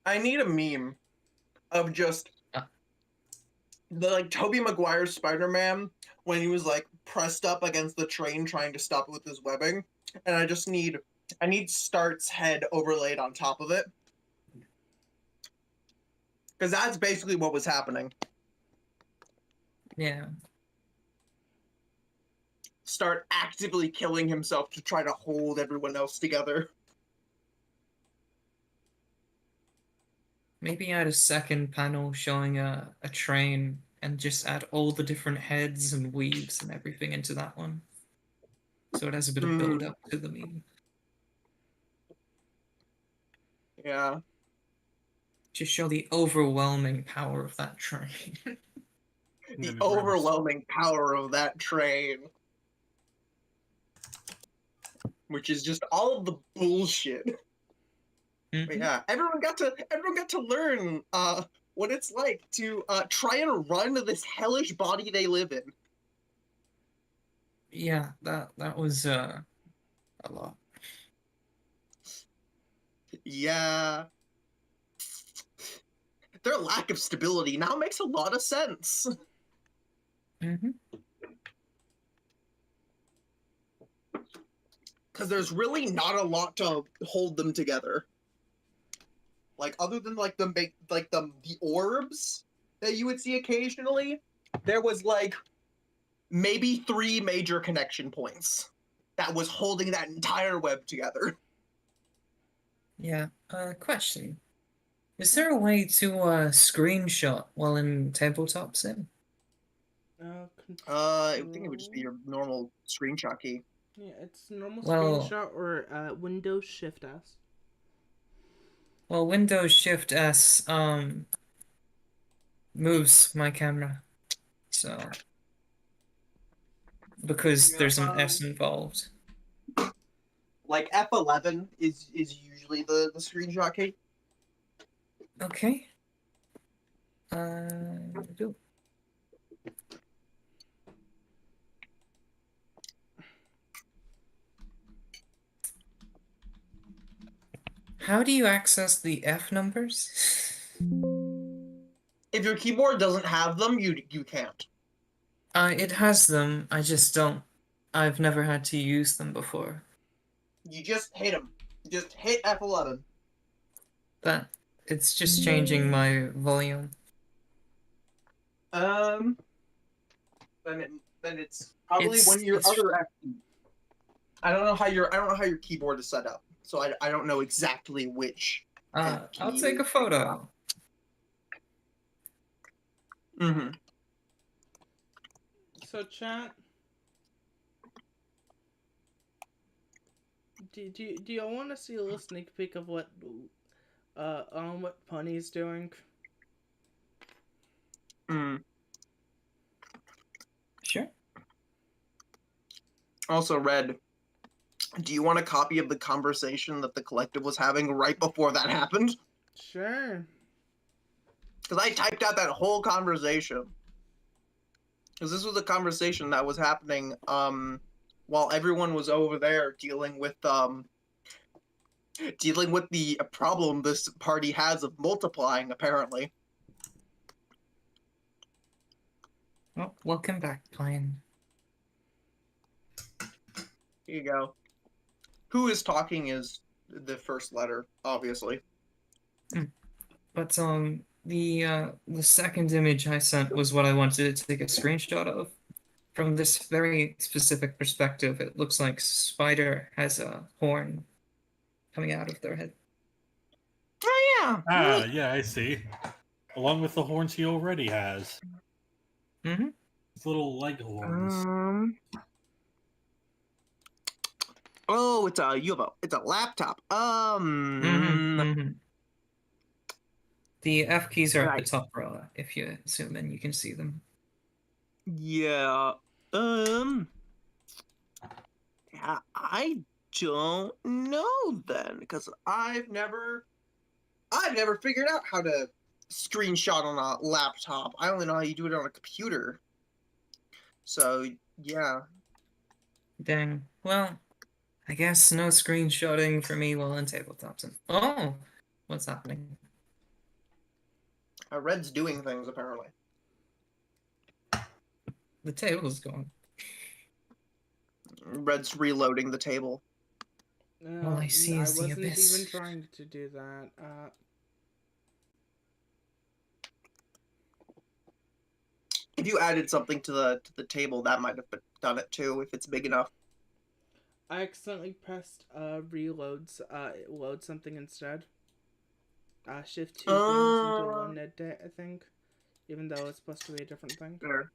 A: I need a meme of just the like Tobey Maguire's Spider-Man when he was like pressed up against the train trying to stop it with his webbing, and I need Start's head overlaid on top of it because that's basically what was happening.
D: Yeah.
A: Start actively killing himself to try to hold everyone else together.
D: Maybe add a second panel showing a train and just add all the different heads and weaves and everything into that one. So it has a bit of build up to the meme.
A: Yeah.
D: Just show the overwhelming power of that train.
A: The
E: And
A: overwhelming power of that train. Which is just all of the bullshit. But
D: Mhm.
A: yeah, everyone got to learn what it's like to try and run this hellish body they live in.
D: Yeah, that was a lot.
A: Yeah. Their lack of stability now makes a lot of sense.
D: Mm-hmm.
A: Because there's really not a lot to hold them together. Like other than like the orbs that you would see occasionally, there was like maybe 3 major connection points that was holding that entire web together.
D: Yeah. Question. Is there a way to screenshot while in tabletop sim?
A: I think it would just be your normal screenshot key.
B: Yeah, it's normal
D: Well,
B: screenshot or Windows Shift S.
D: well, Windows Shift S moves my camera, so because
A: Yeah,
D: there's an S involved.
A: like F11 is usually the screenshot key.
D: Okay. Do. How do you access the F numbers?
A: If your keyboard doesn't have them, you can't.
D: It has them. I just don't. I've never had to use them before.
A: You just hit them. Just hit F11.
D: But it's just changing my volume.
A: Um, then it's probably
D: It's
A: one of your
D: it's
A: other F keys. I don't know how your keyboard is set up, so I don't know exactly which F key.
D: I'll take a photo.
A: Mm-hmm.
B: So chat. Do y'all want to see a little sneak peek of what Punny's doing?
A: Mm.
D: Sure.
A: Also, Red, do you want a copy of the conversation that the collective was having right before that happened?
B: Sure.
A: Because I typed out that whole conversation. Because this was a conversation that was happening while everyone was over there dealing with the problem this party has of multiplying, apparently.
D: Well, welcome back, Pine.
A: Here you go. Who is talking is the first letter, obviously.
D: But the second image I sent was what I wanted to take a screenshot of. From this very specific perspective, it looks like Spider has a horn coming out of their head.
A: Oh yeah.
E: Ah, yeah, I see. Along with the horns he already has.
D: Mm-hmm.
E: His little leg horns.
F: Oh, it's a laptop.
D: Mm-hmm. Mm-hmm. The F keys are at the
F: Right.
D: top row. If you zoom in, you can see them.
F: Yeah. Yeah, I don't know then, because I've never figured out how to screenshot on a laptop. I only know how you do it on a computer. So yeah.
D: Dang. Well, I guess no screenshotting for me while in tabletops. Oh, what's happening?
A: Red's doing things apparently.
D: The table's gone.
A: Red's reloading the table.
D: All I see is the
B: wasn't
D: abyss.
B: even trying to do that.
A: If you added something to the table, that might have done it too, if it's big enough.
B: I accidentally pressed reloads. Load something instead. Shift two things into one a day, I think. Even though it's supposed to be a different thing.
A: There.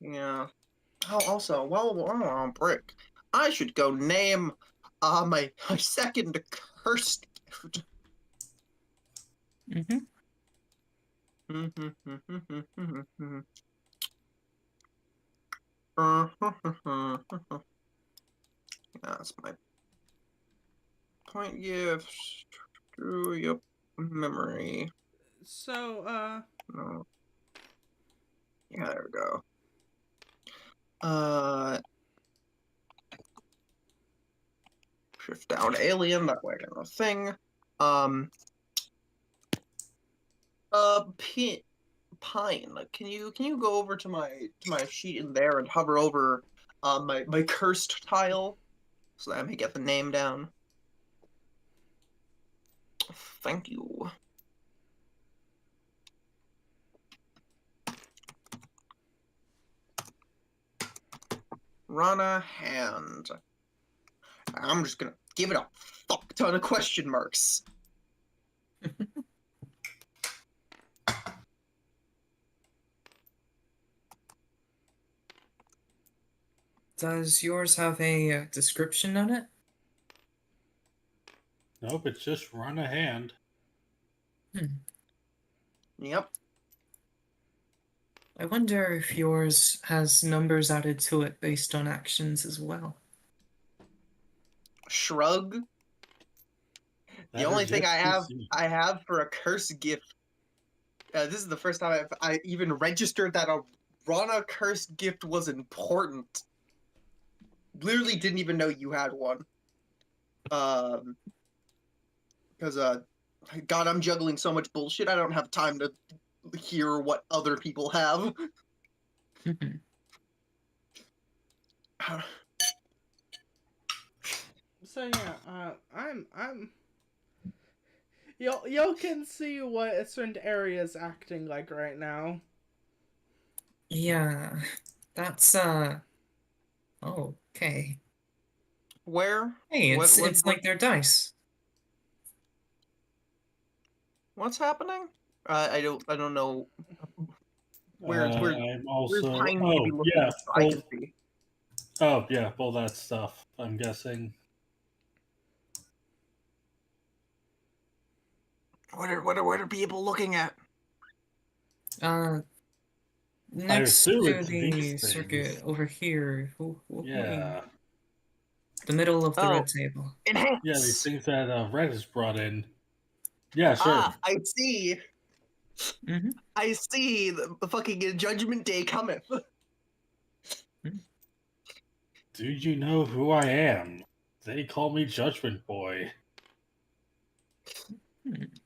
A: Yeah. Oh, also, while we're on break, I should go name my second cursed gift.
D: Mm-hmm.
A: That's my point gift. Through your memory.
B: So,
A: No. Yeah, there we go. Shift down alien, that way I got a thing. Pine, can you go over to my sheet in there and hover over my cursed tile so that I may get the name down? Thank you. Rana Hand. I'm just gonna give it a fuck ton of question marks.
D: Does yours have a description on it?
E: Nope, it's just run a hand.
A: Yep.
D: I wonder if yours has numbers added to it based on actions as well.
A: Shrug. The only thing I have for a curse gift. This is the first time I even registered that a Rana curse gift was important. Literally didn't even know you had one. Because God, I'm juggling so much bullshit. I don't have time to hear what other people have.
B: so yeah, I'm. Y'all can see what a certain area is acting like right now.
D: Yeah, that's oh, okay.
A: Where?
D: Hey,
A: What
D: it's like their dice.
A: What's happening? I don't know. Where's
E: I'm also.
A: Pine
E: Oh,
A: maybe looking
E: yeah.
A: so I can see.
E: Oh, yeah, all that stuff, I'm guessing.
A: What are people looking at?
D: Next
E: assume
D: to
E: it's
D: the
E: these
D: circuit
E: things.
D: over here.
E: Yeah.
D: The middle of the
A: Oh.
D: red table.
A: Enhance.
E: Yeah, these things that Red has brought in. Yeah, sure.
A: Ah, I see.
D: Mm-hmm.
A: I see. The fucking Judgment Day cometh.
E: Do you know who I am? They call me Judgment Boy.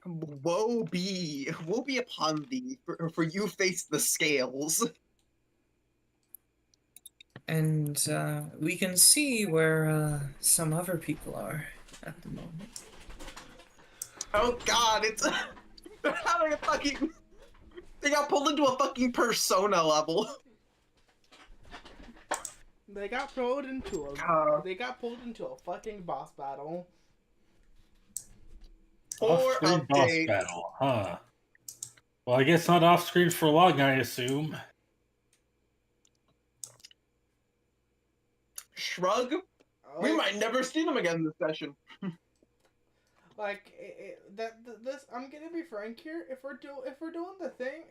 A: Woe be upon thee, for you face the scales.
D: And we can see where some other people are at the moment.
A: Oh god, it's they're having a fucking. They got pulled into a fucking persona level.
B: They got pulled into
A: God.
B: a fucking boss battle.
A: Poor
E: Off-screen boss
A: update.
E: battle, huh? Well, I guess not off-screen for long, I assume.
A: Shrug. We
B: Like,
A: might never see them again this session.
B: this. I'm gonna be frank here. If we're doing the thing,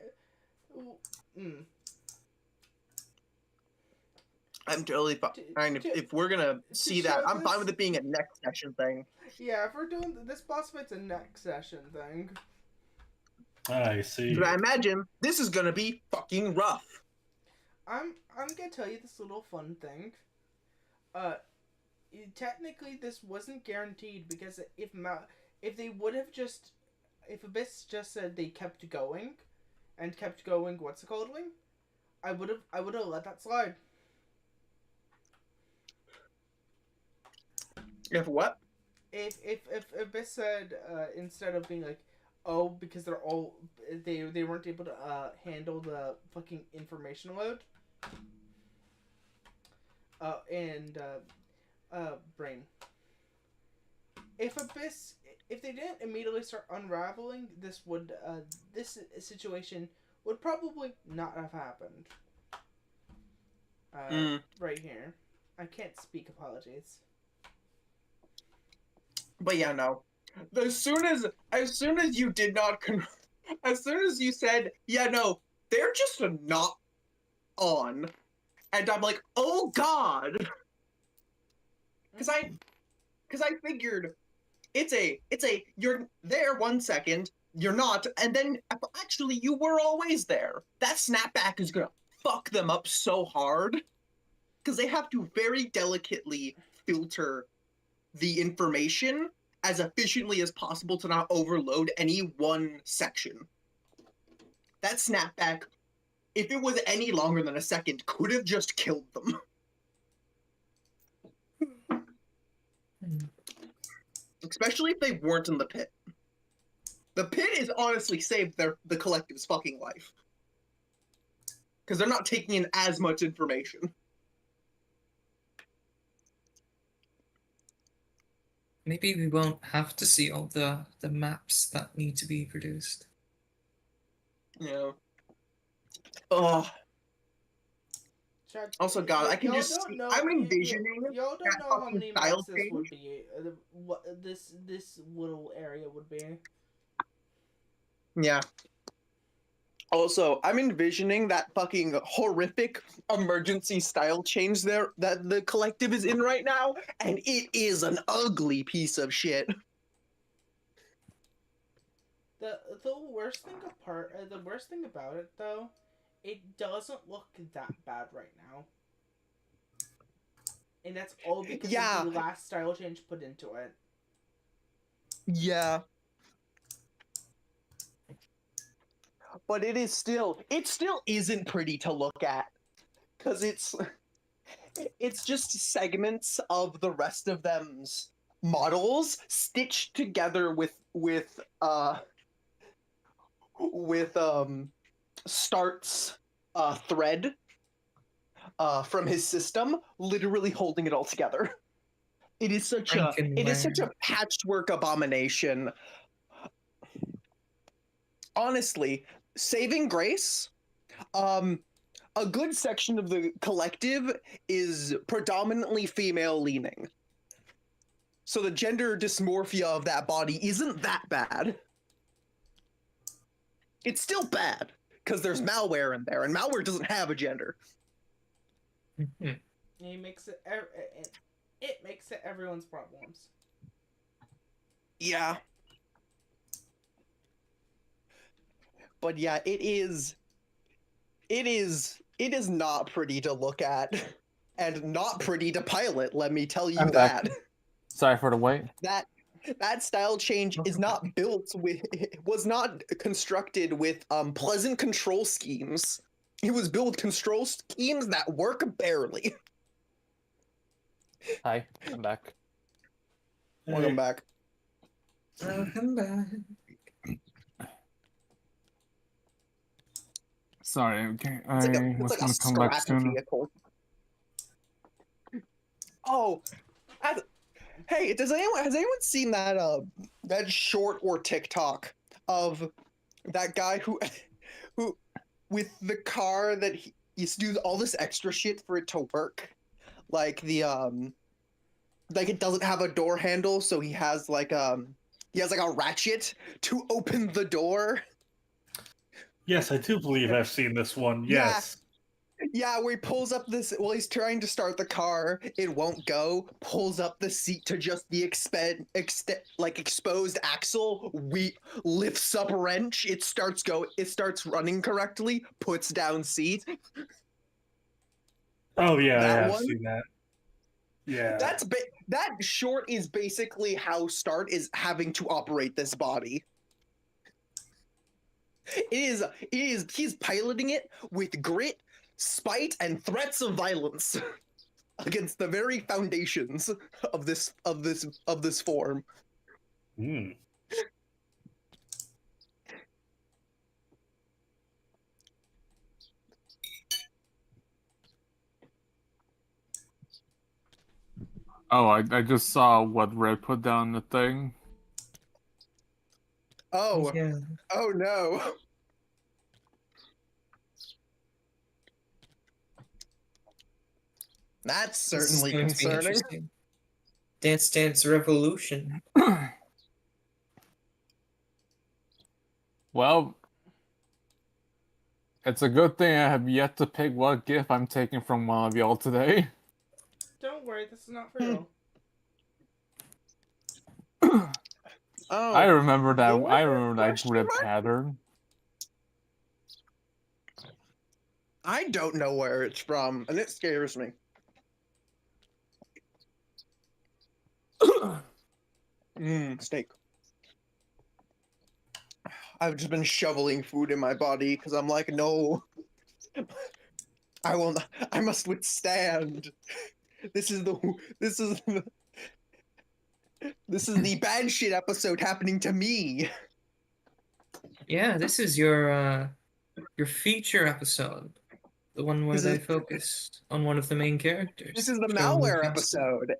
A: I'm totally fine. If we're gonna see that, I'm fine with it being a next session thing.
B: Yeah, if we're doing this boss fight's a next session thing.
E: I see.
A: But I imagine this is gonna be fucking rough.
B: I'm gonna tell you this little fun thing. Technically this wasn't guaranteed because if they would have if Abyss just said they kept going, what's it called? I would have let that slide.
A: If what?
B: If Abyss said instead of being like, oh, because they weren't able to handle the fucking information load. Brain. If they didn't immediately start unraveling, this situation would probably not have happened. Right here. I can't speak, apologies.
A: But yeah, no. As soon as you did not as soon as you said, yeah, no, they're just not on. And I'm like, oh god. Cause I figured it's a you're there 1 second, you're not, and then actually you were always there. That snapback is gonna fuck them up so hard. Because they have to very delicately filter the information as efficiently as possible to not overload any one section. That snapback, if it was any longer than a second, could have just killed them. Especially if they weren't in the pit. The pit has honestly saved the collective's fucking life. Because they're not taking in as much information.
D: Maybe we won't have to see all the maps that need to be produced.
A: Yeah. Ugh. Also, God, I can just see, I'm envisioning
B: y'all don't
A: that
B: know how
A: fucking
B: many
A: style
B: maps this
A: change.
B: would be. What this little area would be.
A: Yeah. Also, I'm envisioning that fucking horrific emergency style change there that the collective is in right now, and it is an ugly piece of shit.
B: The worst thing about it though, it doesn't look that bad right now. And that's all because of the last style change put into it.
A: Yeah. But it still isn't pretty to look at. Cause it's just segments of the rest of them's models stitched together with Start's thread from his system, literally holding it all together. It is such a patchwork abomination. Honestly, saving grace, a good section of the collective is predominantly female leaning. So the gender dysmorphia of that body isn't that bad. It's still bad, because there's malware in there, and malware doesn't have a gender.
B: It makes it everyone's problems.
A: Yeah. But yeah, it is not pretty to look at, and not pretty to pilot, let me tell you
C: I'm
A: that.
C: back. Sorry for the wait.
A: That style change is not was not constructed with pleasant control schemes. It was built with control schemes that work barely.
C: Hi, I'm back.
A: Welcome back.
D: I'll come back.
C: Sorry, okay,
A: It's like a
C: I
A: it's
C: was
A: like a
C: gonna come back
A: scrap
C: soon.
A: vehicle. Oh, as- hey, has anyone seen that short or TikTok of that guy who with the car that he used to do all this extra shit for it to work, like like it doesn't have a door handle, so he has like a ratchet to open the door.
E: Yes, I do believe I've seen this one.
A: Yeah,
E: Yes.
A: yeah, where he pulls up this while he's trying to start the car, it won't go. Pulls up the seat to just the exposed axle. We lifts up wrench. It starts running correctly. Puts down seat.
E: Oh yeah, I
A: That
E: have
A: one.
E: seen that. Yeah.
A: That short is basically how Start is having to operate this body. He's piloting it with grit, spite, and threats of violence against the very foundations of this form.
E: Hmm.
C: Oh, I just saw what Red put down the thing.
A: Oh,
D: Yeah.
A: oh no. That's
D: This is
A: certainly
D: going to be
A: concerning.
D: interesting. Dance Dance Revolution.
C: Well, it's a good thing I have yet to pick what gift I'm taking from one of y'all today.
B: Don't worry, this is not for
A: Hmm.
B: real.
A: Oh,
C: I remember that.
A: what?
C: I remember that
A: Question
C: grid
A: mark?
C: pattern.
A: I don't know where it's from, and it scares me. Steak. I've just been shoveling food in my body because I'm like, no, I will not. I must withstand. This is the this is the, this is the bad shit episode happening to me.
D: Yeah, this is your feature episode. The one where
A: This
D: they
A: is
D: focus on one of the main characters.
A: this is the
D: showing you
A: malware
D: past it.
A: episode,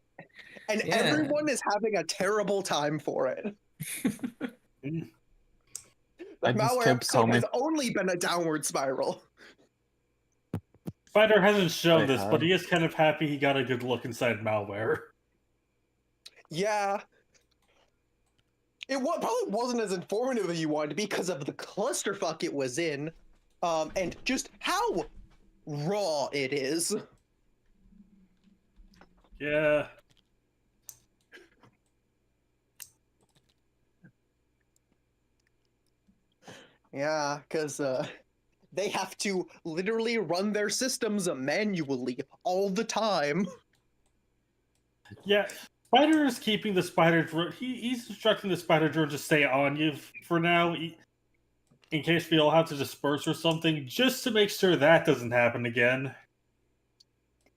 A: and
D: Yeah.
A: everyone is having a terrible time for it.
E: Hmm.
A: The
C: I just
A: malware
C: kept
A: episode
C: coming.
A: has only been a downward spiral.
E: Spider hasn't shown
C: They
E: this, but
C: have.
E: he is kind of happy he got a good look inside malware.
A: Yeah. Probably wasn't as informative as you wanted to be because of the clusterfuck it was in, and just how raw it is.
E: Yeah.
A: Yeah, because they have to literally run their systems manually all the time.
E: Yeah. Spider is keeping the spider drone. He's instructing the spider drone to stay on you for now, in case we all have to disperse or something, just to make sure that doesn't happen again.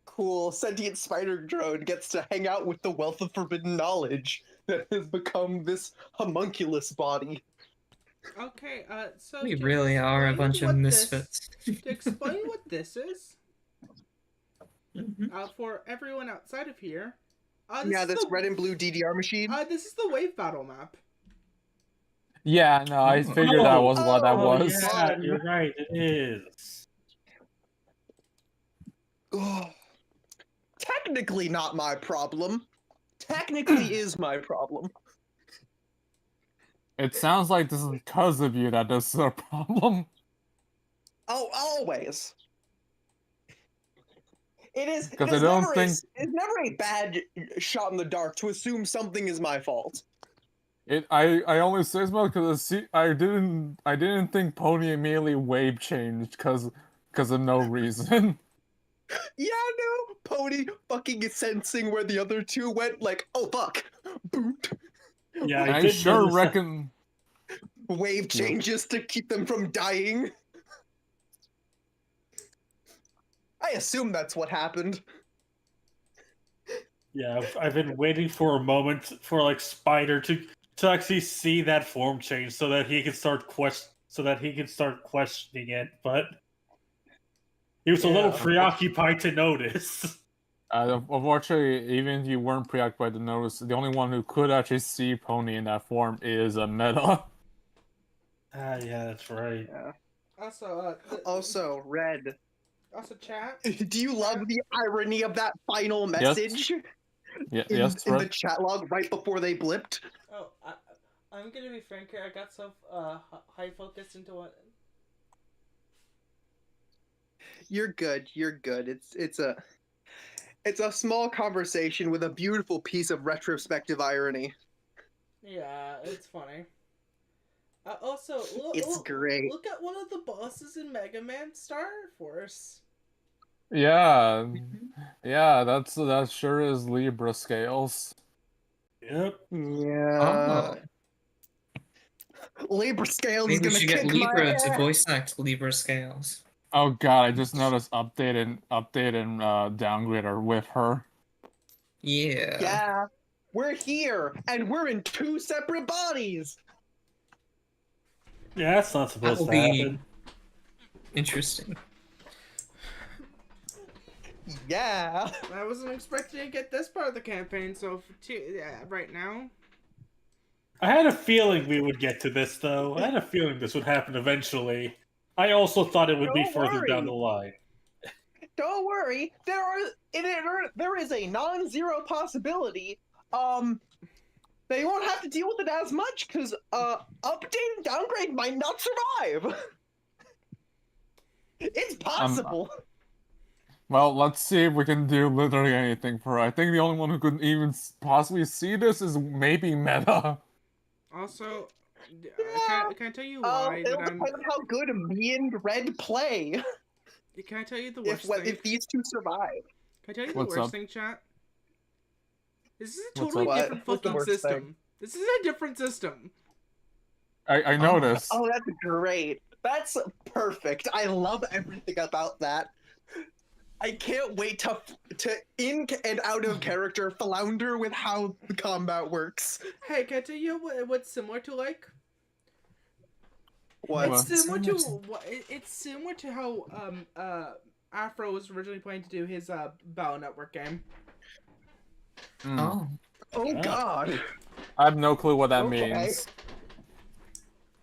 A: Cool, sentient spider drone gets to hang out with the wealth of forbidden knowledge that has become this homunculus body.
B: Okay, so
D: We
B: to
D: really are a
B: explain
D: bunch of
B: what
D: misfits.
B: to explain what this is,
D: Mhm.
B: for everyone outside of here,
A: Yeah, this red and blue DDR machine.
B: this is the wave battle map.
C: Yeah, no, I
D: Oh.
C: figured that was what that
E: Oh
C: was.
E: yeah,
A: fun.
E: you're right. It is.
A: Ugh. Technically not my problem. Technically is my problem.
C: It sounds like this is because of you that this is a problem.
A: Oh, always. It is. It
C: Because
A: is
C: I don't
A: never
C: think
A: it's never a bad shot in the dark to assume something is my fault.
C: I only say so because I didn't think Pony immediately wave changed because of no reason.
A: Yeah, no, Pony fucking sensing where the other two went, like, oh fuck, boot.
E: Yeah, I
C: I
E: did
C: sure
E: notice that.
C: reckon.
A: Wave changes to keep them from dying. I assume that's what happened.
E: Yeah, I've been waiting for a moment for like Spider to actually see that form change so that he can start questioning it, but he was a little
A: Yeah.
E: preoccupied to notice.
C: Unfortunately, even if you weren't preoccupied to notice, the only one who could actually see Pony in that form is a Meta.
E: Ah, yeah, that's right.
A: Yeah.
B: Also,
A: Also, Red,
B: also chat.
A: do you love the irony of that final
C: Yes.
A: message
C: Yes,
A: in the
C: Red.
A: chat log right before they blipped?
B: Oh, I'm gonna be frank here. I got so high focused into what.
A: You're good. You're good. It's a small conversation with a beautiful piece of retrospective irony.
B: Yeah, it's funny. Also,
A: It's great.
B: Look at one of the bosses in Mega Man Star Force.
C: Yeah, yeah, that sure is Libra scales.
E: Yep.
A: Yeah.
D: Oh,
A: Labor Scales is
D: maybe we
A: gonna
D: should get
A: kick my
D: Libra to
A: ass.
D: voice act Libra Scales.
C: Oh god, I just noticed update and downgrade are with her.
D: Yeah.
A: Yeah. We're here, and we're in two separate bodies.
E: Yeah, that's not
D: That
E: supposed
D: will
E: to
D: be
E: happen.
D: interesting.
A: Yeah.
B: I wasn't expecting to get this part of the campaign, so right now.
E: I had a feeling we would get to this, though. I had a feeling this would happen eventually. I also thought it would be
A: Don't
E: further down
A: worry.
E: the line.
A: Don't worry. There is a non-zero possibility. They won't have to deal with it as much because update and downgrade might not survive. It's possible.
C: Well, let's see if we can do literally anything for her. I think the only one who could even possibly see this is maybe Meta.
B: Also,
A: Yeah.
B: can I tell you why
A: It'll
B: that I'm?
A: depend on how good me and Red play.
B: Can I tell you the worst thing?
A: If these two survive.
B: Can I tell you the
C: What's
B: worst
C: up?
B: thing, chat? This is a
C: What's
B: totally
C: up?
B: different
A: What's the
B: fucking
A: worst
B: system.
A: thing?
B: This is a different system.
C: I noticed.
A: Oh, that's great. That's perfect. I love everything about that. I can't wait to in and out of character flounder with how the combat works.
B: Hey, can I tell you what's similar to like?
A: What?
C: What?
B: It's similar to how Afro was originally planning to do his Battle Network game.
C: Hmm.
D: Oh.
A: Oh God.
C: I have no clue what that
A: Okay.
C: means.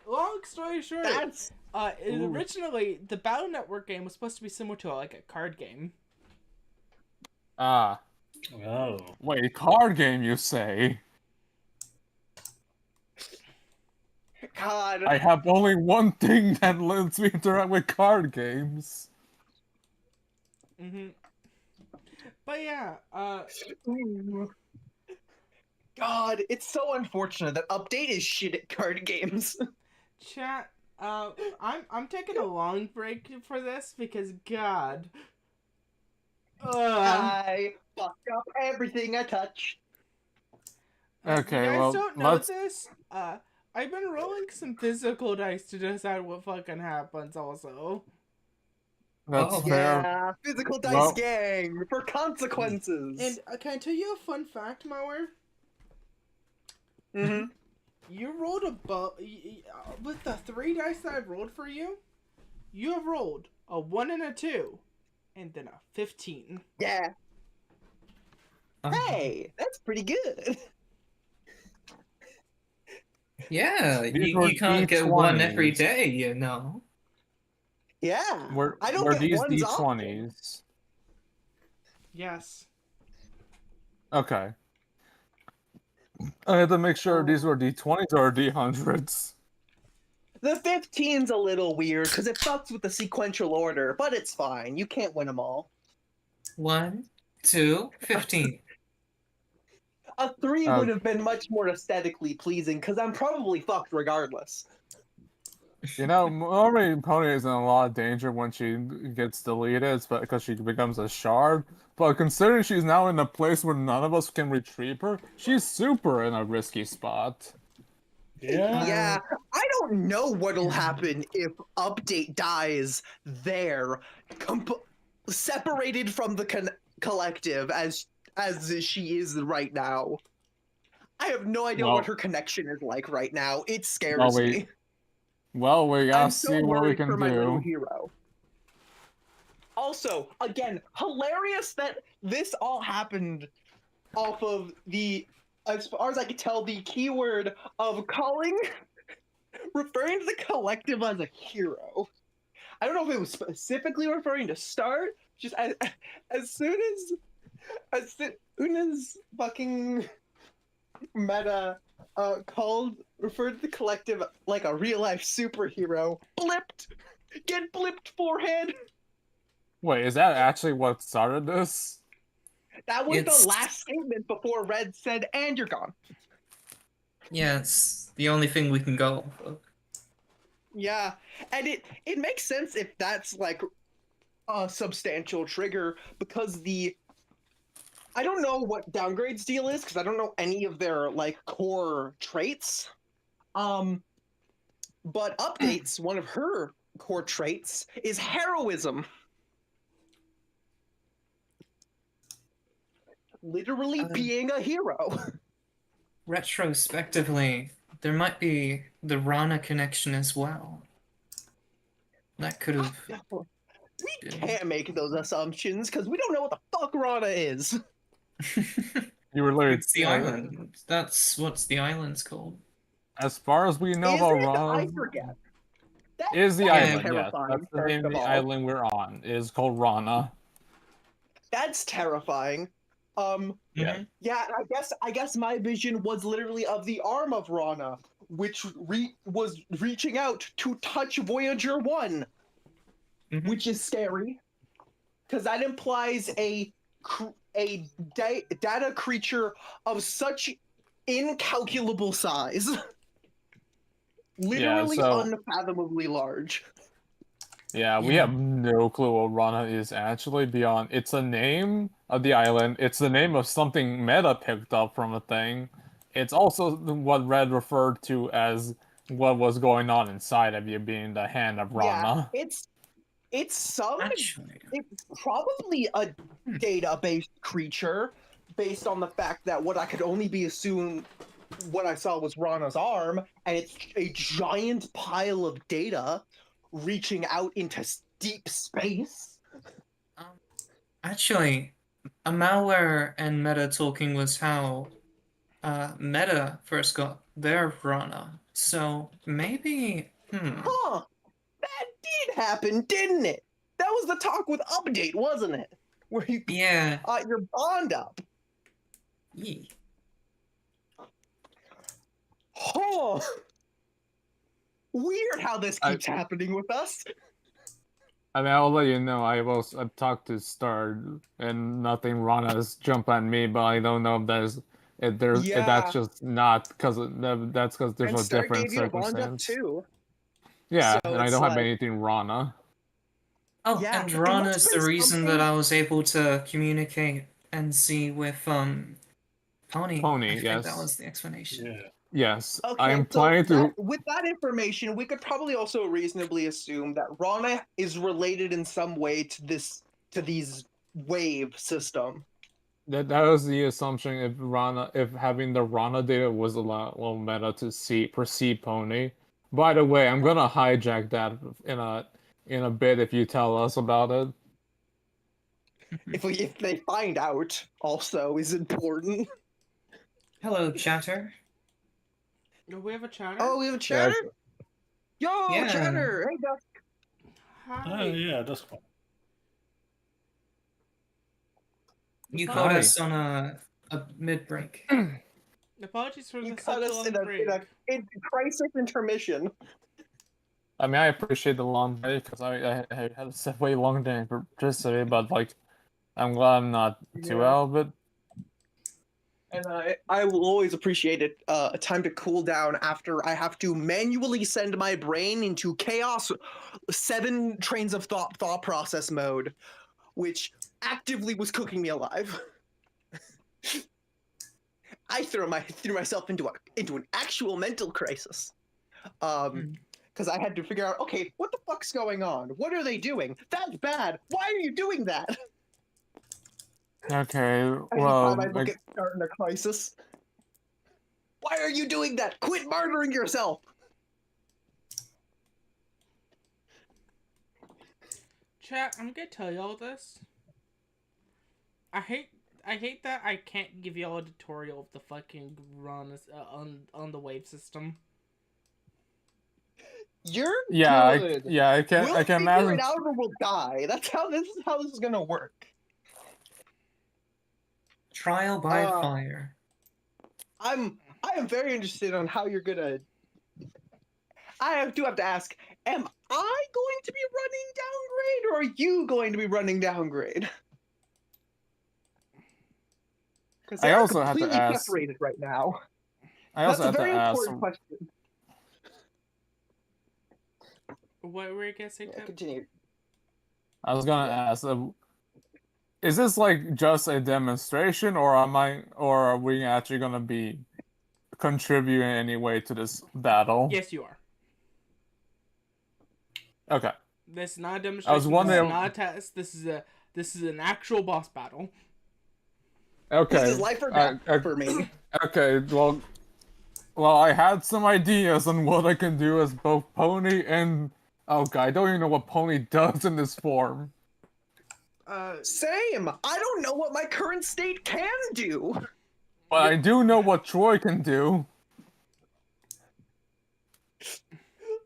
B: Long story short,
A: That's
B: originally the Battle Network game was supposed to be similar to like a card game.
C: Ah.
E: Oh.
C: Wait, card game, you say?
A: God.
C: I have only one thing that lets me interact with card games.
B: Mm-hmm. But yeah,
A: Ooh. God, it's so unfortunate that Update is shit at card games.
B: chat. I'm taking a long break for this because God.
A: I fuck up everything I touch.
C: Okay,
B: you guys
C: well,
B: don't know
C: let's-
B: this. I've been rolling some physical dice to decide what fucking happens. Also,
C: That's
D: Oh,
C: fair.
A: Yeah, physical dice
C: Well-
A: gang for consequences.
B: and can I tell you a fun fact, Mauer?
A: Mhm.
B: You rolled above with the 3 dice that I've rolled for you. You have rolled a 1 and a 2, and then a 15.
A: Yeah. Hey, that's pretty good.
D: Yeah,
C: These were
D: you can't get one every
C: D20s.
D: day, you know.
A: Yeah.
C: Were
A: I don't get
C: these
A: ones often.
C: D20s?
B: Yes.
C: Okay. I had to make sure
A: Oh.
C: these were D20s or D100s.
A: The 15's a little weird because it fucks with the sequential order, but it's fine. You can't win them all.
D: 1, 2, 15.
A: A 3
C: Oh.
A: would have been much more aesthetically pleasing because I'm probably fucked regardless.
C: You know, normally Pony is in a lot of danger when she gets deleted, but because she becomes a shard. But considering she's now in a place where none of us can retrieve her, she's super in a risky spot.
E: Yeah.
A: Yeah, I don't know what'll happen if Update dies there, separated from the collective as she is right now.
F: I have no idea
C: Well-
F: what her connection is like right now. It scares
C: Well,
F: me.
C: we gotta
F: I'm so
C: see what we
F: worried
C: can
F: for my little
C: do.
F: hero. Also, again, hilarious that this all happened off of the, as far as I could tell, the keyword of calling, referring to the collective as a hero. I don't know if it was specifically referring to Start, just as soon as fucking Meta referred to the collective like a real life superhero. Blipped! Get blipped, forehead!
C: Wait, is that actually what started this?
F: That was
D: It's-
F: the last statement before Red said, and you're gone.
D: Yeah, it's the only thing we can go off of.
F: Yeah, and it makes sense if that's like a substantial trigger, because I don't know what Downgrade's deal is, because I don't know any of their like core traits. But Update's one of her core traits is heroism. Literally being a hero.
D: Retrospectively, there might be the Rana connection as well. That could have.
F: We can't make those assumptions because we don't know what the fuck Rana is.
C: You were literally
D: It's the island. That's what's the island's called.
C: As far as we know
F: Is
C: about
F: it?
C: Rana,
F: I forget. That,
C: is the
F: that's
C: island, yes.
F: terrifying,
C: That's the
F: first
C: name of
F: of
C: the
F: all.
C: island we're on. It is called Rana.
F: That's terrifying.
C: Yeah.
D: Mhm.
F: Yeah, I guess my vision was literally of the arm of Rana, which was reaching out to touch Voyager 1,
D: Mhm.
F: which is scary, because that implies a data creature of such incalculable size. Literally
C: so-
F: unfathomably large.
C: Yeah, we
D: Yeah.
C: have no clue what Rana is actually beyond. It's a name of the island. It's the name of something Meta picked up from a thing. It's also what Red referred to as what was going on inside of you being the hand of Rana.
F: Yeah, it's
D: Actually,
F: probably a data-based creature based on the fact that what I could only be assumed what I saw was Rana's arm, and it's a giant pile of data reaching out into deep space.
D: um, actually, a malware and Meta talking was how Meta first got their Rana. So maybe,
F: Huh, that did happen, didn't it? That was the talk with Update, wasn't it? Where you
D: yeah.
F: your bond up.
D: Yee.
F: Huh. Weird how this keeps happening with us.
C: I mean, I'll let you know. I've talked to Star, and nothing Rana's jump on me, but I don't know if
F: Yeah.
C: that's just not because that's because there's
F: And
C: a
F: Star
C: different
F: gave you a bond up
C: circumstance.
F: too.
C: Yeah,
F: So
C: and I
F: it's
C: don't have
F: like-
C: anything Rana.
D: Oh,
F: Yeah,
D: and
F: it
D: Rana
F: must
D: is
F: have
D: the
F: been
D: reason that
F: something-
D: I was able to communicate and see with Pony.
C: Pony,
D: I think
C: yes.
D: that was the explanation.
E: Yeah.
C: Yes,
F: Okay,
C: I'm
F: so
C: planning to.
F: with that information, we could probably also reasonably assume that Rana is related in some way to these wave system.
C: That was the assumption. If having the Rana data was a lot well meta to perceive Pony. By the way, I'm gonna hijack that in a bit if you tell us about it.
F: If they find out, also is important.
D: Hello, chatter.
B: Do we have a chatter?
F: Oh, we have a chatter. Yo,
D: Yeah.
F: chatter! Hey, Dusk.
B: Hi.
E: Yeah, that's fine.
D: You
B: Hi.
D: caught us on a mid break.
B: Apologies for
F: You
B: the
F: cut
B: such
F: us
B: long
F: in
B: break.
F: in crisis intermission.
C: I mean, I appreciate the long day because I had a way long day for today, but like, I'm glad I'm not too
F: Yeah.
C: out of it.
F: And I will always appreciate it. A time to cool down after I have to manually send my brain into chaos 7 trains of thought process mode, which actively was cooking me alive. I threw myself into an actual mental crisis. Because I had to figure out, okay, what the fuck's going on? What are they doing? That's bad. Why are you doing that?
C: Okay,
F: Anytime
C: well,
F: I look at starting a crisis. Why are you doing that? Quit martyring yourself.
B: Chat, I'm gonna tell y'all this. I hate that I can't give y'all a tutorial of the fucking run on the wave system.
F: You're
C: Yeah,
F: good.
C: I can
F: We'll
C: I can
F: figure
C: imagine.
F: it out or we'll die. This is gonna work.
D: Trial by
F: Uh,
D: fire.
F: I am very interested on how you're gonna. Do have to ask: am I going to be running downgrade, or are you going to be running downgrade? Because
C: I
F: they're
C: also have to
F: completely
C: ask.
F: separated right now.
C: I
F: That's
C: also
F: a
C: have to
F: very
C: ask.
F: important question.
B: What were you gonna say,
F: Yeah,
B: Tip?
F: continue.
C: I was gonna
F: Yeah.
C: ask. Is this like just a demonstration, or are we actually gonna be contributing in any way to this battle?
B: Yes, you are.
C: Okay.
B: This is not a
C: I was
B: demonstration. This is
C: wondering.
B: not a test. This is an actual boss battle.
C: Okay.
F: This is life or death for me.
C: Okay. Well, I had some ideas on what I can do as both Pony and. Oh god, I don't even know what Pony does in this form.
F: Same. I don't know what my current state can do.
C: But I do know what Troy can do.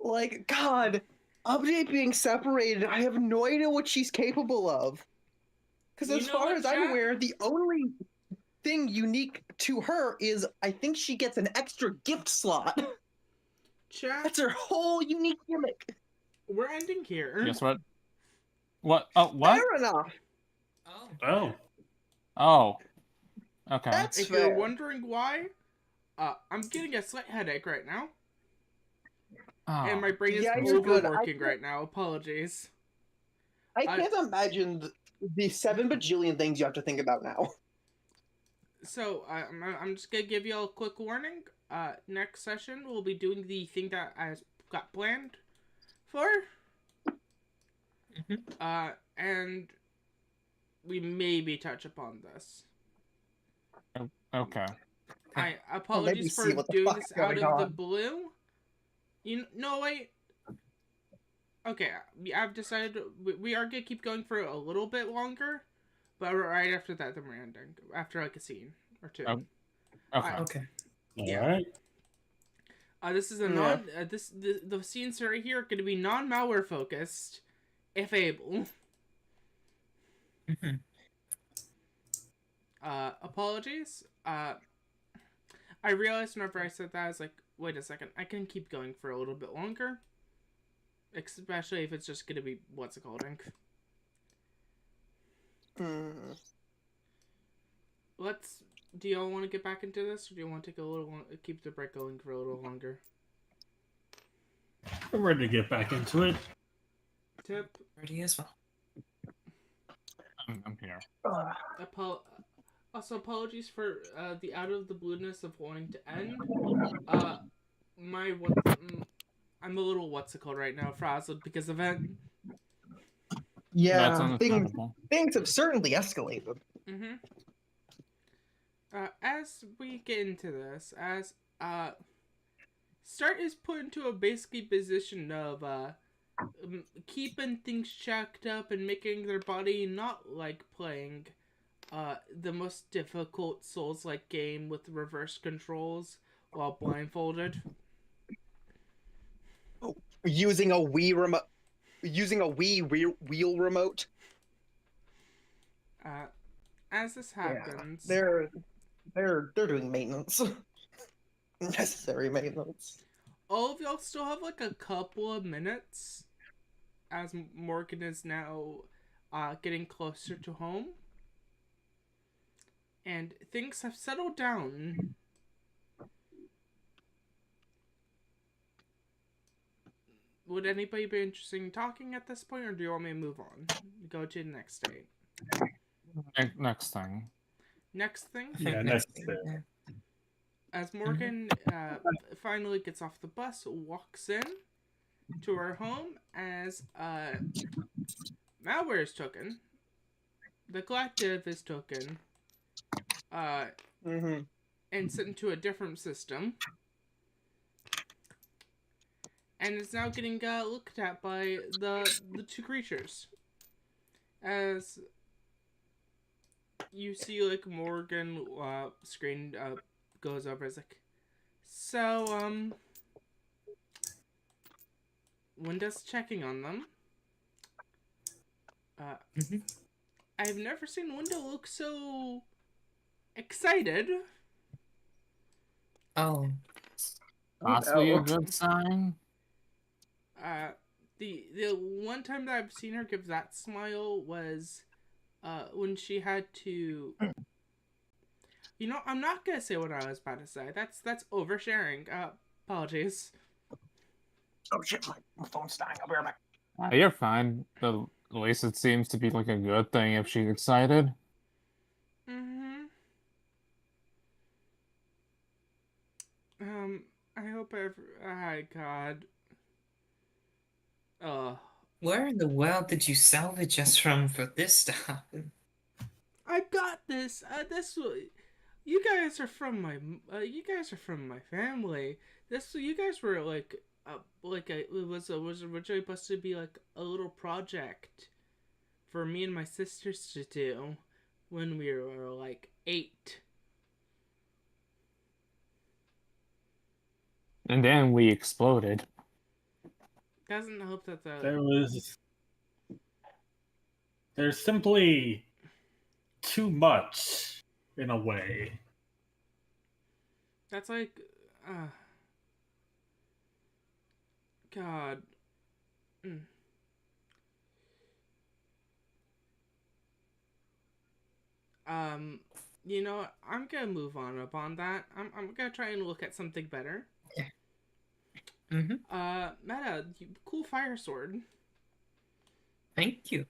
F: Like, God, Update being separated, I have no idea what she's capable of. Because
B: You
F: as
B: know
F: far
B: what,
F: as I'm
B: chat?
F: aware, the only thing unique to her is I think she gets an extra gift slot.
B: Chat,
F: That's her whole unique gimmick.
B: we're ending here.
C: Guess what? What? Oh, what?
F: Fair enough.
E: Oh.
C: Oh. Okay.
F: That's
B: If
F: fair.
B: you're wondering why, I'm getting a slight headache right now, and my brain is
F: Yeah, you're good.
B: overworking right now. Apologies.
F: I can't imagine the 7 bajillion things you have to think about now.
B: So I'm just gonna give you all a quick warning. Next session we'll be doing the thing that I got planned for. And we maybe touch upon this.
C: Okay.
B: I
F: Maybe
B: apologies
F: see
B: for
F: what the
B: doing
F: fuck's
B: this out
F: going
B: of the
F: on.
B: blue. No, wait. Okay, I've decided we are gonna keep going for a little bit longer, but right after that, then we're ending after like a scene or two.
C: Oh, okay.
D: Okay.
B: Yeah.
E: All right.
B: This is a the scenes right here are going to be non-malware focused, if able. Apologies. I realized whenever I said that, I was like, wait a second, I can keep going for a little bit longer. Especially if it's just going to be, what's it called, Ink? Do y'all want to get back into this, or do you want to take a little, keep the break going for a little longer?
E: I'm ready to get back into it.
B: Tip.
D: Ready as well.
C: I'm here.
B: Also, apologies for the out of the blueness of wanting to end. I'm a little what's it called right now, frazzled because of it.
F: Yeah,
C: That's understandable.
F: things have certainly escalated.
B: As we get into this, as Start is put into a basically position of keeping things checked up and making their body not like playing the most difficult Souls-like game with reverse controls while blindfolded.
F: Using a Wii remote, wheel remote.
B: As this happens,
F: they're doing maintenance, necessary maintenance.
B: all of y'all still have like a couple of minutes, as Morgan is now getting closer to home. And things have settled down. Would anybody be interested in talking at this point, or do you want me to move on? Go to the next state.
C: Next thing.
B: Next thing?
E: Yeah,
D: Next
E: that's
D: thing,
E: fair.
D: yeah.
B: As Morgan finally gets off the bus, walks in to her home as malware is taken. The collective is taken. and sent into a different system. And is now getting looked at by the two creatures. As you see, like, Morgan screen goes over, is like, so Windows checking on them.
D: Mhm.
B: I've never seen Window look so excited.
D: Oh,
C: Possibly a
A: no.
C: good sign.
B: The one time that I've seen her give that smile was when she had to. You know, I'm not gonna say what I was about to say. That's oversharing. Apologies.
F: Oh shit, my phone's dying. I'll be right back.
C: You're fine. But at least it seems to be like a good thing if she's excited.
B: Mm-hmm. I hope oh God.
D: where in the world did you salvage us from for this to happen?
B: I got this. You guys are from my. You guys are from my family. You guys were it was originally supposed to be like a little project for me and my sisters to do when we were like 8.
C: And then we exploded.
B: Doesn't help that
E: There's simply too much in a way.
B: that's like, God. Mm. You know what? I'm gonna move on upon that. I'm gonna try and look at something better.
D: Mm-hmm.
B: Meta, cool fire sword.
D: Thank you.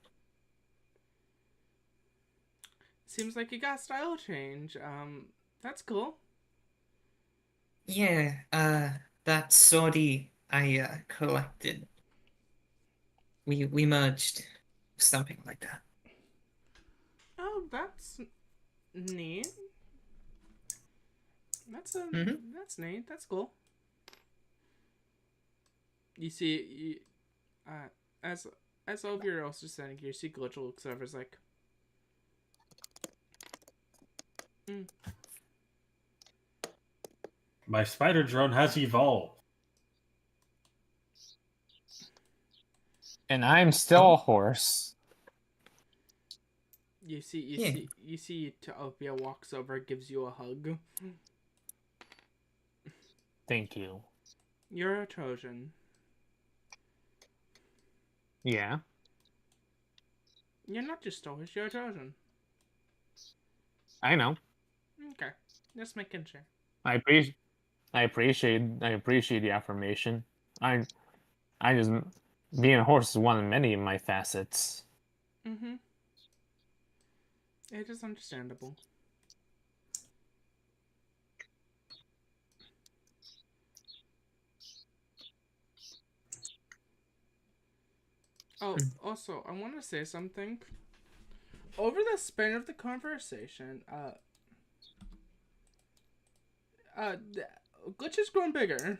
B: Seems like you got style change. That's cool.
D: Yeah, that sortie I collected. We merged. Something like that.
B: Oh, that's neat. That's neat. That's cool. You see, as all of you are also saying, you see Glitch looks over, is like,
E: My spider drone has evolved.
C: And I'm still a horse.
B: You
D: Yeah.
B: see Teopia walks over, gives you a hug.
C: Thank you.
B: You're a Trojan.
C: Yeah.
B: You're not just a horse, you're a Trojan.
C: I know.
B: Okay. Just making sure.
C: I appreciate the affirmation. I just being a horse is one of many of my facets.
B: Mm-hmm. It is understandable. Oh, also, I want to say something. Over the span of the conversation, Glitch has grown bigger.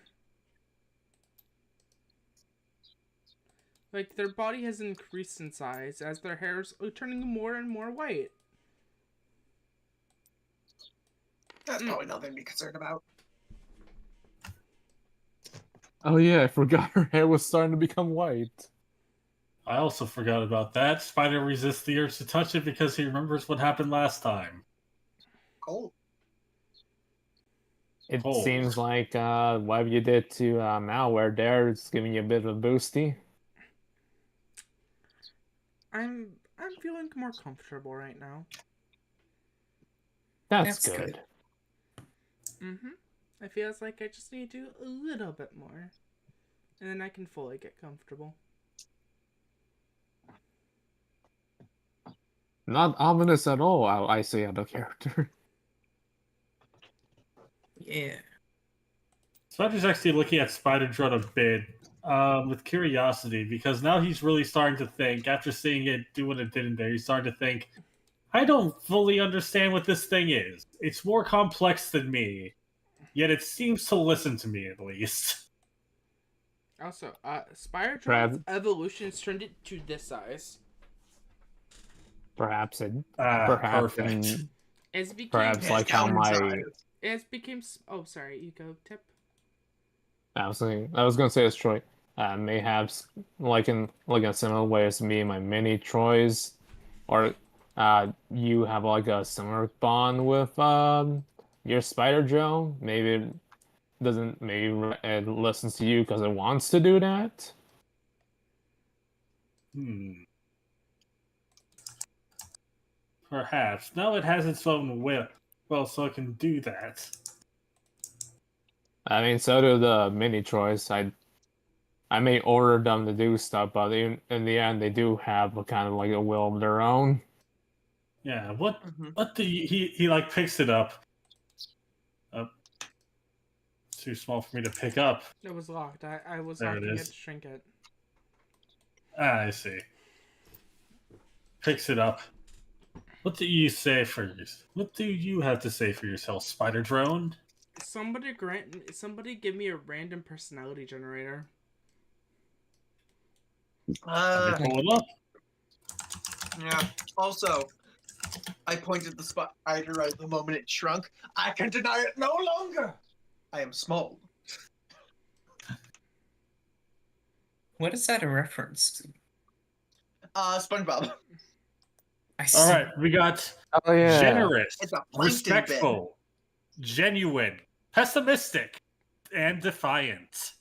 B: Like, their body has increased in size as their hair's turning more and more white.
F: That's probably nothing to be concerned about.
C: Oh yeah, I forgot her hair was starting to become white.
E: I also forgot about that. Spider resists the urge to touch it because he remembers what happened last time.
F: Cool.
C: It
E: Cold.
C: seems like what you did to malware there is giving you a bit of a boosty.
B: I'm feeling more comfortable right now.
C: That's
D: That's
C: good.
B: Mm-hmm. It feels like I just need to do a little bit more. And then I can fully get comfortable.
C: Not ominous at all, I say out of character.
D: Yeah.
E: Spider's actually looking at Spider Drone a bit with curiosity because now he's really starting to think, after seeing it do what it did in there, he's starting to think, I don't fully understand what this thing is. It's more complex than me, yet it seems to listen to me at least.
B: Also, Spider
C: Perhaps,
B: Drone's evolution turned it to this size.
C: perhaps it,
E: Ah,
C: perhaps,
E: perfect.
B: It's became
C: perhaps like how
F: Discount
C: my
F: size.
B: it's became. Oh, sorry, you go tip.
C: I was gonna say it's Troy. May have like in a similar way as me and my mini Troys, or you have like a similar bond with your Spider Joe. Maybe it doesn't. Maybe it listens to you because it wants to do that.
E: Hmm. Perhaps. Now it has its own will. Well, so it can do that.
C: I mean, so do the mini Troys. I may order them to do stuff, but in the end, they do have a kind of like a will of their own.
E: Yeah,
F: Mhm.
E: what do you, he like picks it up. It's too small for me to pick up.
B: It was locked. I was
E: There it
B: locking it
E: is.
B: to shrink it.
E: Ah, I see. Picks it up. What do you say for yours? What do you have to say for yourself, Spider Drone?
B: Somebody give me a random personality generator.
E: Let me pull it up.
F: Yeah. Also, I pointed the spider at the moment it shrunk. I can deny it no longer. I am small.
D: What is that a reference to?
F: SpongeBob.
D: I see.
E: All right, we got
C: Oh yeah.
E: generous,
F: It's a plankton bit.
E: respectful, genuine, pessimistic, and defiant.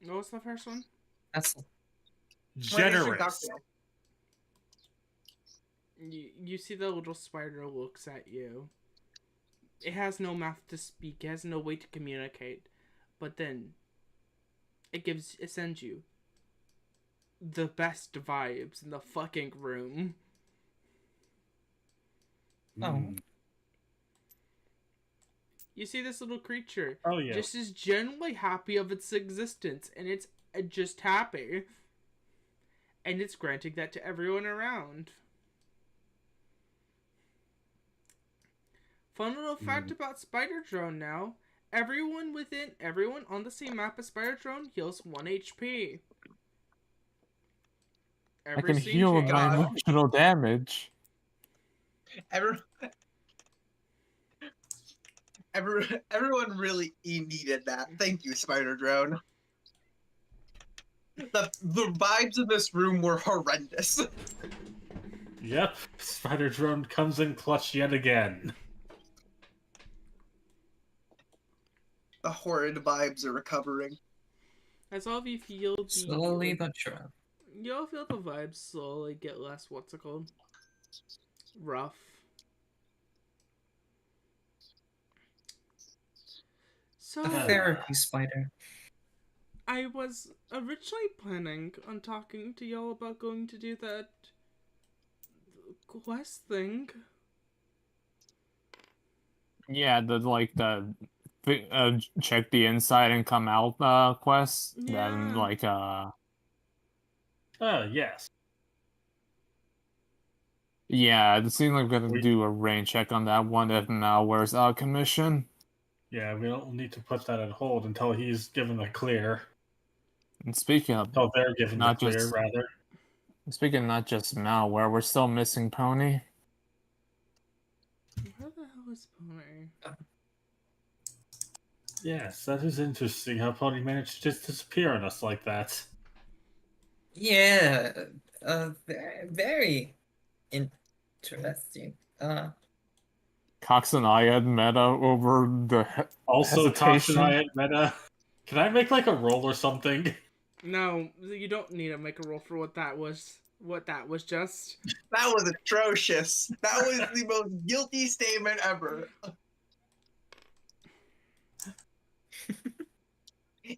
B: What was the first one?
D: That's
E: Generous.
B: You see the little spider looks at you. It has no mouth to speak. It has no way to communicate. But then it sends you the best vibes in the fucking room.
D: Oh.
E: Mm.
B: You see this little creature
E: Oh yeah.
B: just is genuinely happy of its existence, and it's just happy. And it's granting that to everyone around. Fun little fact about Spider Drone now. Everyone on the same map as Spider Drone heals 1 HP.
C: I can heal
B: change.
C: my emotional damage.
F: Everyone really needed that. Thank you, Spider Drone. The vibes in this room were horrendous.
E: Yep. Spider Drone comes in clutch yet again.
F: The horrid vibes are recovering.
B: As all of you feel the
D: slowly but sure.
B: you all feel the vibes slowly get less what's it called? Rough. So
D: A therapy spider.
B: I was originally planning on talking to y'all about going to do that quest thing.
C: Yeah, check the inside and come out quest. Then
B: Yeah.
C: like
E: Yes.
C: yeah, it seems like we're gonna do a rain check on that one if Malware's out of commission.
E: Yeah, we don't need to put that on hold until he's given the clear.
C: And speaking of
E: Until they're given the
C: not
E: clear,
C: just
E: rather.
C: speaking not just Malware, we're still missing Pony.
B: Where the hell is Pony?
E: Yes, that is interesting how Pony managed to just disappear on us like that.
D: Yeah, very, very interesting.
C: Cox and I had meta over the
E: Also, Cox and
C: hesitation.
E: I at meta. Can I make like a roll or something?
B: No, you don't need to make a roll for what that was. What that was just.
F: That was atrocious. That was the most guilty statement ever.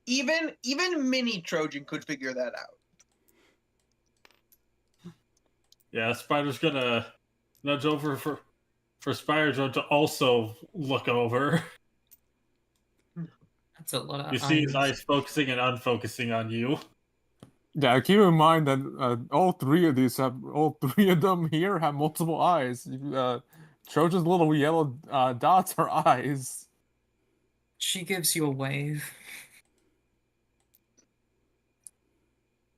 F: Even mini Trojan could figure that out.
E: Yeah, Spider's gonna nudge over for Spider Drone to also look over.
D: That's a lot of
E: You see his
D: eyes.
E: eyes focusing and unfocusing on you.
C: Yeah, keep in mind that all three of them here have multiple eyes. Trojan's little yellow dots are eyes.
D: She gives you a wave.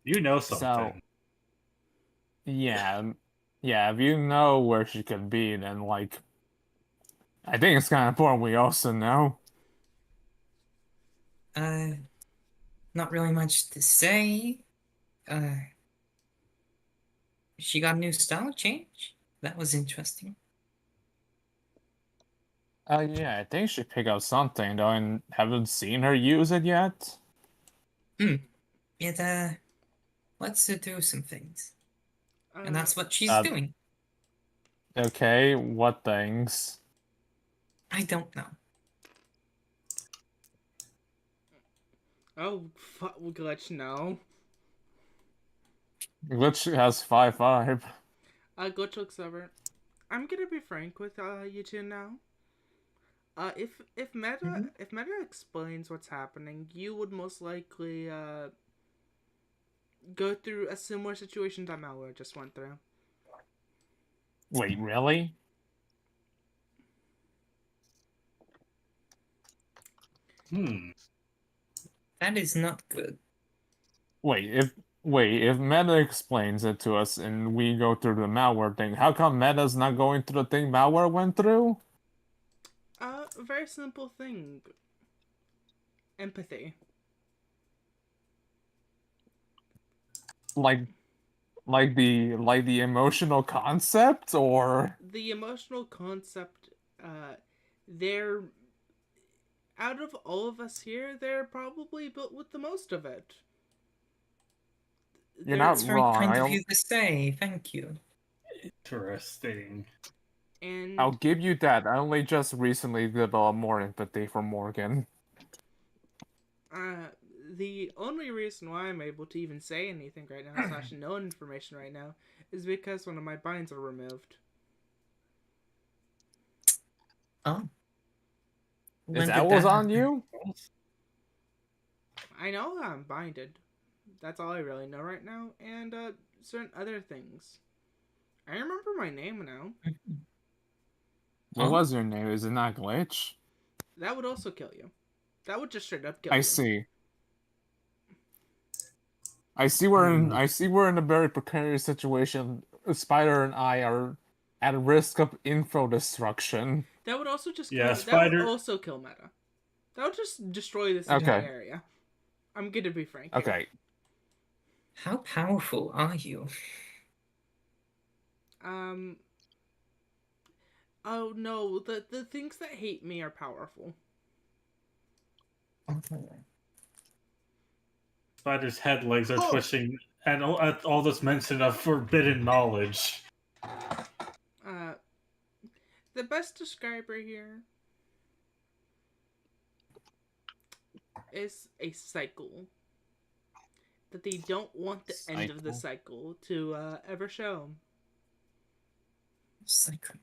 E: You know
C: So
E: something.
C: yeah, if you know where she could be, then like I think it's kind of important we also know.
D: Uh, not really much to say. Uh, she got a new style change. That was interesting.
C: Yeah, I think she picked up something though, and haven't seen her use it yet.
D: It lets her do some things, and
B: Uh,
D: that's what she's
C: Uh,
D: doing.
C: okay, what things?
D: I don't know.
B: oh, glitch, no.
C: Glitch has 5-5.
B: Glitch looks over. I'm gonna be frank with you two now.
D: Mhm.
B: If Meta explains what's happening, you would most likely go through a similar situation that Malware just went through.
C: Wait, really?
E: Hmm.
D: That is not good.
C: Wait, if Meta explains it to us and we go through the malware thing, how come Meta's not going through the thing malware went through?
B: A very simple thing. Empathy.
C: Like like the emotional concept or
B: The emotional concept, they're out of all of us here, they're probably built with the most of it.
C: you're
B: They're
C: not
D: It's very
C: wrong.
D: kind of you to say. Thank you.
E: Interesting.
C: I'll
B: and
C: give you that. I only just recently developed more empathy for Morgan.
B: uh, the only reason why I'm able to even say anything right now, slash know information right now, is because one of my binds are removed.
D: Oh,
C: Is
D: when
C: that
D: did
C: what's
D: that
C: on
D: happen?
C: you?
B: I know I'm binded. That's all I really know right now, and certain other things. I remember my name now.
C: What
D: Oh,
C: was your name? Is it not Glitch?
B: That would also kill you. That would just straight up kill
C: I
B: you.
C: see.
E: Hmm.
C: I see we're in a very precarious situation. Spider and I are at risk of info destruction.
B: That would also just
E: Yeah,
B: kill. That would
E: Spider.
B: also kill Meta. That would just destroy this entire
C: Okay,
B: area. I'm gonna be frank here.
C: okay.
D: how powerful are you?
B: Um. Oh no, the things that hate me are powerful.
E: Spider's head legs are
F: Huh.
E: twitching, and at all this mention of forbidden knowledge.
B: Uh, the best describer here is a cycle that they don't want the end of the cycle to ever show.
D: Cycle.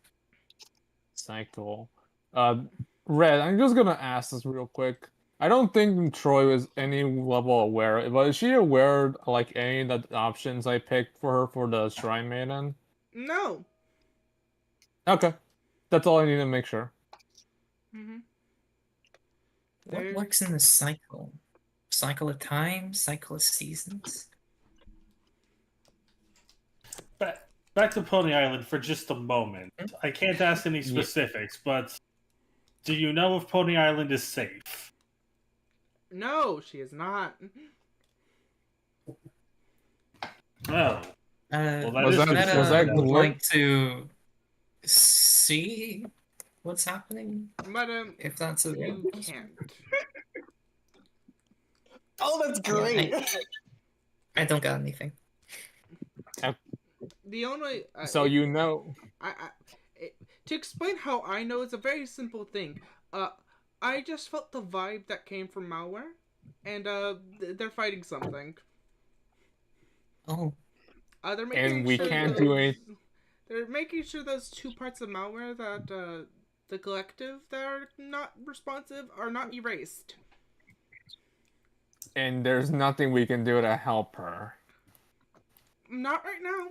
C: Cycle. Uh, Red, I'm just gonna ask this real quick. I don't think Troy was any level aware, but is she aware like any of the options I picked for her for the Shrine Maiden?
B: No.
C: Okay, that's all I need to make sure.
B: Mm-hmm.
D: What
B: There.
D: works in the cycle? Cycle of time? Cycle of seasons?
E: Back to Pony Island for just a moment. I can't ask any
C: Yeah.
E: specifics, but do you know if Pony Island is safe?
B: No, she is not.
E: Oh, well, that
C: Was
E: is
C: that was
E: concerning
C: that
D: Meta
E: then.
D: would
C: glitch?
D: like to see what's happening,
B: But
D: if that's a
B: you can't.
F: Oh, that's
D: Yeah,
F: great.
D: I don't got anything.
B: The only
C: So you know.
B: to explain how I know, it's a very simple thing. Uh, I just felt the vibe that came from malware, and they're fighting something.
D: Oh,
B: They're
C: And
B: making
C: we
B: sure
C: can't do
B: those
C: any.
B: they're making sure those two parts of malware that the collective that are not responsive are not erased.
C: And there's nothing we can do to help her.
B: Not right now.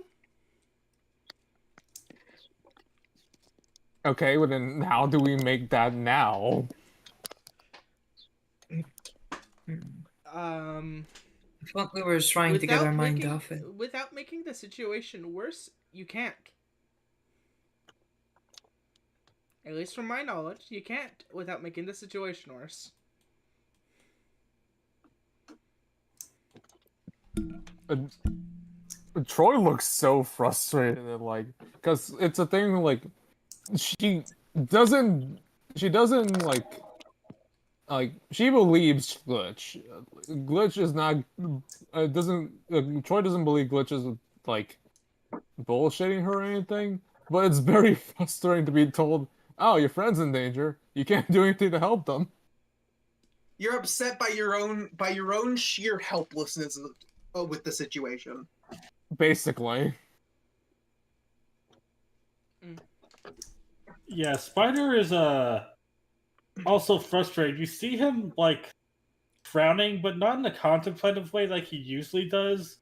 C: Okay, well then how do we make that now?
B: Um,
D: I thought we were trying to get our mind
B: making
D: off it.
B: without making the situation worse, you can't. At least from my knowledge, you can't without making the situation worse.
C: Uh, Troy looks so frustrated, like, because it's a thing like she doesn't, she doesn't like she believes Glitch. Glitch is not, doesn't Troy doesn't believe Glitch is like bullshitting her or anything, but it's very frustrating to be told, "Oh, your friend's in danger. You can't do anything to help them."
A: You're upset by your own sheer helplessness with the situation.
C: Basically.
E: Yeah, Spider is also frustrated. You see him like frowning, but not in a contemplative way like he usually does.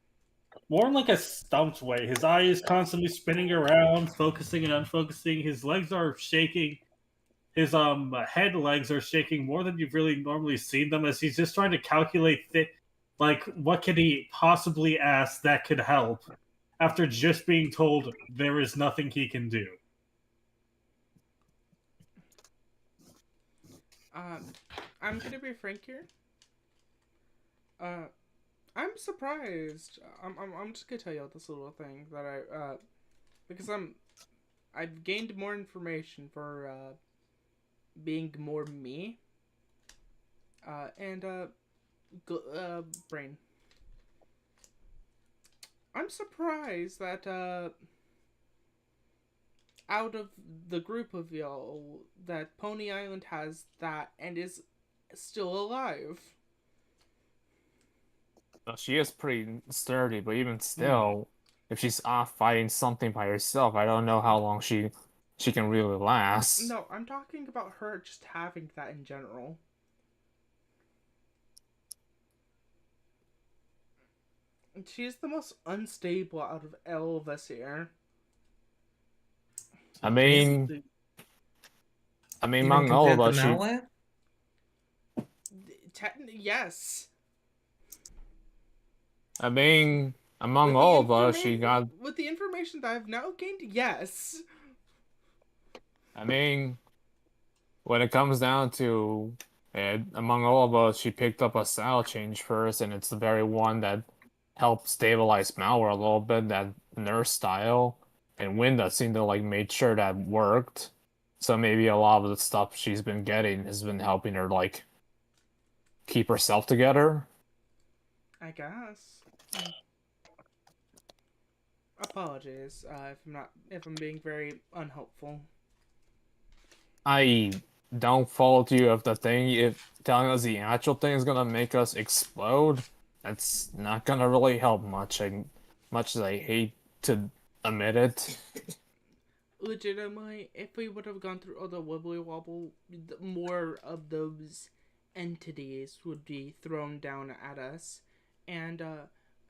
E: More in like a stumped way. His eye is constantly spinning around, focusing and unfocusing. His legs are shaking. His head legs are shaking more than you've really normally seen them, as he's just trying to calculate like what can he possibly ask that could help after just being told there is nothing he can do.
B: I'm gonna be frank here. I'm surprised. I'm just gonna tell you this little thing that because I've gained more information for being more me. And brain. I'm surprised that out of the group of y'all, that Pony Island has that and is still alive.
C: Well, she is pretty sturdy, but even still, if she's off fighting something by herself, I don't know how long she can really last.
B: No, I'm talking about her just having that in general. She's the most unstable out of all of us here.
C: I mean,
D: Even
C: among all of
D: compared
C: us,
D: to
C: she,
D: Malware?
B: Yes.
C: I mean, among
B: With the
C: all of us, she got.
B: with the information that I've now gained, yes.
C: I mean, when it comes down to it, among all of us, she picked up a style change first, and it's the very one that helped stabilize Malware a little bit, that nurse style, and Winda seemed to like made sure that worked. So maybe a lot of the stuff she's been getting has been helping her like keep herself together.
B: I guess. Apologies if I'm being very unhelpful.
C: I don't fault you if the thing, if telling us the actual thing is gonna make us explode, that's not gonna really help much. Much as I hate to admit it.
B: Legitimately, if we would have gone through all the wibbly wobble, more of those entities would be thrown down at us, and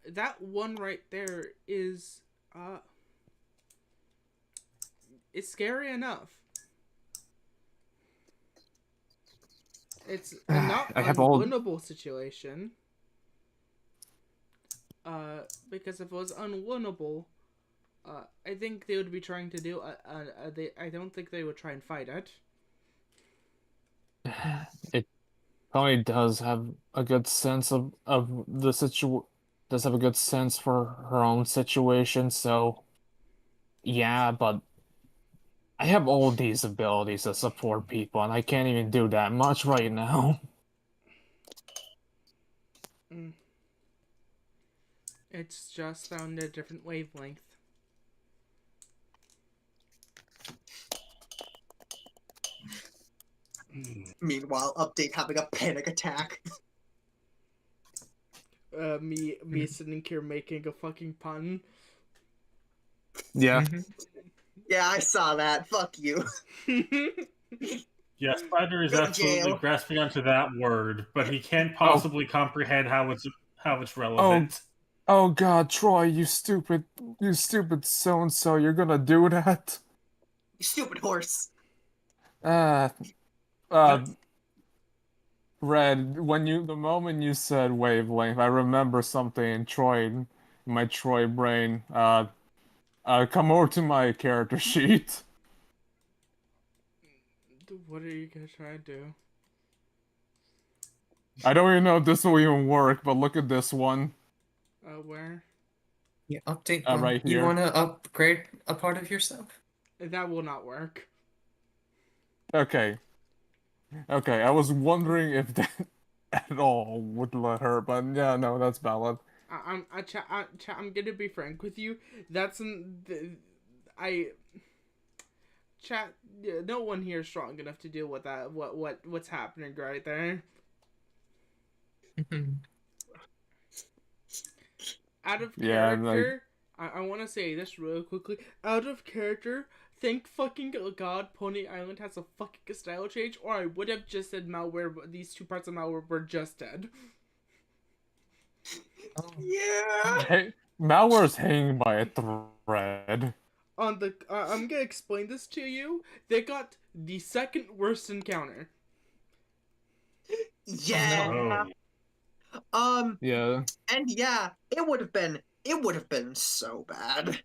B: that one right there is scary enough. It's a not
C: I have all.
B: unwinnable situation. Because if it was unwinnable, I think they would be trying to do. I don't think they would try and fight it.
C: It probably does have a good sense of the does have a good sense for her own situation, so yeah, but I have all these abilities to support people, and I can't even do that much right now.
B: Mm. It's just on a different wavelength.
A: Meanwhile, update having a panic attack.
B: Me sitting here making a fucking pun.
C: Yeah.
A: Yeah, I saw that. Fuck you.
E: Yeah, Spider is
A: Go to
E: absolutely
A: jail.
E: grasping onto that word, but he can't possibly comprehend how it's relevant.
C: Oh God, Troy, you stupid so and so, you're gonna do that?
F: You stupid horse.
C: Uh, uh, Red, the moment you said wavelength, I remember something in my Troy brain. Come over to my character sheet.
B: What are you gonna try to do?
C: I don't even know if this will even work, but look at this one.
B: Where?
D: Yeah, update one.
C: Right
D: You
C: here.
D: want to upgrade a part of yourself?
B: That will not work.
C: Okay. Okay, I was wondering if that at all would let her, but yeah, no, that's valid.
B: I'm gonna be frank with you. That's I chat. No one here is strong enough to deal with that. What's happening right there? Out of
C: Yeah,
B: character. I want to say this real quickly. Out of character. Thank fucking God Pony Island has a fucking style change, or I would have just said malware. These two parts of malware were just dead.
D: Oh,
F: Yeah.
C: hey, malware's hanging by a thread.
B: I'm gonna explain this to you. They got the second worst encounter.
F: Yeah.
E: Oh.
C: Yeah,
F: And yeah, it would have been so bad.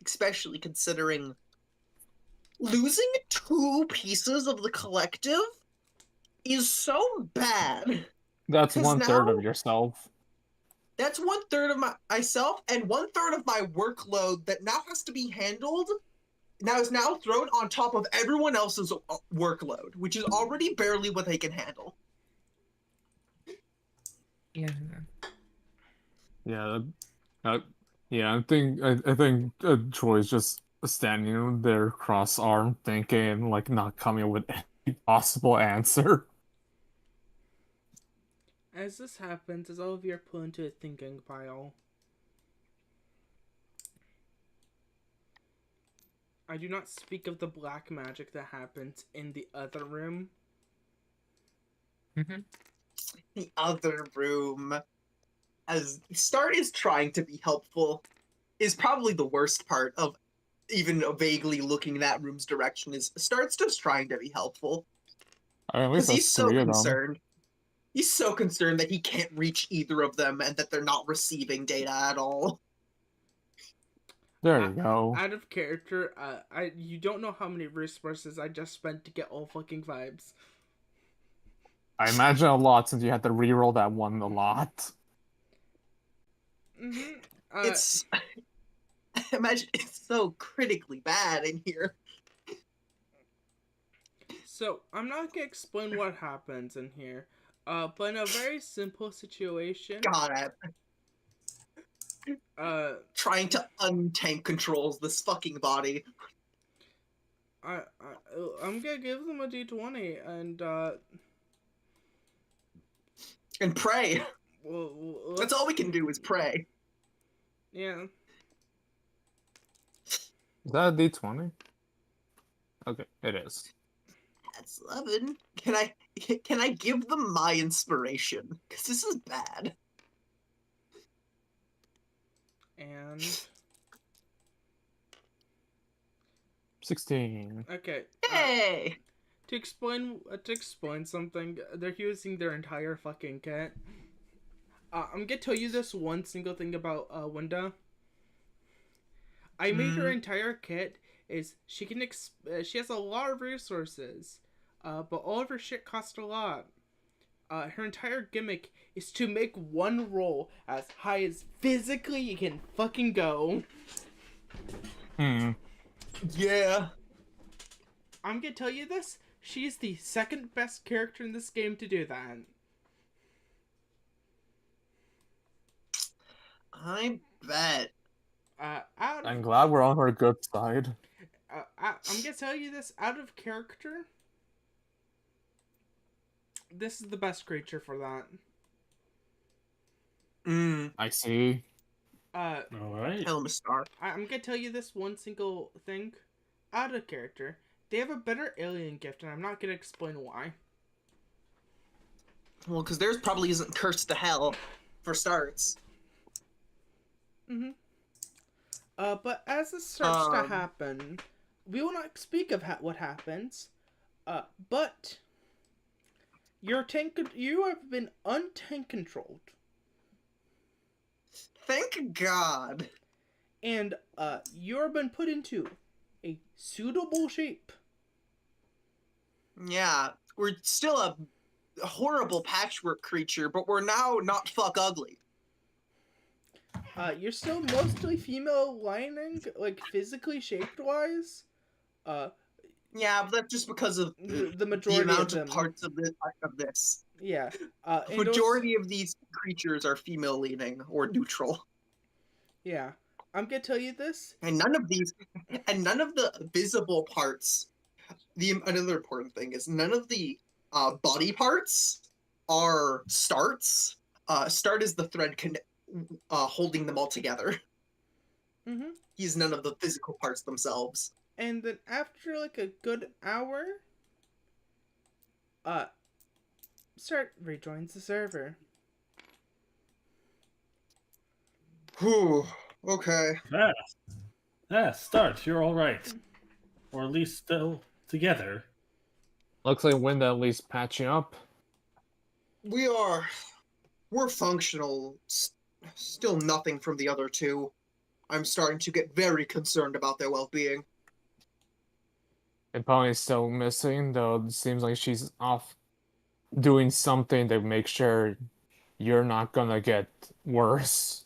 F: Especially considering losing 2 pieces of the collective is so bad.
C: that's
F: 'Cause
C: 1/3
F: now
C: of yourself.
F: that's 1/3 of myself and 1/3 of my workload that now has to be handled. Now is now thrown on top of everyone else's workload, which is already barely what they can handle.
D: yeah.
C: Yeah, yeah. I think Troy's just standing there cross-armed, thinking, like, not coming up with any possible answer.
B: As this happens, as all of you are put into a thinking pile, I do not speak of the black magic that happens in the other room.
F: The other room, as Start is trying to be helpful, is probably the worst part of even vaguely looking that room's direction. Is Start's just trying to be helpful
C: I mean, at least
F: because
C: that's
F: he's so
C: 3 of them.
F: concerned. He's so concerned that he can't reach either of them and that they're not receiving data at all.
C: There you go.
B: Out of character, you don't know how many resources I just spent to get all fucking vibes.
C: I imagine a lot since you had to reroll that one a lot.
B: Mm-hmm.
F: It's imagine it's so critically bad in here.
B: So I'm not gonna explain what happens in here, but in a very simple situation,
F: God, I'm trying to untank controls this fucking body.
B: I'm gonna give them a d20
F: And pray.
B: well,
F: That's all we can do is pray.
B: Yeah.
C: Is that a D20? Okay, it is.
F: That's 11. Can I give them my inspiration? Because this is bad.
B: And
C: 16.
B: okay.
F: Hey!
B: To explain something, they're using their entire fucking kit. I'm gonna tell you this one single thing about Wenda. I made her entire kit is she has a lot of resources, but all of her shit costs a lot. Her entire gimmick is to make one roll as high as physically you can fucking go.
F: Yeah.
B: I'm gonna tell you this. She's the second best character in this game to do that.
F: I bet.
C: I'm glad we're on her good side.
B: I'm gonna tell you this, out of character, this is the best creature for that.
C: I see.
E: Alright.
F: Tell him a star.
B: I'm gonna tell you this one single thing. Out of character, they have a better alien gift, and I'm not gonna explain why.
F: Well, because theirs probably isn't cursed to hell.
A: for starts.
B: Mm-hmm. But as this starts to
A: Um,
B: happen, we will not speak of what happens. But you have been untank controlled,
A: Thank God.
B: and you have been put into a suitable shape.
A: Yeah, we're still a horrible patchwork creature, but we're now not fuck ugly.
B: You're still mostly female lining, like physically shaped wise. Uh,
A: Yeah, but that's just because of
B: the
A: the
B: majority
A: amount
B: of
A: of
B: them.
A: parts of this.
B: Yeah.
A: The
B: And
A: majority of these creatures are female leaning or neutral.
B: yeah. I'm gonna tell you this.
A: And none of the visible parts. Another important thing is none of the body parts are starts. Start is the thread holding them all together.
B: Mm-hmm.
A: He's none of the physical parts themselves.
B: And then after like a good hour, uh, Start rejoins the server.
A: Whew. Okay.
E: Start. You're all right, or at least still together.
C: Looks like Wind at least patching up.
A: We're functional. Still nothing from the other two. I'm starting to get very concerned about their well-being.
C: And Pony's still missing, though it seems like she's off doing something to make sure you're not gonna get worse.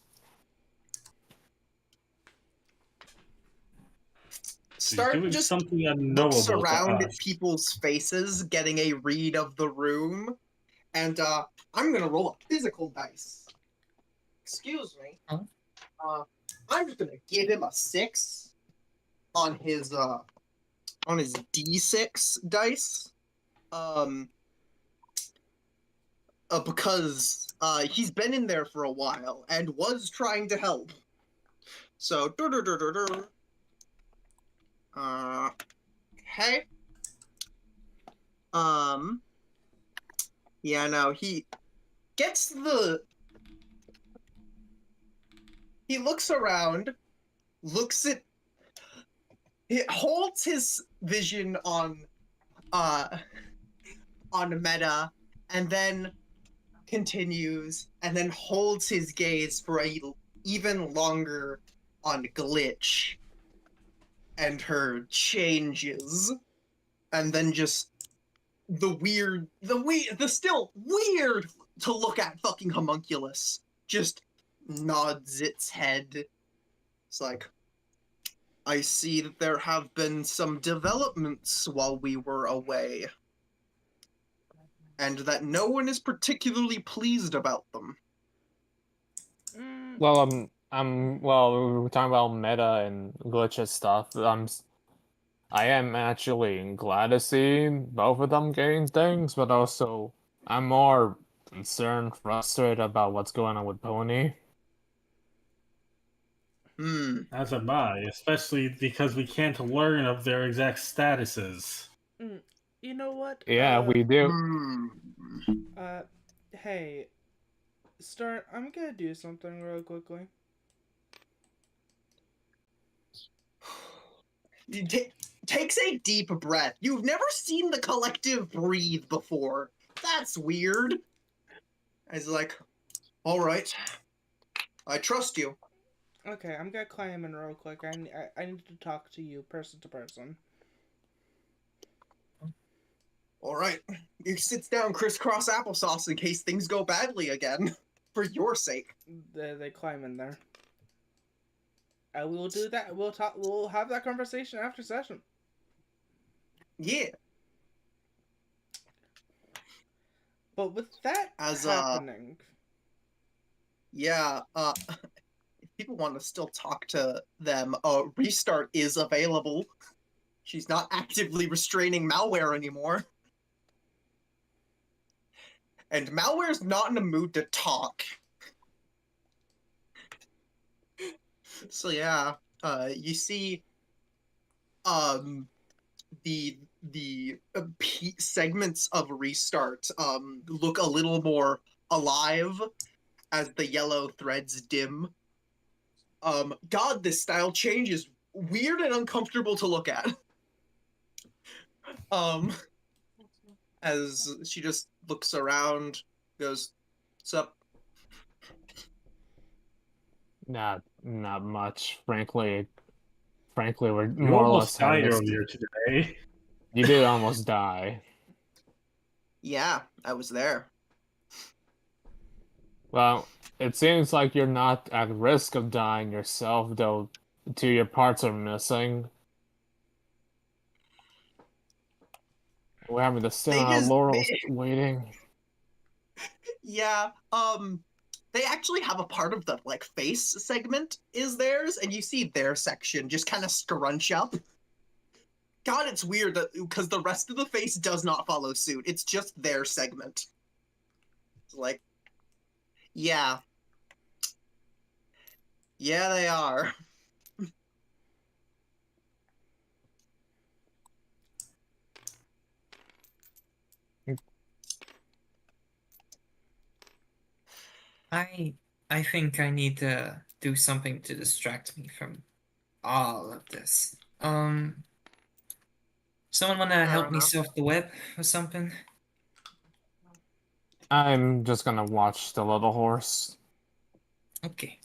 E: She's
A: Start
E: doing
A: just
E: something
A: looks
E: unknowable to
A: around at
E: us.
A: people's faces, getting a read of the room, and I'm gonna roll a physical dice. Excuse me.
D: Huh?
A: I'm just gonna give him a 6 on his D6 dice. Because he's been in there for a while and was trying to help. So, okay. Yeah, no, he gets he looks around, he holds his vision on Meta, and then continues, and then holds his gaze for a even longer on Glitch and her changes, and then just the still weird to look at fucking homunculus just nods its head. It's like, I see that there have been some developments while we were away, and that no one is particularly pleased about them.
B: Mm,
C: Well, well, we were talking about meta and glitches stuff. I am actually glad to see both of them getting things, but also I'm more concerned, frustrated about what's going on with Pony.
E: As am I, especially because we can't learn of their exact statuses.
B: you know what?
C: Yeah, we do.
B: Uh, hey, Start. I'm gonna do something real quickly.
A: Takes a deep breath. You've never seen the collective breathe before. That's weird. He's like, all right, I trust you.
B: Okay, I'm gonna climb in real quick. I need to talk to you person to person.
A: All right. He sits down crisscross applesauce in case things go badly again. For your sake.
B: They climb in there. I will do that. We'll talk. We'll have that conversation after session.
A: Yeah.
B: But with that happening,
A: yeah, if people want to still talk to them, Restart is available. She's not actively restraining malware anymore. And malware's not in a mood to talk. So yeah, you see the segments of Restart look a little more alive, as the yellow threads dim. God, this style change is weird and uncomfortable to look at. As she just looks around, goes, "Sup?"
C: Not much, frankly. Frankly, we're
E: You
C: more or less
E: almost
C: having
E: died
C: this.
E: earlier today.
C: You did almost die.
A: Yeah, I was there.
C: Well, it seems like you're not at risk of dying yourself, though two of your parts are missing. We're having to sit
A: They
C: on our
A: just,
C: laurels waiting.
A: yeah. They actually have a part of the like face segment is theirs, and you see their section just kind of scrunch up. God, it's weird that because the rest of the face does not follow suit. It's just their segment. It's like, yeah, yeah, they are.
D: I think I need to do something to distract me from all of this. Someone wanna
A: Fair
D: help me
A: enough.
D: surf the web or something?
C: I'm just gonna watch the little horse.
D: Okay.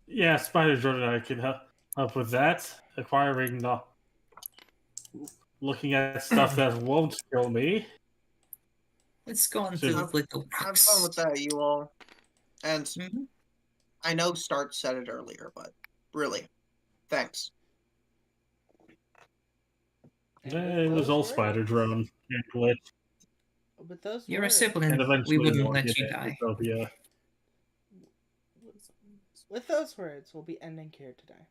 E: Yeah, Spider Jordan, I can help with that. Acquiring the looking at stuff that won't kill me.
D: Let's go on to
E: Should-
D: the
A: Have,
D: little
A: have fun with
D: rocks.
A: that, you all. And
D: Mhm.
A: I know Start said it earlier, but really, thanks.
B: And
E: It
B: with
E: was
B: those
E: all
B: words,
E: Spider Drone and glitch,
B: with those
D: You're a
B: words,
E: and
D: sibling. We
E: eventually
D: wouldn't
E: Morgan
D: let you
E: and
D: die.
E: Utopia.
B: with those words, we'll be ending here today.